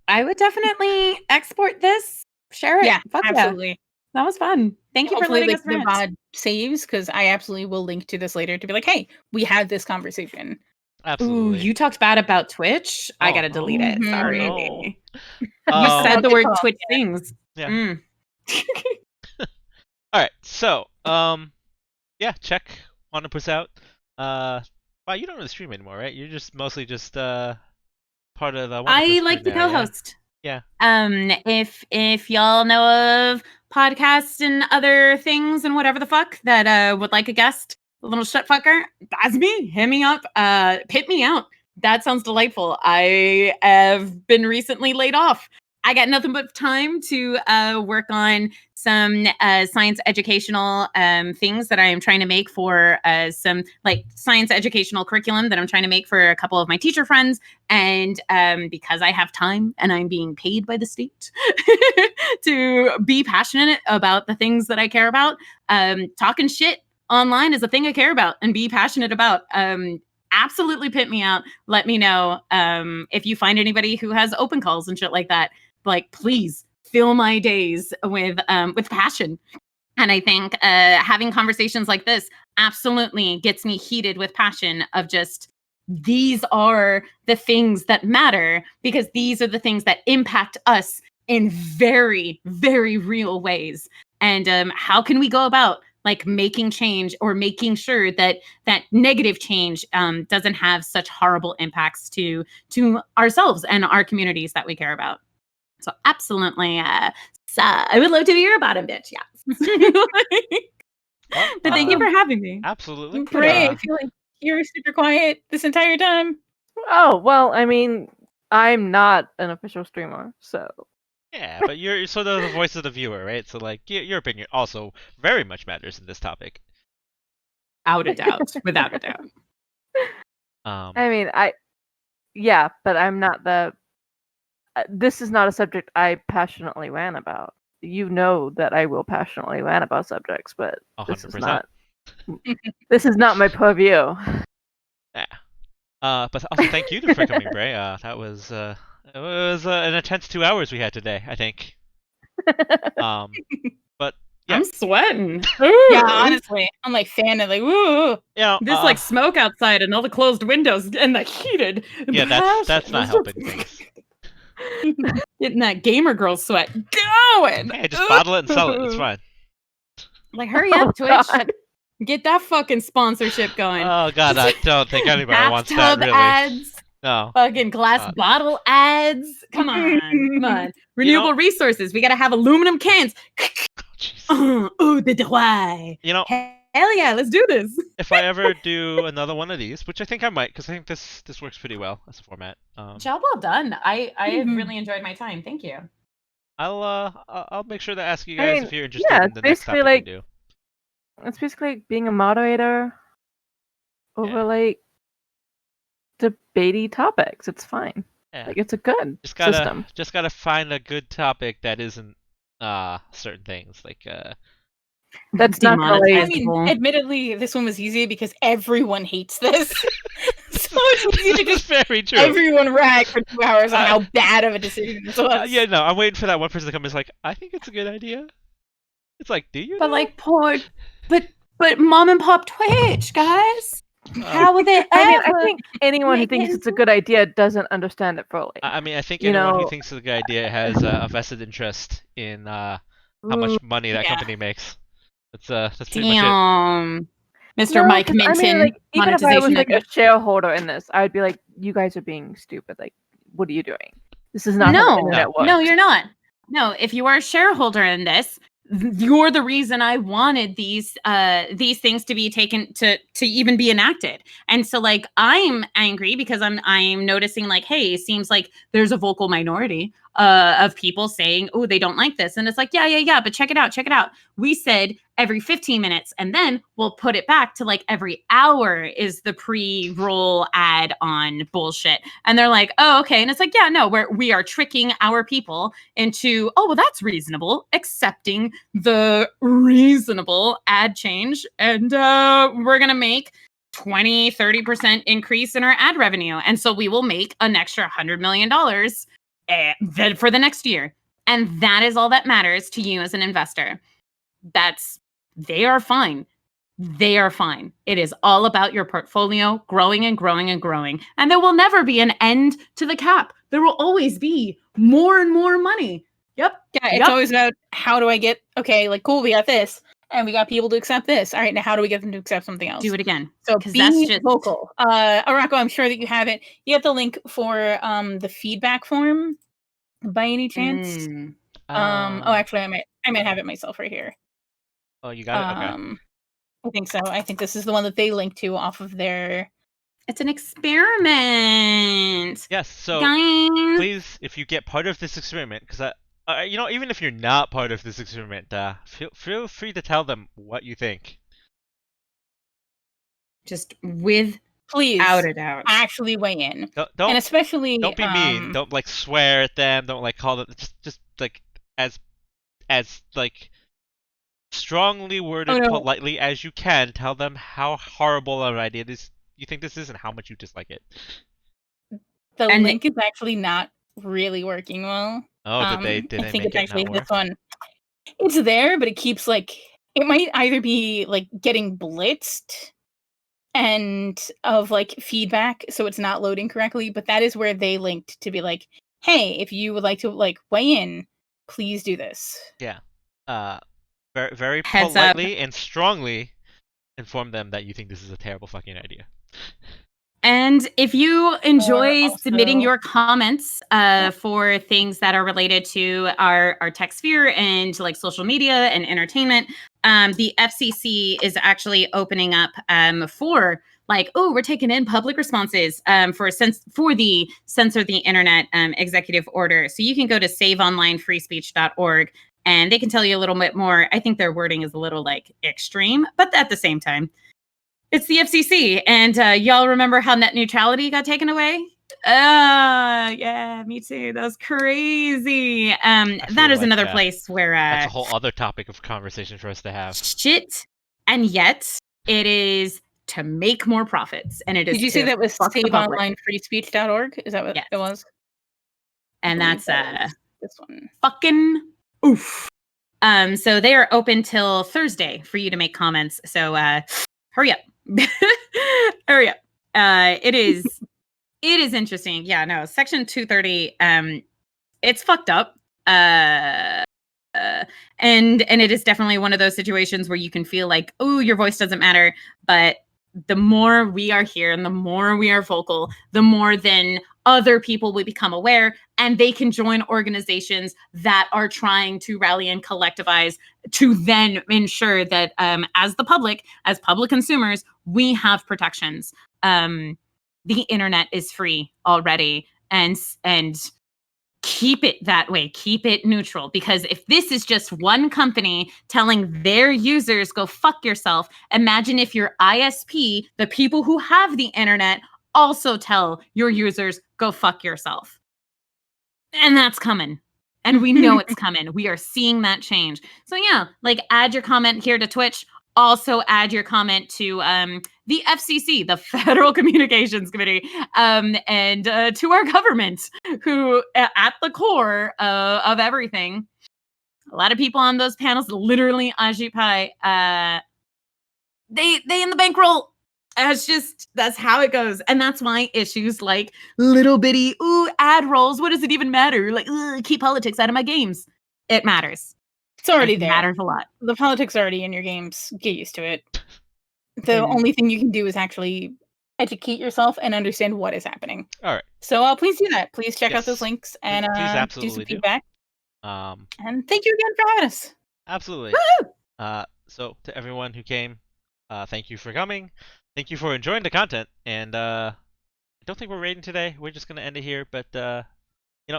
I would definitely export this, share it. Yeah, Fuck absolutely. Yeah. That was fun. Thank you for Hopefully, letting like, us the rant. VOD saves, because I absolutely will link to this later to be like, hey, we had this conversation. Ooh, Absolutely. you talked bad about Twitch. I Oh, gotta delete it. no. Sorry. No. You said the Okay, word cool. Twitch things. Yeah. Mm. All right. So, yeah, check Wanna out. Wow, you don't really stream anymore, right? You're just mostly just part of the. I like to now, co-host. Yeah. If y'all know of podcasts and other things and whatever the fuck that would like a guest, a little shut fucker, that's me. Hit me up. Pit me out. That sounds delightful. I have been recently laid off. I got nothing but time to work on some science educational things that I am trying to make for some like science educational curriculum that I'm trying to make for a couple of my teacher friends. And because I have time and I'm being paid by the state to be passionate about the things that I care about, talking shit online is a thing I care about and be passionate about. Absolutely pit me out. Let me know if you find anybody who has open calls and shit like that. Like, please fill my days with passion. And I think having conversations like this absolutely gets me heated with passion of just, these are the things that matter because these are the things that impact us in very, very real ways. And how can we go about like making change or making sure that that negative change doesn't have such horrible impacts to ourselves and our communities that we care about? So absolutely, so I would love to hear about it, bitch. Yeah. But thank you for having me. Absolutely. Great. I feel like you're super quiet this entire time. Oh, well, I mean, I'm not an official streamer, so. Yeah, but you're sort of the voice of the viewer, right? So like your opinion also very much matters in this topic. Without a doubt. I mean, yeah, but I'm not the. This is not a subject I passionately rant about. You know that I will passionately rant about subjects, but 100%. This is not my purview. Yeah. But also thank you for coming, Bray. That was it was an intense 2 hours we had today, I think. But yeah. I'm sweating. Yeah, honestly, I'm like fanning, like woo. Yeah. There's like smoke outside and all the closed windows and the heated. Yeah, that's not helping things. Getting that gamer girl sweat going. Hey, just bottle it and sell it. It's fine. Like, hurry up, Twitch. God. Get that fucking sponsorship going. Oh god, I don't think anybody wants that Bathtub really. ads. No. Fucking glass bottle ads. Come on. Renewable resources. We gotta have aluminum cans. the why. You know, Hell yeah, let's do this. if I ever do another one of these, which I think I might, because I think this works pretty well as a format. Job well done. I have really enjoyed my time. Thank you. I'll make sure to ask you guys if you're interested yeah, in the next topic like, we do. It's basically like being a moderator over like debatey topics. It's fine. Yeah. Like it's a good system. Just gotta find a good topic that isn't certain things like That's not really. I mean, admittedly, this one was easy because everyone hates this. So it's easy to just very true. Everyone rag for 2 hours on how bad of a decision this was. Yeah, no, I'm waiting for that one person to come and is like, I think it's a good idea. It's like, do you? But know? like but mom and pop Twitch, guys. How would they I think anyone who thinks it's a good idea doesn't understand it fully. I mean, I think anyone who thinks it's a good idea has a vested interest in how much money that company makes. That's pretty much it. Mr. Mike Minton. I mean, like, even if I was like a shareholder in this, I'd be like, you guys are being stupid. Like, what are you doing? This is not how the internet works. No, you're not. No, if you are a shareholder in this, you're the reason I wanted these things to be taken to even be enacted. And so like I'm angry because I'm noticing like, hey, it seems like there's a vocal minority of people saying, oh, they don't like this. And it's like, yeah, but check it out. We said every 15 minutes, and then we'll put it back to like every hour is the pre-roll ad on bullshit. And they're like, oh, okay. And it's like, yeah, no, we are tricking our people into, oh, well, that's reasonable, accepting the reasonable ad change. And we're going to make 20-30% increase in our ad revenue. And so we will make an extra $100 million for the next year. And that is all that matters to you as an investor. They are fine. They are fine. It is all about your portfolio growing and growing and growing. And there will never be an end to the cap. There will always be more and more money. Yep. Yeah, it's always about how do I get, okay, like, cool, we got this. And we got people to accept this. All right, now how do we get them to accept something else? Do it again. So be vocal. Arako, I'm sure that you have it. You have the link for the feedback form by any chance? Actually, I might have it myself right here. Oh, you got it? Okay. I think so. I think this is the one that they link to off of their... It's an experiment. Yes, so guys, please, if you get part of this experiment, because even if you're not part of this experiment, feel free to tell them what you think. Just please, without a doubt, actually weigh in. Don't and especially don't be mean. Don't like swear at them. Don't like call them. Just like as like strongly worded, politely as you can. Tell them how horrible of an idea you think this is and how much you dislike it. The link is actually not really working well. Oh, did they I think make it's actually not this one. It's there, but it keeps like it might either be like getting blitzed and of like feedback, so it's not loading correctly. But that is where they linked to be like, hey, if you would like to like weigh in, please do this. Yeah. Very, very politely and strongly inform them that you think this is a terrible fucking idea. And if you enjoy submitting your comments for things that are related to our tech sphere and like social media and entertainment, the FCC is actually opening up for like, oh, we're taking in public responses for the Censor the Internet executive order. So you can go to saveonlinefreespeech.org and they can tell you a little bit more. I think their wording is a little like extreme, but at the same time, it's the FCC, and y'all remember how net neutrality got taken away? Yeah, me too. That was crazy. That is another place where that's a whole other topic of conversation for us to have. Shit, and yet it is to make more profits, and it is. Did you say that was saveonlinefreespeech.org? Is that what it was? And that's this one. Fucking oof. So they are open till Thursday for you to make comments. So hurry up. Hurry up. It is interesting. Yeah, no, section 230 it's fucked up. And it is definitely one of those situations where you can feel like, oh, your voice doesn't matter, but the more we are here and the more we are vocal, the more then other people will become aware, and they can join organizations that are trying to rally and collectivize to then ensure that as public consumers, we have protections. The internet is free already, and keep it that way. Keep it neutral, because if this is just one company telling their users go fuck yourself, imagine if your ISP, the people who have the internet, also tell your users go fuck yourself. And that's coming. And we know it's coming. We are seeing that change. So yeah, like add your comment here to Twitch. Also add your comment to the FCC, the Federal Communications Committee, and to our government, who at the core of everything. A lot of people on those panels, literally Ajit Pai, they in the bankroll. That's how it goes. And that's why issues like little bitty, ad rolls, what does it even matter? Like, keep politics out of my games. It matters. It's already there. It matters a lot. The politics are already in your games. Get used to it. The only thing you can do is actually educate yourself and understand what is happening. All right. So please do that. Please check out those links and do some feedback. And thank you again for having us. Absolutely. So to everyone who came, thank you for coming. Thank you for enjoying the content. And I don't think we're raiding today. We're just gonna end it here. But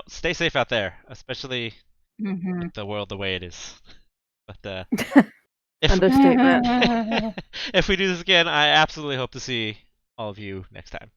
stay safe out there, especially with the world the way it is. But understatement. if we do this again, I absolutely hope to see all of you next time.